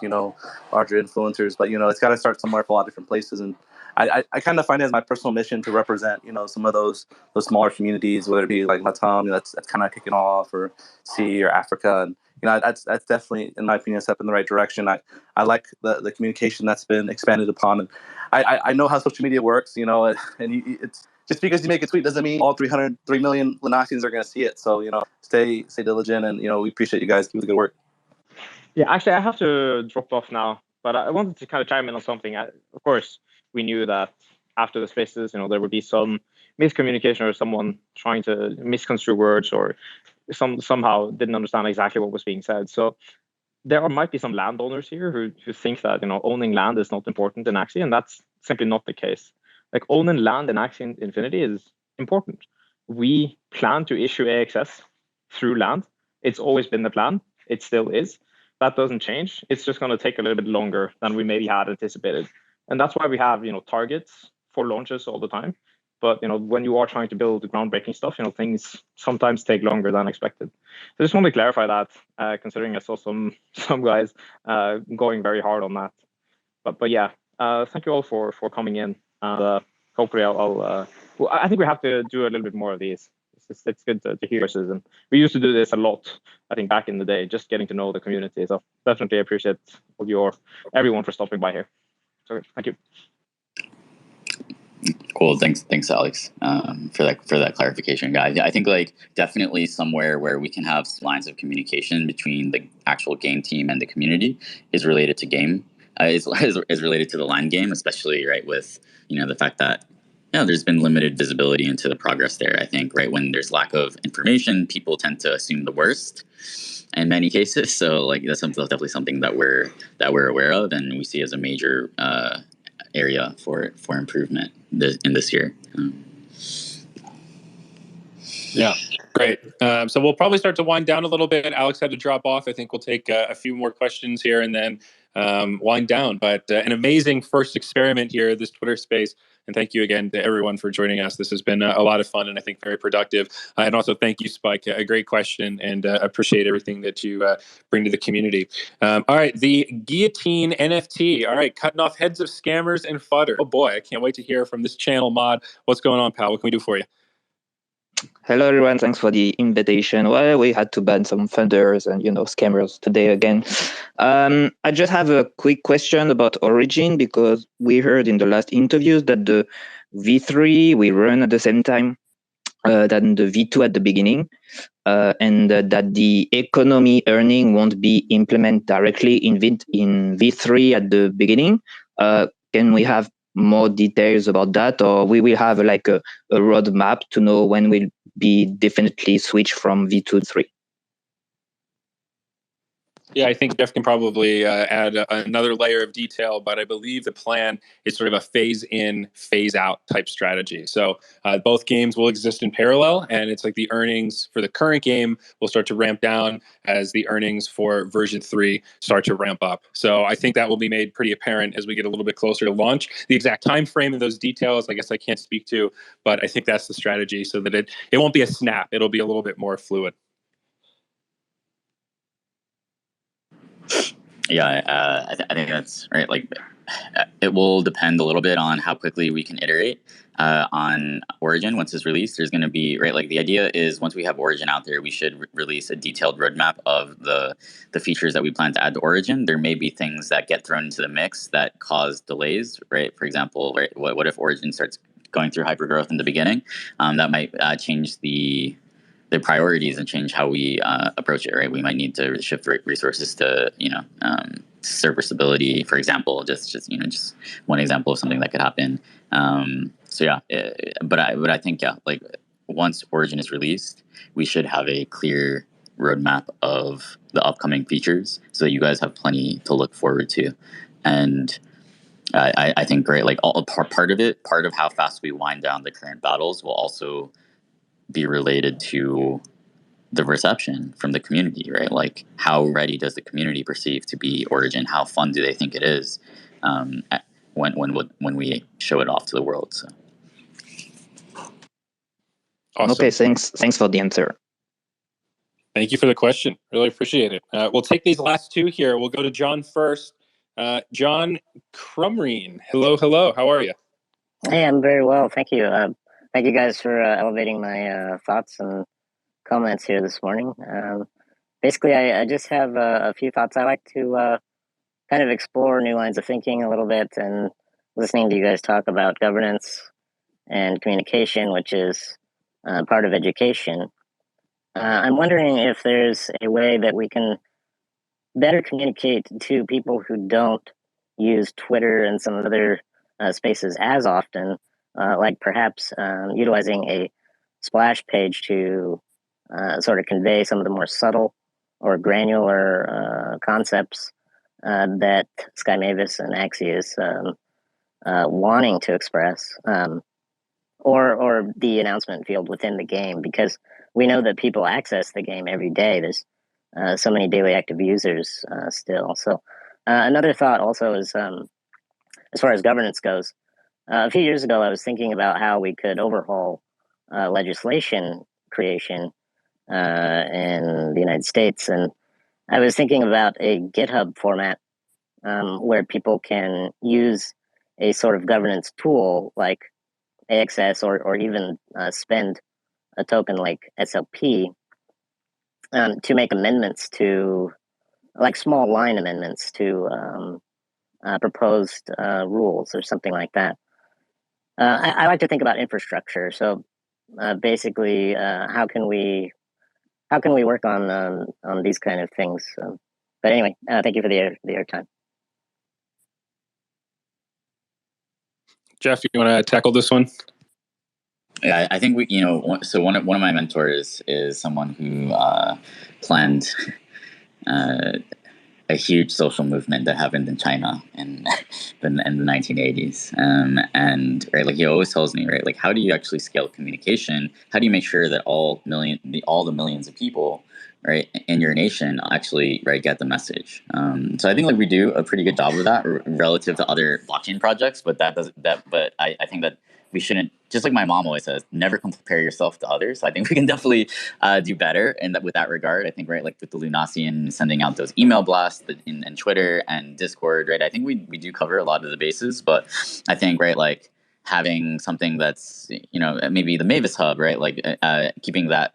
larger influencers, but it's got to start somewhere for a lot of different places. And I kind of find it as my personal mission to represent some of those smaller communities, whether it be like Latam, that's kind of kicking off, or C, or Africa, and that's definitely, in my opinion, a step in the right direction. I like the communication that's been expanded upon, and I know how social media works, and it's just because you make a tweet doesn't mean all 3 million Lanaxians are going to see it. So stay diligent, and we appreciate you guys. Keep the good work. Yeah, actually, I have to drop off now, but I wanted to kind of chime in on something. Of course, we knew that after the spaces, there would be some miscommunication or someone trying to misconstrue words or somehow didn't understand exactly what was being said. So there might be some landowners here who think that owning land is not important in Axie, and that's simply not the case. Like, owning land in Axie Infinity is important. We plan to issue AXS through land. It's always been the plan. It still is. That doesn't change. It's just going to take a little bit longer than we maybe had anticipated. And that's why we have targets for launches all the time. But when you are trying to build groundbreaking stuff, things sometimes take longer than expected. So I just want to clarify that, considering I saw some guys going very hard on that. But yeah, thank you all for coming in. Hopefully I think we have to do a little bit more of these. It's good to hear voices, and we used to do this a lot, I think, back in the day, just getting to know the community. So definitely appreciate everyone for stopping by here. So thank you. Cool. Thanks, Alex, for that clarification, guys. I think definitely somewhere where we can have lines of communication between the actual game team and the community is related to game. Is related to the line game, especially with the fact that there's been limited visibility into the progress there. I think when there's lack of information, people tend to assume the worst in many cases. So that's definitely something that we're aware of, and we see as a major area for improvement in this year. Yeah, great. So we'll probably start to wind down a little bit. Alex had to drop off. I think we'll take a few more questions here and then wind down. But an amazing first experiment here, this Twitter space. And thank you again to everyone for joining us. This has been a lot of fun and I think very productive. And also thank you, Spike. A great question, and appreciate everything that you bring to the community. All right, the Guillotine NFT. All right, cutting off heads of scammers and fodder. Oh boy, I can't wait to hear from this channel mod. What's going on, pal? What can we do for you? Hello, everyone. Thanks for the invitation. Well, we had to ban some funders and scammers today again. I just have a quick question about Origin, because we heard in the last interviews that the V3 we run at the same time than the V2 at the beginning, and that the economy earning won't be implemented directly in V3 at the beginning. Can we have more details about that, or we will have a roadmap to know when we'll be definitely switch from V2 to 3? Yeah, I think Jeff can probably add another layer of detail, but I believe the plan is sort of a phase in, phase out type strategy. So both games will exist in parallel, and it's the earnings for the current game will start to ramp down as the earnings for version 3 start to ramp up. So I think that will be made pretty apparent as we get a little bit closer to launch. The exact time frame and those details, I guess I can't speak to, but I think that's the strategy, so that it won't be a snap. It'll be a little bit more fluid. Yeah, I think that's right. It will depend a little bit on how quickly we can iterate on Origin once it's released. There's going to be the idea is once we have Origin out there, we should release a detailed roadmap of the features that we plan to add to Origin. There may be things that get thrown into the mix that cause delays, right? For example, what if Origin starts going through hypergrowth in the beginning? That might change the priorities and change how we approach it, right? We might need to shift resources to, server stability, for example, just one example of something that could happen. But I think, once Origin is released, we should have a clear roadmap of the upcoming features so that you guys have plenty to look forward to. And I think like all part of how fast we wind down the current battles will also be related to the reception from the community, right? Like, how ready does the community perceive to be Origin? How fun do they think it is when we show it off to the world? So. Awesome. Okay, thanks for the answer. Thank you for the question. Really appreciate it. We'll take these last two here. We'll go to John first. John Crumreen. Hello. How are you? Hey, I'm very well. Thank you. Thank you guys for elevating my thoughts and comments here this morning. Basically, I just have a few thoughts. I like to kind of explore new lines of thinking a little bit, and listening to you guys talk about governance and communication, which is part of education. I'm wondering if there's a way that we can better communicate to people who don't use Twitter and some other spaces as often, like perhaps utilizing a splash page to sort of convey some of the more subtle or granular concepts that Sky Mavis and Axie is wanting to express, or the announcement field within the game, because we know that people access the game every day. There's so many daily active users still. So another thought also is, as far as governance goes, a few years ago I was thinking about how we could overhaul legislation creation in the United States, and I was thinking about a GitHub format where people can use a sort of governance tool like AXS or even spend a token like SLP to make amendments to, like small line amendments to proposed rules or something like that. I like to think about infrastructure. So basically, how can we work on these kind of things? But anyway, thank you for the airtime. Jeff, you want to tackle this one? Yeah, I think so one of my mentors is someone who planned a huge social movement that happened in China in the 1980s. And right, like he always tells me, right, like how do you actually scale communication? How do you make sure that all the millions of people, right, in your nation actually, right, get the message? So I think like we do a pretty good job of that relative to other blockchain projects, but I think that we shouldn't, just like my mom always says, never compare yourself to others. So I think we can definitely do better with that regard. I think, right, like with the Lunasian sending out those email blasts in Twitter and Discord, right, I think we do cover a lot of the bases, but I think, right, like having something that's, maybe the Mavis hub, right, like keeping that,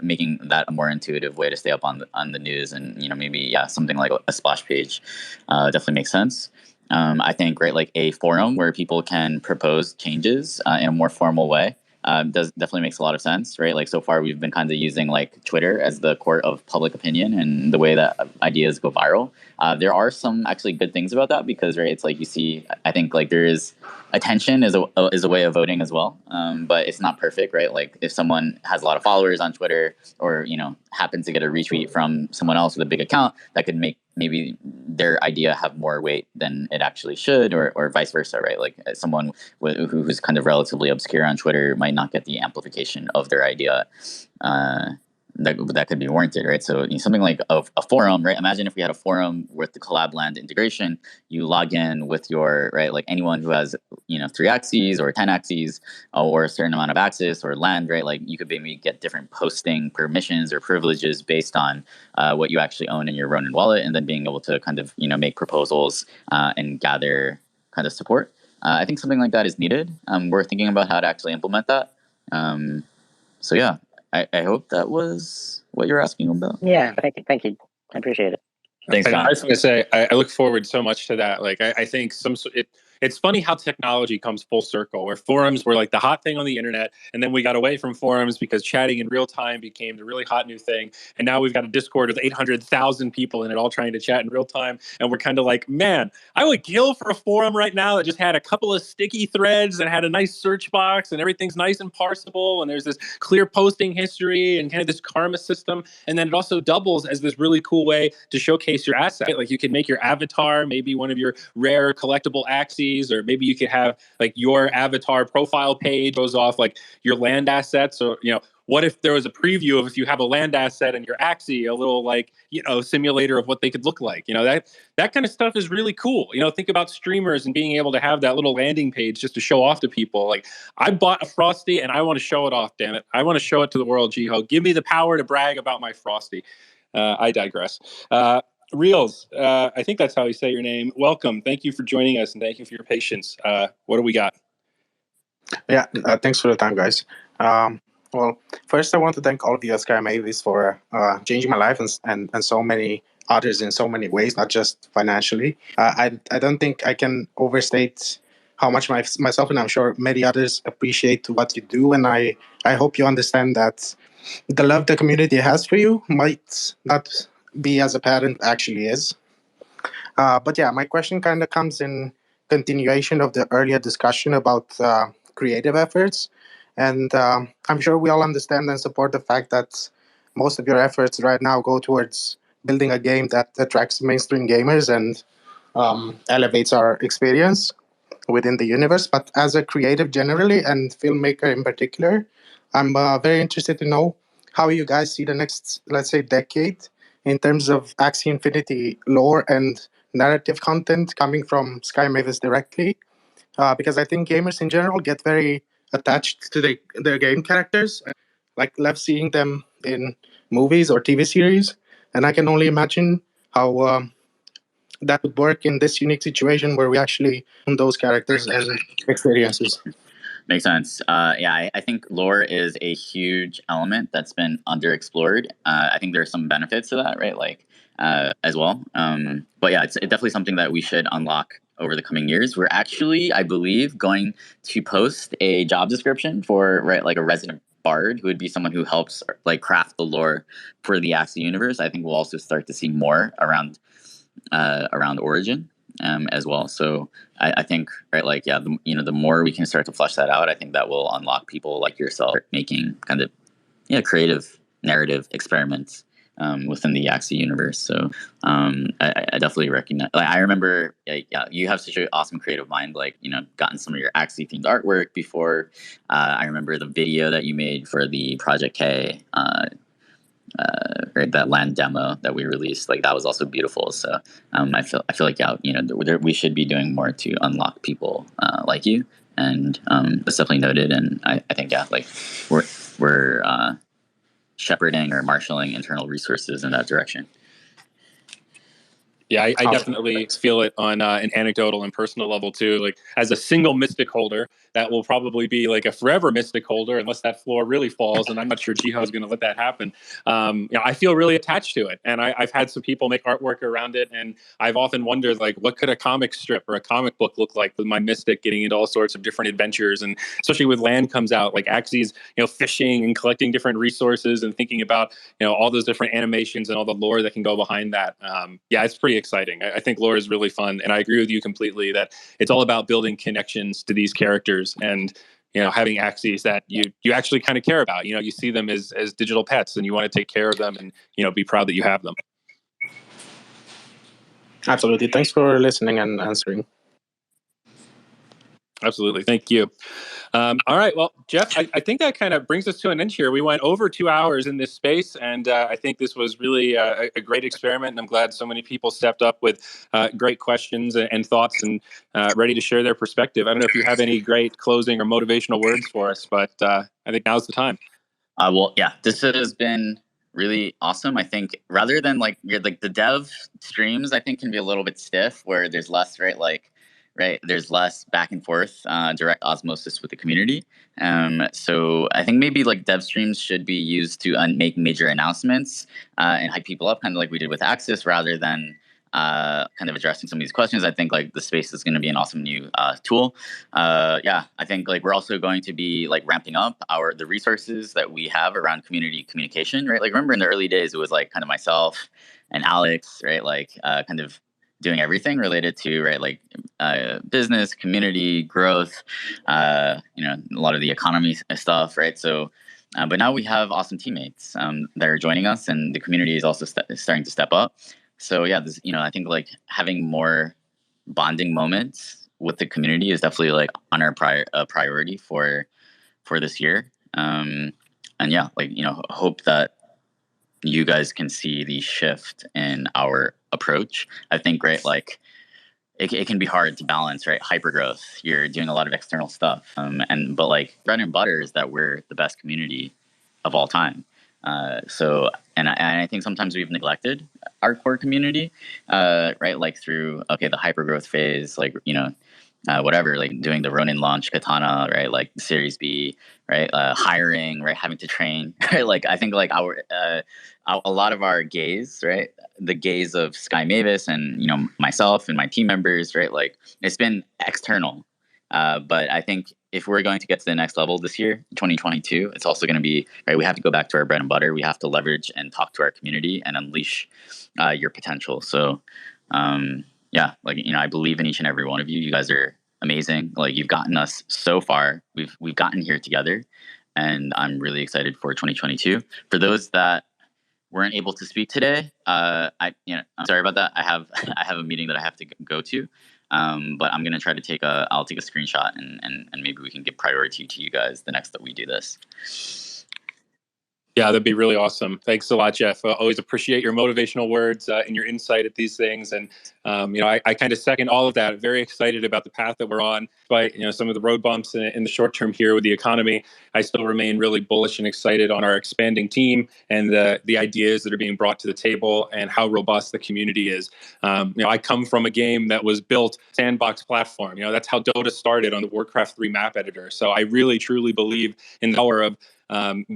making that a more intuitive way to stay up on the news, and, maybe, something like a splash page definitely makes sense. I think, right, like a forum where people can propose changes in a more formal way definitely makes a lot of sense, right? Like so far we've been kind of using like Twitter as the court of public opinion and the way that ideas go viral. There are some actually good things about that because, right, it's like you see, I think like there is attention is a way of voting as well, but it's not perfect, right? Like if someone has a lot of followers on Twitter or, happens to get a retweet from someone else with a big account, that could make maybe their idea have more weight than it actually should, or vice versa, right? Like someone who's kind of relatively obscure on Twitter might not get the amplification of their idea that could be warranted, right? So something like a forum, right? Imagine if we had a forum with the collab land integration, you log in with your, right, like anyone who has, 3 axes or 10 axes or a certain amount of access or land, right? Like you could maybe get different posting permissions or privileges based on what you actually own in your Ronin wallet, and then being able to kind of, make proposals and gather kind of support. I think something like that is needed. We're thinking about how to actually implement that. So yeah, I hope that was what you're asking about. Yeah, thank you. I appreciate it. Thanks, John. I was going to say, I look forward so much to that. Like, I think it's funny how technology comes full circle, where forums were like the hot thing on the internet, and then we got away from forums because chatting in real time became the really hot new thing. And now we've got a Discord with 800,000 people in it all trying to chat in real time. And we're kind of like, man, I would kill for a forum right now that just had a couple of sticky threads and had a nice search box and everything's nice and parsable. And there's this clear posting history and kind of this karma system. And then it also doubles as this really cool way to showcase your asset. Like you can make your avatar, maybe one of your rare collectible Axies, or maybe you could have like your avatar profile page goes off like your land assets. Or, what if there was a preview of if you have a land asset and your Axie, a little like, simulator of what they could look like, that kind of stuff is really cool. Think about streamers and being able to have that little landing page just to show off to people. Like, I bought a Frosty and I want to show it off, damn it. I want to show it to the world, Jiho. Give me the power to brag about my Frosty. I digress. Reels, I think that's how you say your name. Welcome. Thank you for joining us and thank you for your patience. What do we got? Yeah, thanks for the time, guys. Well, first I want to thank all of you at Sky Mavis for changing my life and so many others in so many ways, not just financially. I don't think I can overstate how much myself and I'm sure many others appreciate what you do. And I hope you understand that the love the community has for you might not be as apparent actually is. But yeah, my question kind of comes in continuation of the earlier discussion about creative efforts. And I'm sure we all understand and support the fact that most of your efforts right now go towards building a game that attracts mainstream gamers and elevates our experience within the universe. But as a creative generally and filmmaker in particular, I'm very interested to know how you guys see the next, let's say, decade in terms of Axie Infinity lore and narrative content coming from Sky Mavis directly. Because I think gamers in general get very attached to their game characters, like love seeing them in movies or TV series. And I can only imagine how that would work in this unique situation where we actually own those characters and experiences. Makes sense. I think lore is a huge element that's been underexplored. I think there are some benefits to that, right? Like as well. But yeah, it's definitely something that we should unlock over the coming years. We're actually, I believe, going to post a job description for like a resident bard who would be someone who helps like craft the lore for the Axie universe. I think we'll also start to see more around Origin as well. So I think, right, like, yeah, the more we can start to flesh that out, I think that will unlock people like yourself making kind of creative narrative experiments within the Axie universe. So I definitely recognize, like, I remember, you have such an awesome creative mind, like, gotten some of your Axie themed artwork before. I remember the video that you made for the Project K, right, that land demo that we released, like that was also beautiful. So I feel like we should be doing more to unlock people like you, and that's definitely noted. And I think like we're shepherding or marshaling internal resources in that direction. Yeah, I definitely feel it on an anecdotal and personal level too. Like, as a single Mystic holder, that will probably be like a forever Mystic holder unless that floor really falls, and I'm not sure Jiho is going to let that happen. I feel really attached to it, and I've had some people make artwork around it, and I've often wondered, like, what could a comic strip or a comic book look like with my Mystic getting into all sorts of different adventures, and especially with land comes out, like Axie's, fishing and collecting different resources and thinking about, all those different animations and all the lore that can go behind that. It's pretty exciting. I think lore is really fun, and I agree with you completely that it's all about building connections to these characters and having Axies that you actually kind of care about. You see them as digital pets, and you want to take care of them and be proud that you have them. Absolutely. Thanks for listening and answering. Absolutely. Thank you. All right. Well, Jeff, I think that kind of brings us to an end here. We went over 2 hours in this space, and I think this was really a great experiment. And I'm glad so many people stepped up with great questions and thoughts and ready to share their perspective. I don't know if you have any great closing or motivational words for us, but I think now's the time. Well, yeah, this has been really awesome. I think rather than like the dev streams, I think can be a little bit stiff where there's less, right, there's less back and forth, direct osmosis with the community. So I think maybe like dev streams should be used to make major announcements and hype people up, kind of like we did with AXS, rather than kind of addressing some of these questions. I think like the space is going to be an awesome new tool. Yeah, I think like we're also going to be like ramping up the resources that we have around community communication, right? Like remember in the early days, it was like kind of myself and Alex, right? Like kind of doing everything related to right like business, community growth, a lot of the economy stuff, right? So but now we have awesome teammates that are joining us, and the community is also starting to step up. So yeah, this, I think like having more bonding moments with the community is definitely like on our priority for this year. And yeah, like hope that you guys can see the shift in our approach. I think right like it can be hard to balance, right? Hypergrowth. You're doing a lot of external stuff, but like bread and butter is that we're the best community of all time. So I think sometimes we've neglected our core community, right? Like through the hypergrowth phase, like whatever, like doing the Ronin launch, Katana, right? Like Series B, right? Hiring, right? Having to train, right? Like I think like a lot of our gaze, right? The gaze of Sky Mavis and myself and my team members, right? Like it's been external, but I think if we're going to get to the next level this year, 2022, it's also going to be right. We have to go back to our bread and butter. We have to leverage and talk to our community and unleash your potential. So. Yeah, like I believe in each and every one of you. You guys are amazing. Like you've gotten us so far. We've gotten here together, and I'm really excited for 2022. For those that weren't able to speak today, I'm sorry about that. I have a meeting that I have to go to, but I'm gonna try to I'll take a screenshot and maybe we can give priority to you guys the next that we do this. Yeah, that'd be really awesome. Thanks a lot, Jeff. Always appreciate your motivational words and your insight at these things. And, I kind of second all of that. Very excited about the path that we're on. But, some of the road bumps in the short term here with the economy, I still remain really bullish and excited on our expanding team and the ideas that are being brought to the table and how robust the community is. I come from a game that was built sandbox platform. That's how Dota started on the Warcraft 3 map editor. So I really, truly believe in the power of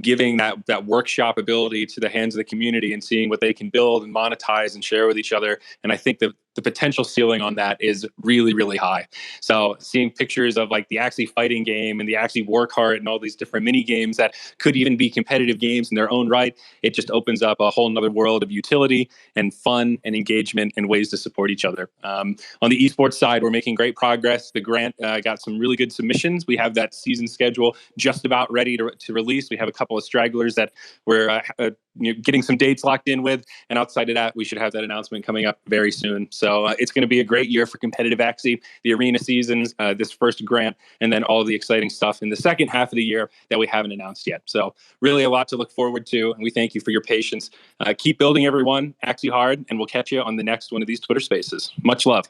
giving that workshop ability to the hands of the community and seeing what they can build and monetize and share with each other. And I think that the potential ceiling on that is really, really high. So seeing pictures of like the Axie fighting game and the Axie war cart and all these different mini games that could even be competitive games in their own right, it just opens up a whole nother world of utility and fun and engagement and ways to support each other. On the esports side, we're making great progress. The grant got some really good submissions. We have that season schedule just about ready to release. We have a couple of stragglers that we're getting some dates locked in with. And outside of that, we should have that announcement coming up very soon. So it's going to be a great year for competitive Axie, the arena seasons, this first grant, and then all the exciting stuff in the second half of the year that we haven't announced yet. So really a lot to look forward to. And we thank you for your patience. Keep building, everyone. Axie hard, and we'll catch you on the next one of these Twitter Spaces. Much love.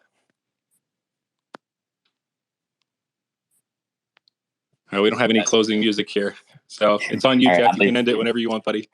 We don't have any closing music here. So it's on you, Jeff. You can end it whenever you want, buddy.